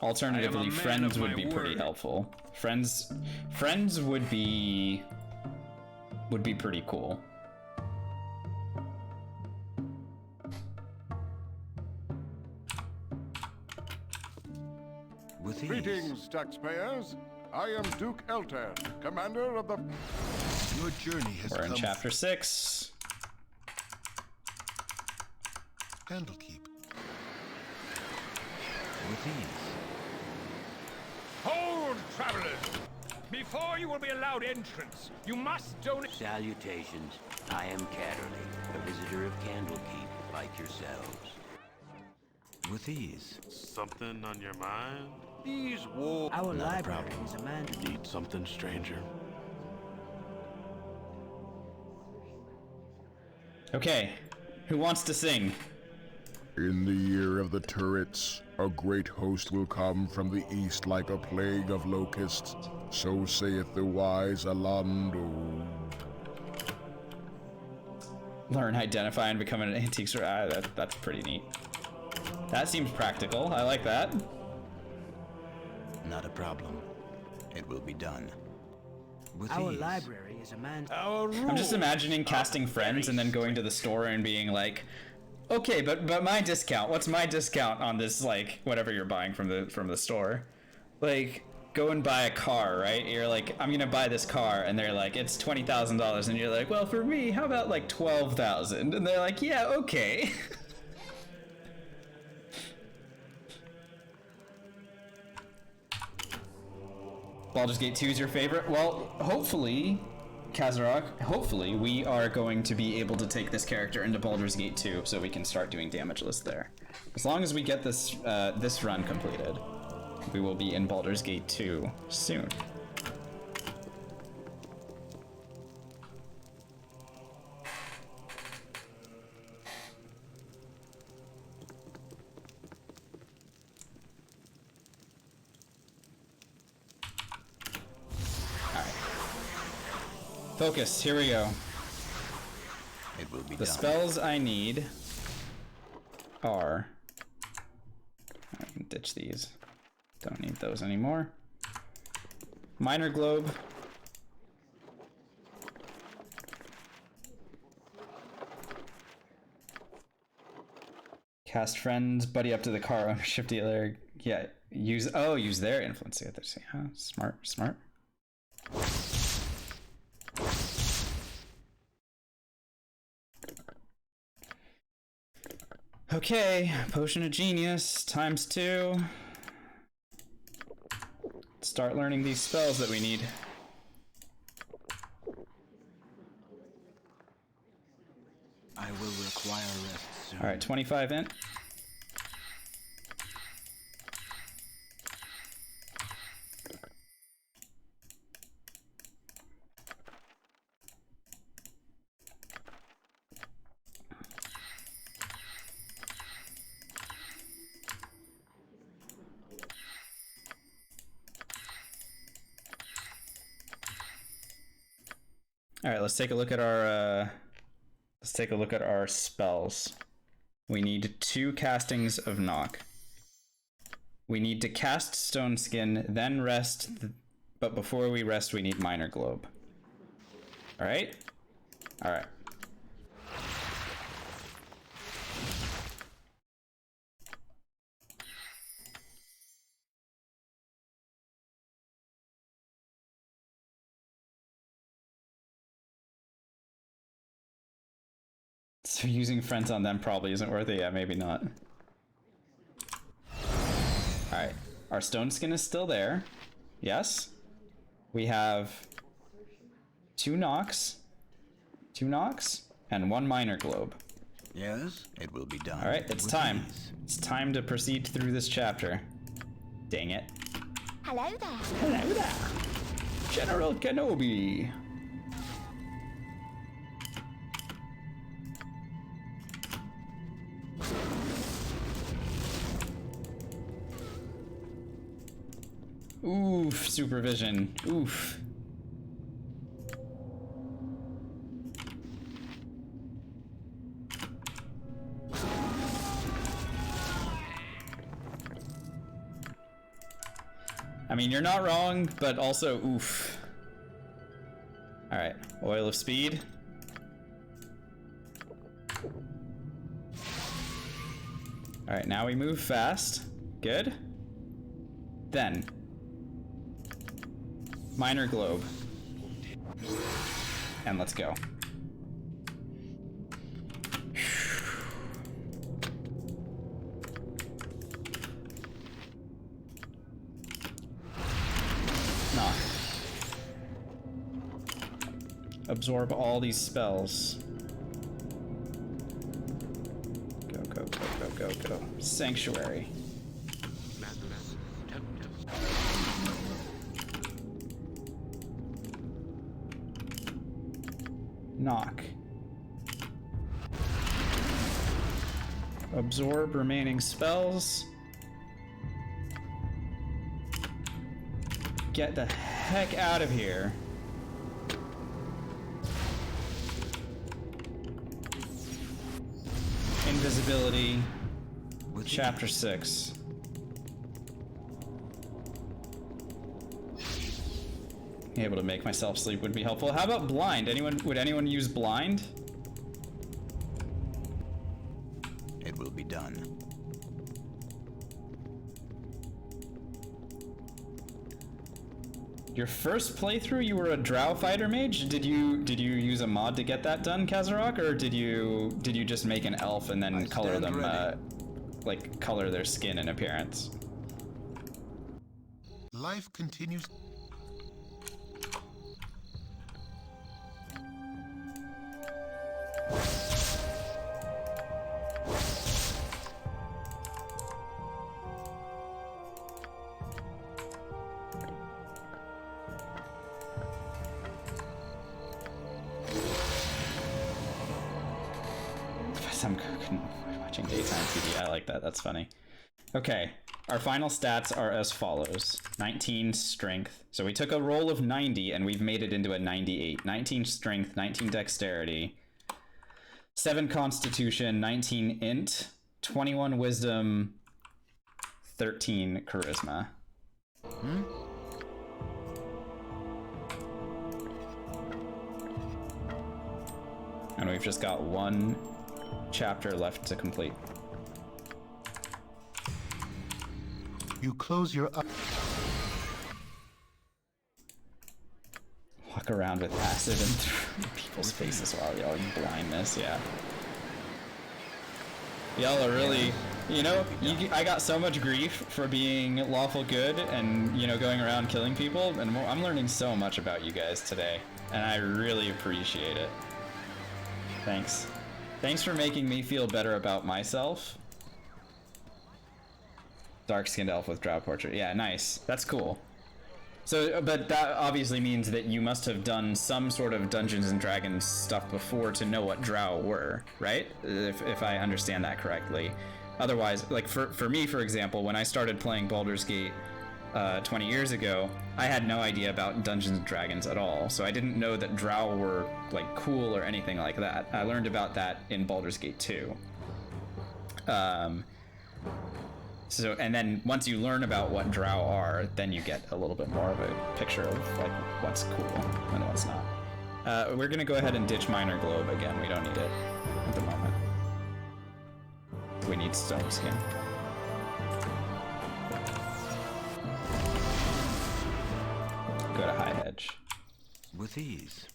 Alternatively, friends would be pretty helpful. Friends would be pretty cool. With ease. Greetings, taxpayers. I am Duke Eltan, commander of the... Your journey has We're in come chapter 6. Candlekeep. With ease. Hold, travelers! Before you will be allowed entrance, you must donate... Salutations. I am Catterley, a visitor of Candlekeep, like yourselves. With ease. Something on your mind? These walls... Our library is a man... You need something, stranger? Okay, who wants to sing? In the year of the turrets, a great host will come from the east like a plague of locusts. So saith the wise Alando. Learn, identify, and become an antique store. That's pretty neat. That seems practical. I like that. Not a problem. It will be done. With Our ease. library is a man... I'm just imagining casting friends and then going to the store and being like, okay, but my discount. What's my discount on this, like, whatever you're buying from the store? Like, go and buy a car, right? You're like, I'm gonna buy this car, and they're like, it's $20,000, and you're like, well, for me, how about like 12,000? And they're like, yeah, okay. Baldur's Gate 2 is your favorite? Well, hopefully, Kazarok, hopefully we are going to be able to take this character into Baldur's Gate 2 so we can start doing damage lists there. As long as we get this this run completed, we will be in Baldur's Gate 2 soon. Focus, here we go. It will be the done. spells I need are... I can ditch these. Don't need those anymore. Minor Globe. Cast friends, buddy up to the car ownership dealer. Yeah, use their influence to get there. Yeah, smart. Okay, Potion of Genius ×2. Start learning these spells that we need. I will require Alright, 25 int. Alright, let's take a look at our spells. We need 2 castings of knock. We need to cast Stone Skin, then rest, but before we rest we need Minor Globe. Alright? Alright. So using friends on them probably isn't worth it. Yeah, maybe not. Alright. Our Stone Skin is still there. Yes. We have 2 knocks. 2 knocks. And 1 Minor Globe. Yes, it will be done. Alright, it's time. It's time to proceed through this chapter. Dang it. Hello there. Hello there. General Kenobi. Oof, supervision. Oof. I mean, you're not wrong, but also oof. Alright, Oil of Speed. Alright, now we move fast. Good. Then Minor Globe. And let's go. Knock. Absorb all these spells. Go, go, go, go, go, go. Sanctuary. Knock. Absorb remaining spells. Get the heck out of here. Invisibility. Chapter 6. Able to make myself sleep would be helpful. How about blind? Would anyone use blind? It will be done. Your first playthrough, you were a drow fighter mage? Did you use a mod to get that done, Kazarok, or did you just make an elf and then color them like color their skin and appearance? Life continues. I'm watching daytime TV. I like that. That's funny. Okay, our final stats are as follows. 19 strength. So we took a roll of 90 and we've made it into a 98. 19 strength, 19 dexterity, 7 constitution, 19 int, 21 wisdom, 13 charisma. And we've just got 1 chapter left to complete. You close your eyes. Walk around with acid and through people's faces while y'all blindness, yeah. Y'all are really, you know, I got so much grief for being lawful good and, you know, going around killing people, and I'm learning so much about you guys today, and I really appreciate it. Thanks. Thanks for making me feel better about myself. Dark-skinned elf with drow portrait. Yeah, nice. That's cool. So, but that obviously means that you must have done some sort of Dungeons and Dragons stuff before to know what drow were, right? If I understand that correctly. Otherwise, like for me, for example, when I started playing Baldur's Gate 20 years ago, I had no idea about Dungeons and Dragons at all. So I didn't know that drow were like cool or anything like that. I learned about that in Baldur's Gate 2. So, and then once you learn about what drow are, then you get a little bit more of a picture of like what's cool and what's not. We're gonna go ahead and ditch Minor Globe again. We don't need it at the moment. We need Stone Skin. Go to High Hedge. With ease.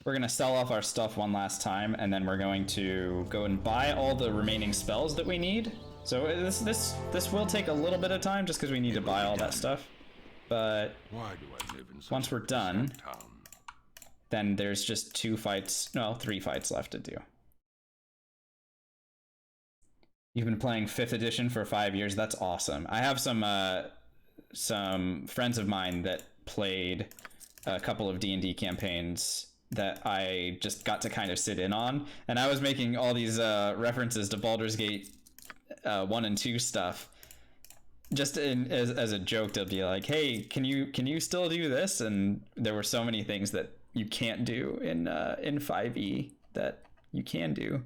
We're gonna sell off our stuff one last time, and then we're going to go and buy all the remaining spells that we need. So this will take a little bit of time, just because we need to buy all that stuff. But once we're done, then there's just 3 fights left to do. You've been playing 5th edition for 5 years. That's awesome. I have some friends of mine that played a couple of D&D campaigns that I just got to kind of sit in on, and I was making all these references to Baldur's Gate 1 and 2 stuff, just as a joke to be like, hey, can you still do this? And there were so many things that you can't do in 5e that you can do.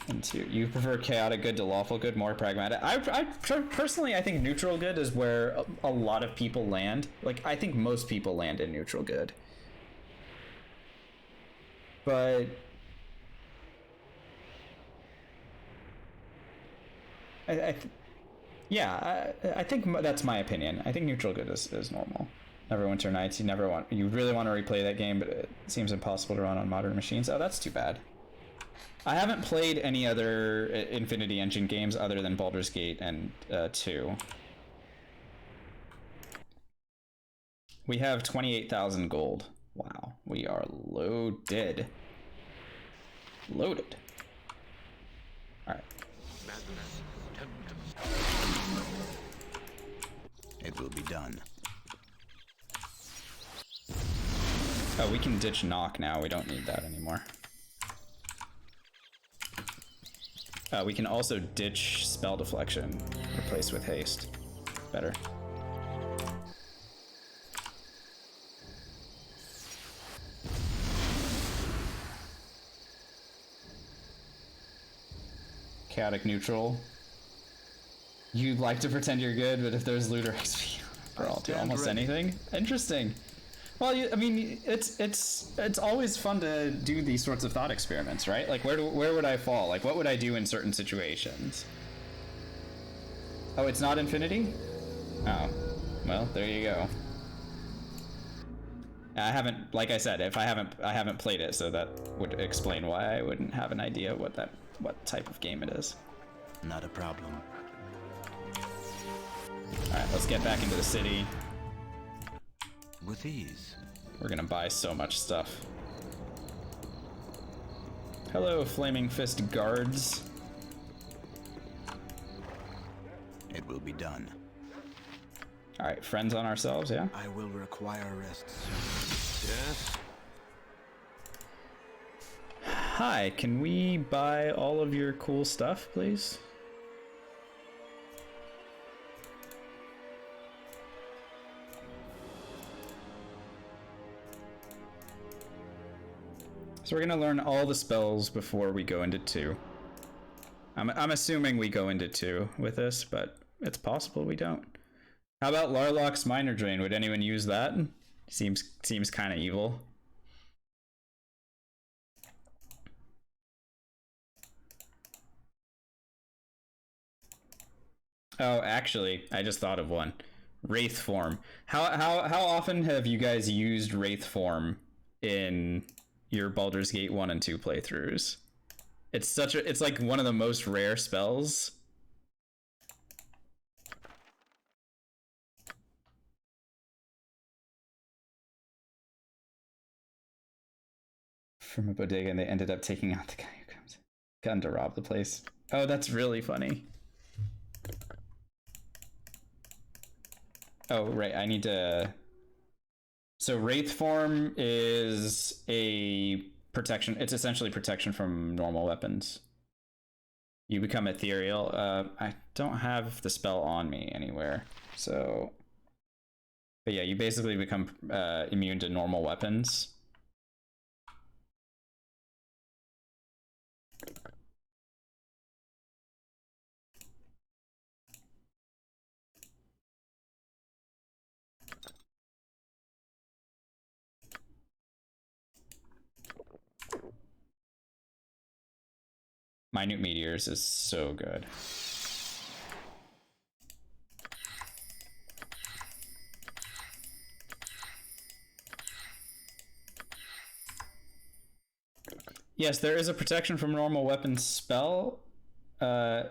And 2, you prefer chaotic good to lawful good, more pragmatic. I personally, I think neutral good is where a lot of people land. Like, I think most people land in neutral good. But I think that's my opinion. I think neutral good is normal. Neverwinter Nights, you really want to replay that game, but it seems impossible to run on modern machines. Oh, that's too bad. I haven't played any other Infinity Engine games other than Baldur's Gate and 2. We have 28,000 gold. Wow, we are loaded. Loaded. All right. It will be done. Oh, we can ditch knock now. We don't need that anymore. We can also ditch spell deflection, replace with haste. Better. Chaotic neutral. You'd like to pretend you're good, but if there's looter XP, we're all do almost anything. Interesting. Well, I mean, it's always fun to do these sorts of thought experiments, right? Like, where would I fall? Like, what would I do in certain situations? Oh, it's not infinity? Oh, well, there you go. I haven't, like I said, I haven't played it, so that would explain why I wouldn't have an idea what type of game it is. Not a problem. All right, let's get back into the city. With ease. We're gonna buy so much stuff. Hello, Flaming Fist guards. It will be done. All right, friends on ourselves, yeah? I will require rest soon. Yes? Hi, can we buy all of your cool stuff, please? So we're gonna learn all the spells before we go into 2. I'm assuming we go into 2 with this, but it's possible we don't. How about Larlock's Minor Drain? Would anyone use that? Seems kind of evil. Oh, actually, I just thought of one. Wraith form. How often have you guys used Wraith form in your Baldur's Gate 1 and 2 playthroughs? It's like one of the most rare spells. from a bodega and they ended up taking out the guy who comes gun to rob the place. Oh, that's really funny. Oh, right, I need to... So Wraith form is a protection. It's essentially protection from normal weapons. You become ethereal. I don't have the spell on me anywhere, so... But yeah, you basically become immune to normal weapons. Minute Meteors is so good. Yes, there is a protection from normal weapons spell. Yeah,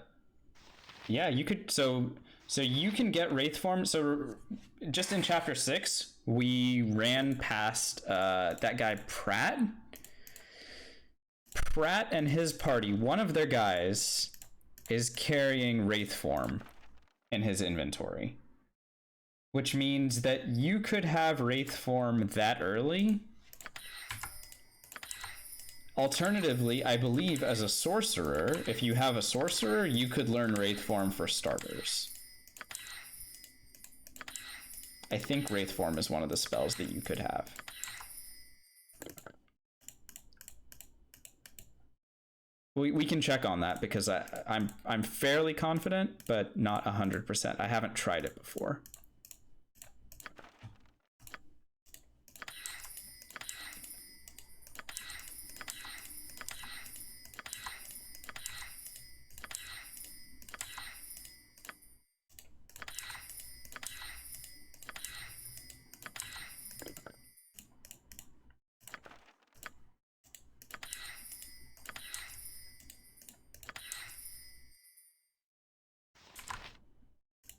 you could, so you can get Wraith form. So just in chapter 6, we ran past that guy Pratt. Pratt and his party, one of their guys is carrying Wraith form in his inventory, which means that you could have Wraith form that early. Alternatively, I believe as a sorcerer, if you have a sorcerer, you could learn Wraith form for starters. I think Wraith form is one of the spells that you could have. We can check on that because I'm fairly confident, but not 100%. I haven't tried it before.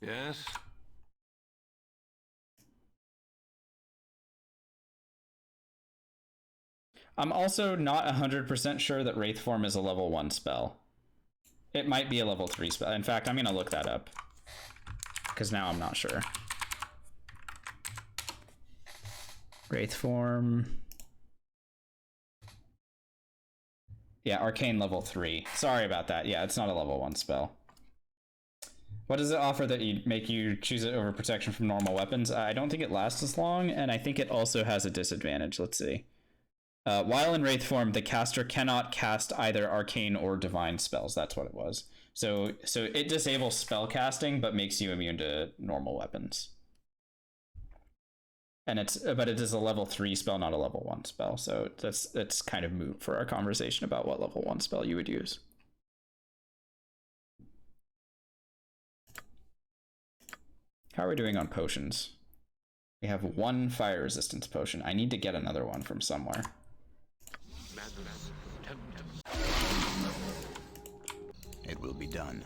Yes? I'm also not 100% sure that Wraith form is a level 1 spell. It might be a level 3 spell. In fact, I'm gonna look that up, because now I'm not sure. Wraith form. Yeah, arcane level 3. Sorry about that. Yeah, it's not a level 1 spell. What does it offer that you make you choose it over protection from normal weapons? I don't think it lasts as long, and I think it also has a disadvantage. Let's see. While in Wraith form, the caster cannot cast either arcane or divine spells. That's what it was. So it disables spell casting, but makes you immune to normal weapons. And but it is a level 3 spell, not a level 1 spell. So that's kind of moot for our conversation about what level 1 spell you would use. How are we doing on potions? We have 1 fire resistance potion. I need to get another one from somewhere. It will be done.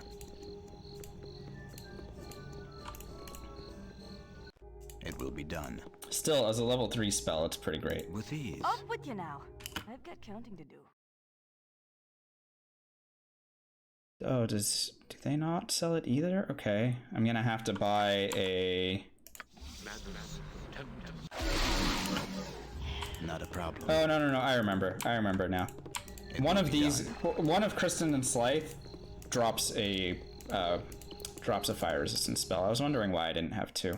It will be done. Still, as a level 3 spell, it's pretty great. With ease. Off with you now. I've got counting to do. Oh, do they not sell it either? Okay, I'm gonna have to buy a... Not a problem. Oh, no, I remember now. One of these, one of Kristen and Slythe drops a fire resistance spell. I was wondering why I didn't have 2.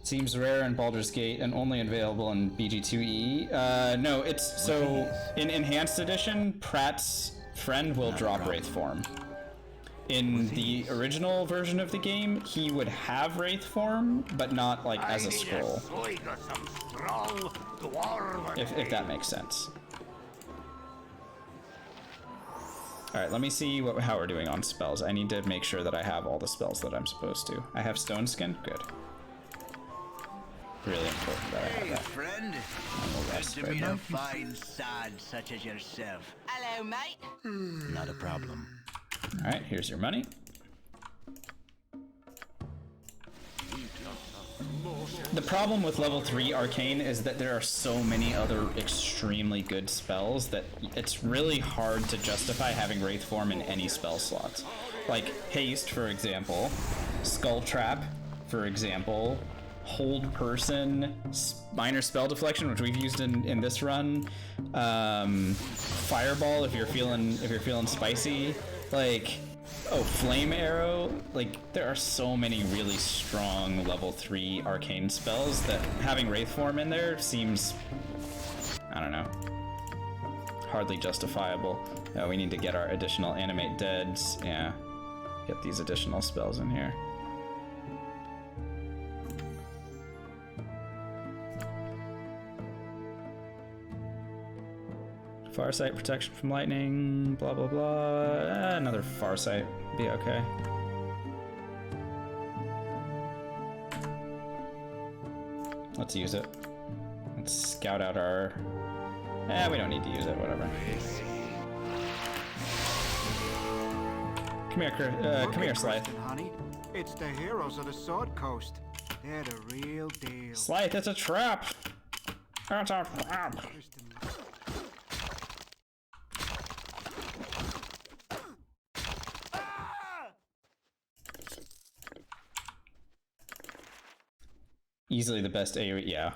Seems rare in Baldur's Gate and only available in BG2E. No, it's so in Enhanced Edition, Pratt's friend will drop Wraith form. In the original version of the game, he would have Wraith form, but not like as a scroll. If that makes sense. Alright, let me see how we're doing on spells. I need to make sure that I have all the spells that I'm supposed to. I have Stone Skin? Good. Really important that I have that. Friend. Good to meet a fine sod such as yourself. Hello, mate. Not a problem. Alright, here's your money. The problem with level 3 arcane is that there are so many other extremely good spells that it's really hard to justify having Wraith Form in any spell slots. Like Haste, for example, Skull Trap, for example, Hold Person, Minor Spell Deflection, which we've used in this run, Fireball if you're feeling spicy, like, oh, Flame Arrow. Like, there are so many really strong level 3 arcane spells that having Wraith Form in there seems, I don't know, hardly justifiable. We need to get our additional Animate Deads. Yeah, get these additional spells in here. Farsight, protection from lightning, blah blah blah. Another Farsight, be okay. Let's use it. Let's scout out our... we don't need to use it, whatever. Come here, come here, Slythe. Honey, it's the heroes of the Sword Coast. They're the real deal. Slythe, it's a trap! It's a trap! Easily the best AoE, yeah.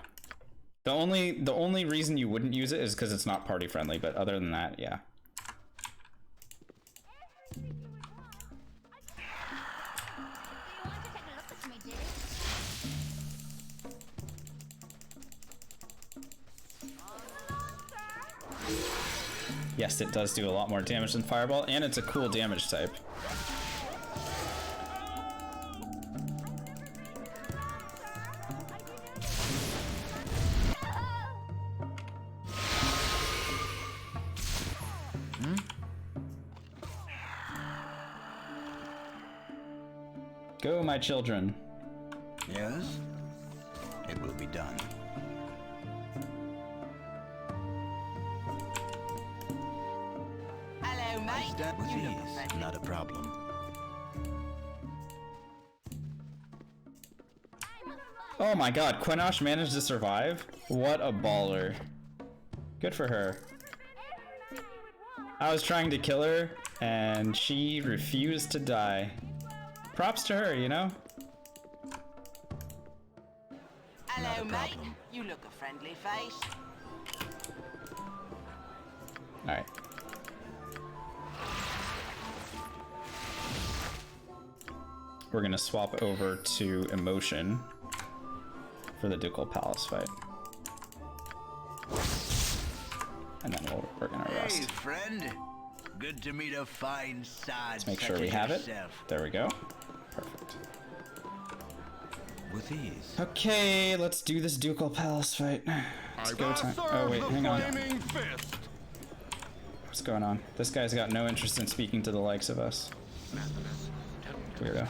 The only reason you wouldn't use it is because it's not party friendly, but other than that, yeah. Yes, it does do a lot more damage than Fireball, and it's a cool damage type. Go, my children. Yes? It will be done. Hello, mate. With ease, not a problem. Oh my god, Quinosh managed to survive? What a baller. Good for her. I was trying to kill her, and she refused to die. Props to her, you know? Hello, mate. You look a friendly face. Alright. We're gonna swap over to Emotion for the Ducal Palace fight. And then we're gonna rest. Hey, friend. Good to meet a fine sod. Let's make sure we have it. There we go. Perfect. With ease. Okay, let's do this Ducal Palace fight. It's go time. Oh wait, hang on. What's going on? This guy's got no interest in speaking to the likes of us. Weirdo.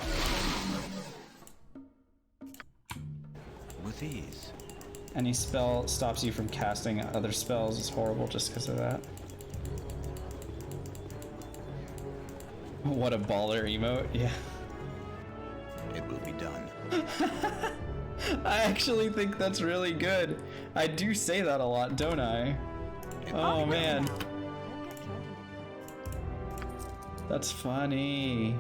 With ease. Any spell stops you from casting other spells is horrible just because of that. What a baller emote, yeah. It will be done. I actually think that's really good. I do say that a lot, don't I? Oh man. That's funny.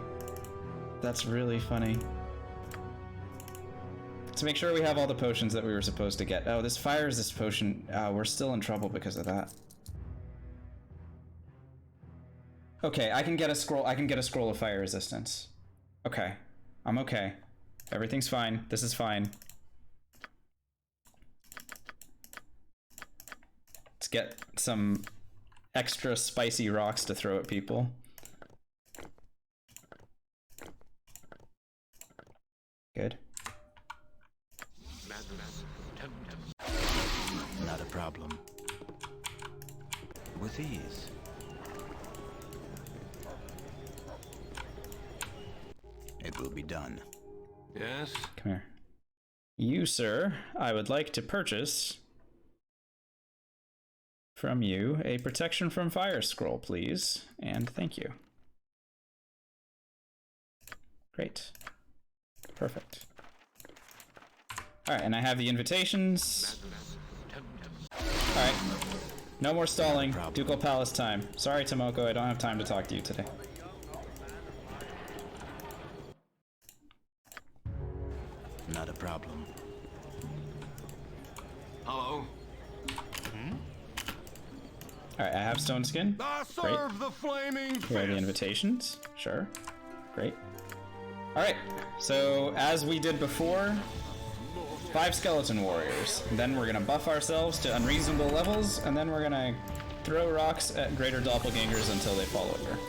That's really funny. Let's make sure we have all the potions that we were supposed to get. Oh, this fire resist potion. We're still in trouble because of that. Okay, I can get a scroll. I can get a scroll of fire resistance. Okay, I'm okay. Everything's fine. This is fine. Let's get some extra spicy rocks to throw at people. Good. Not a problem. With ease. It will be done. Yes? Come here. You, sir, I would like to purchase from you a protection from fire scroll, please. And thank you. Great. Perfect. Alright, and I have the invitations. Alright. No more stalling. Ducal Palace time. Sorry, Tomoko, I don't have time to talk to you today. Not a problem. Hello? Alright, I have Stone Skin. I serve the flaming Here are the invitations. Sure. Great. Alright, so as we did before, 5 skeleton warriors. Then we're gonna buff ourselves to unreasonable levels, and then we're gonna throw rocks at greater doppelgangers until they fall over.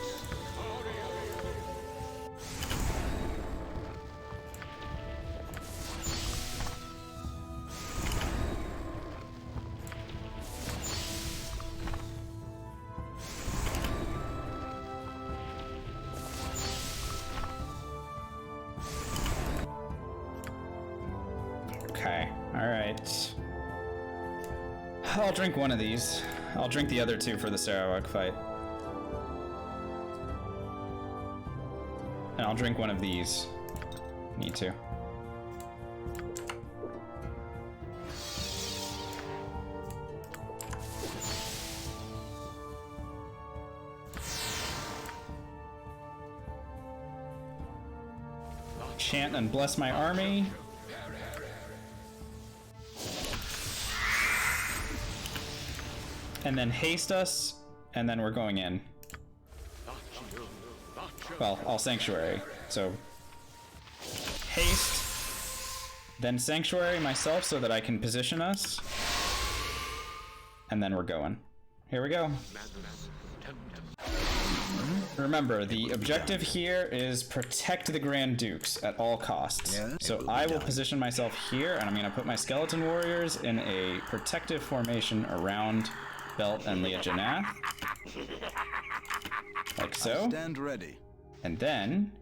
Okay, alright. I'll drink one of these. I'll drink the other 2 for the Sarawak fight. And I'll drink one of these. Need to. Chant and bless my army. And then haste us, and then we're going in. Well, all Sanctuary. So, haste, then Sanctuary myself so that I can position us. And then we're going. Here we go. Remember, the objective here is protect the Grand Dukes at all costs. So I will position myself here, and I'm going to put my Skeleton Warriors in a protective formation around Belt and Leah Janath. Like so. Stand ready. And then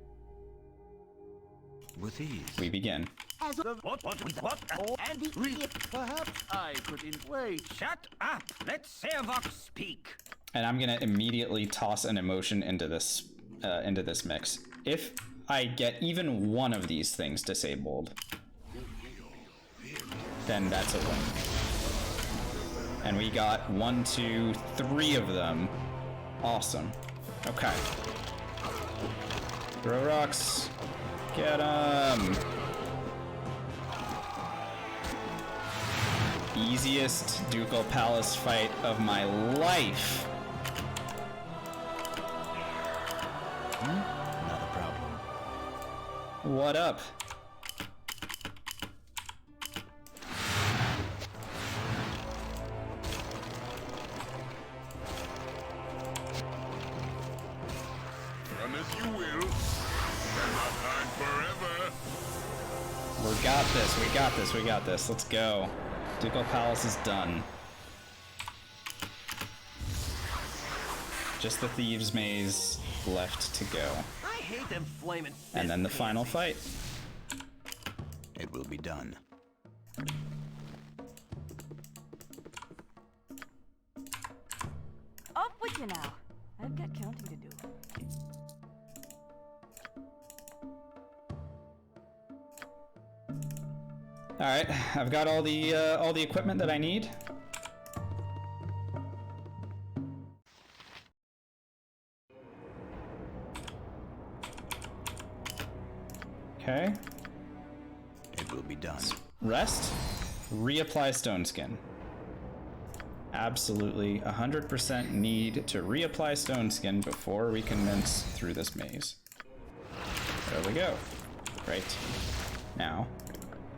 with ease we begin. Perhaps I could wait. Shut up. Let Servok speak. And I'm gonna immediately toss an emotion into this mix. If I get even one of these things disabled, then that's a win. And we got 1, 2, 3 of them. Awesome. Okay. Throw rocks. Get 'em. Easiest Ducal Palace fight of my life. Not a problem. What up? Run as you will. Cannot hide forever. We got this, we got this, we got this. Let's go. Ducal Palace is done. Just the Thieves' Maze left to go. I hate them flaming. And then the final fight. It will be done. Off with you now. I've got counting to do. All right, I've got all the equipment that I need. Okay. It will be done. Rest. Reapply Stone Skin. Absolutely 100% need to reapply Stone Skin before we commence through this maze. There we go. Great. Now,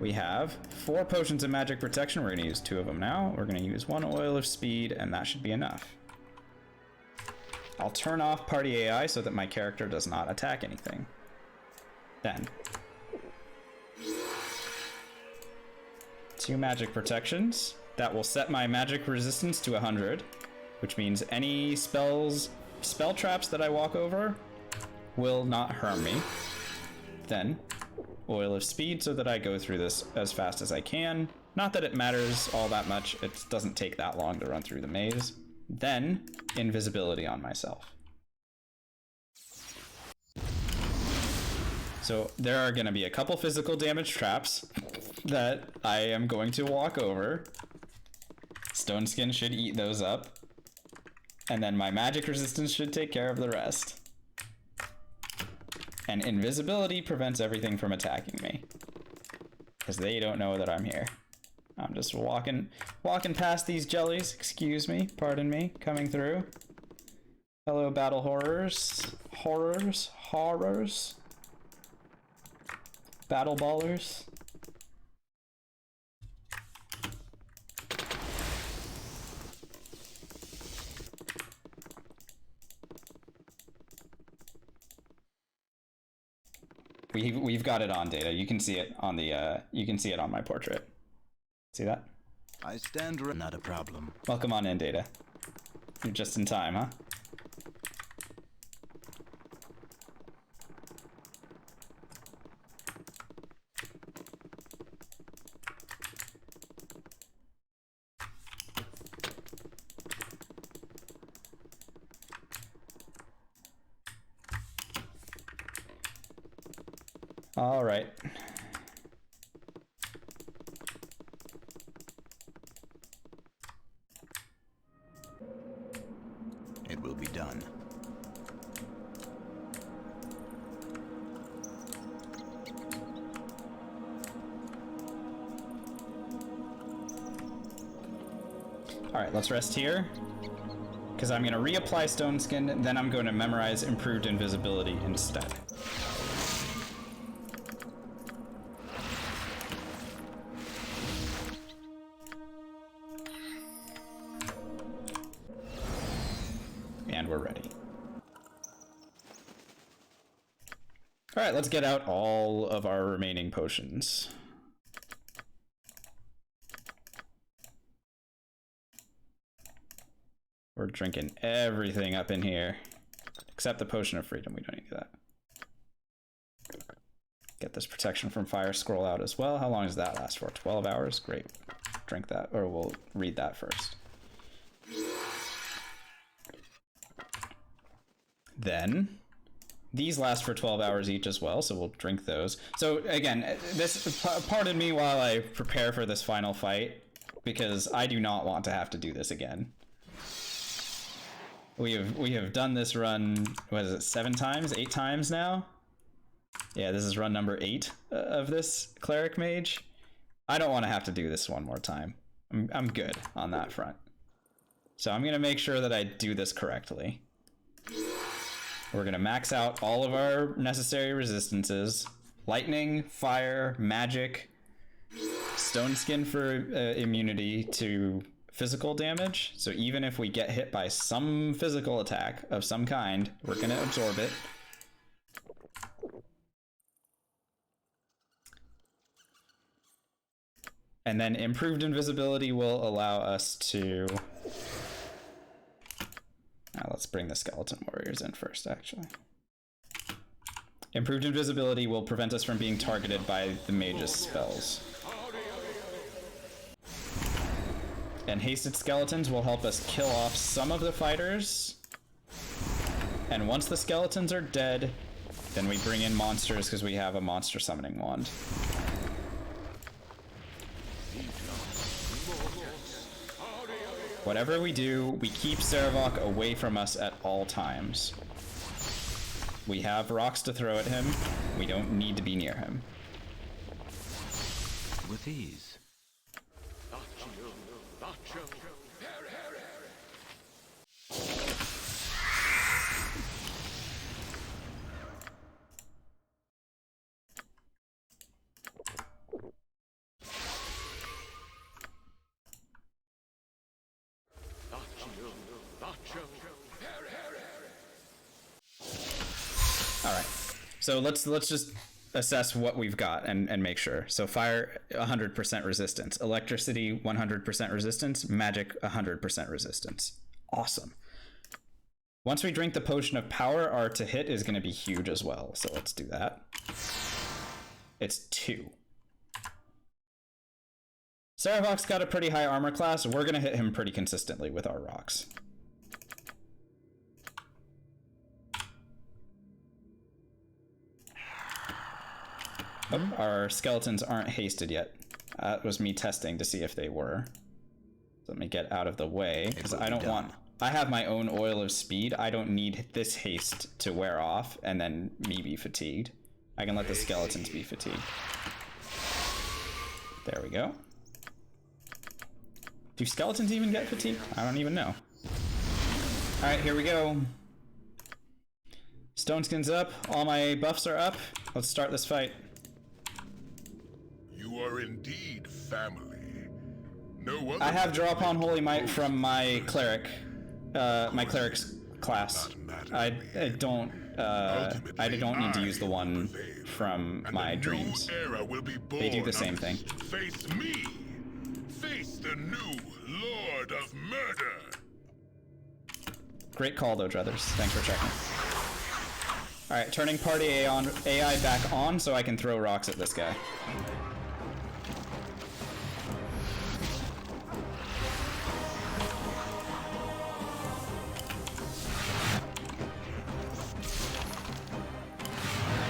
we have 4 potions of magic protection. We're going to use 2 of them now. We're going to use 1 oil of speed, and that should be enough. I'll turn off party AI so that my character does not attack anything. Then, 2 magic protections. That will set my magic resistance to 100, which means any spell traps that I walk over will not harm me. Then, oil of speed so that I go through this as fast as I can. Not that it matters all that much, it doesn't take that long to run through the maze. Then, invisibility on myself. So there are going to be a couple physical damage traps. that I am going to walk over. Stone Skin should eat those up. And then my magic resistance should take care of the rest. And invisibility prevents everything from attacking me. Because they don't know that I'm here. I'm just walking past these jellies. Excuse me, pardon me, coming through. Hello, battle horrors. Horrors. Battle ballers. We've got it on data. You can see it on the you can see it on my portrait. See that? I stand not a problem. Welcome on in, Data. You're just in time, huh? All right. It will be done. All right, let's rest here. Because I'm going to reapply Stone Skin, then I'm going to memorize Improved Invisibility instead. And we're ready. All right, let's get out all of our remaining potions. We're drinking everything up in here, except the Potion of Freedom. We don't need that. Get this protection from fire scroll out as well. How long does that last for? 12 hours? Great. Drink that, or we'll read that first. Then, these last for 12 hours each as well, so we'll drink those. So again, pardon me while I prepare for this final fight, because I do not want to have to do this again. We have done this run, what is it, 7 times, 8 times now? Yeah, this is run number 8 of this cleric mage. I don't want to have to do this one more time. I'm good on that front. So I'm gonna make sure that I do this correctly. We're gonna max out all of our necessary resistances. Lightning, fire, magic, Stone Skin for immunity to physical damage. So even if we get hit by some physical attack of some kind, we're gonna absorb it. And then improved invisibility will allow us to... Now let's bring the skeleton warriors in first, actually. Improved invisibility will prevent us from being targeted by the mage's spells. And hasted skeletons will help us kill off some of the fighters. And once the skeletons are dead, then we bring in monsters because we have a monster summoning wand. Whatever we do, we keep Sarevok away from us at all times. We have rocks to throw at him. We don't need to be near him. With ease. All right, so let's just assess what we've got and make sure. So fire, 100% resistance. Electricity, 100% resistance. Magic, 100% resistance. Awesome. Once we drink the Potion of Power, our to hit is going to be huge as well. So let's do that. It's 2. Sarevok's got a pretty high armor class. We're going to hit him pretty consistently with our rocks. Oh, our skeletons aren't hasted yet. That was me testing to see if they were. Let me get out of the way, because I don't want... I have my own oil of speed. I don't need this haste to wear off and then me be fatigued. I can let the skeletons be fatigued. There we go. Do skeletons even get fatigued? I don't even know. Alright, here we go. Stone skin's up. All my buffs are up. Let's start this fight. You are indeed family. No other I have draw upon Holy Might from my cleric. My cleric's class. I don't need to use the one from my dreams. They do the same thing. Face me. Face the new Lord of Murder. Great call though, Druthers. Thanks for checking. Alright, turning party AI back on so I can throw rocks at this guy.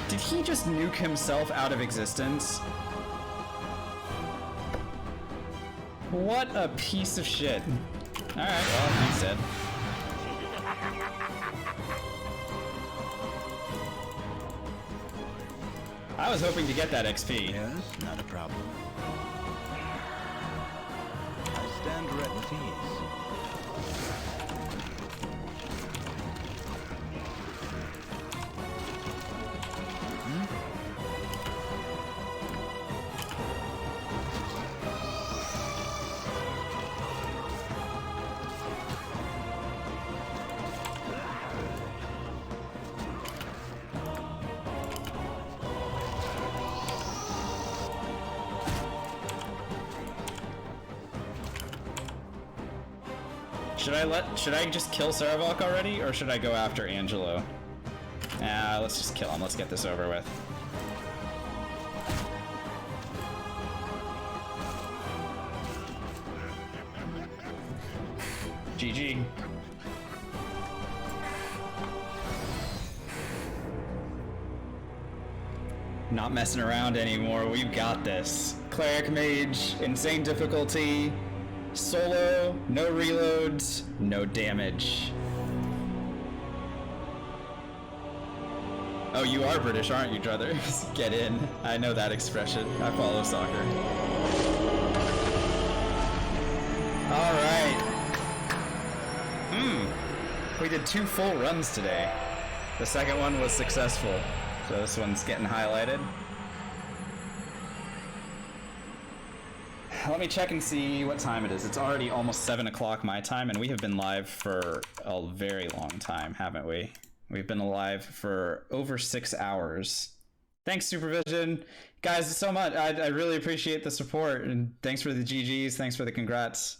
Did he just nuke himself out of existence? What a piece of shit. Alright, well, he's dead. I was hoping to get that XP. Yes, not a problem. I stand ready with ease. Should I just kill Saravok already, or should I go after Angelo? Let's just kill him. Let's get this over with. GG. Not messing around anymore. We've got this. Cleric Mage, insane difficulty. Solo, no reloads, no damage. Oh, you are British, aren't you, Druthers? Get in. I know that expression. I follow soccer. Alright. We did 2 full runs today. The second one was successful. So this one's getting highlighted. Let me check and see what time it is. It's already almost 7 o'clock my time, and we have been live for a very long time, haven't we? We've been alive for over 6 hours. Thanks, Supervision. Guys, so much. I really appreciate the support, and thanks for the GGs. Thanks for the congrats.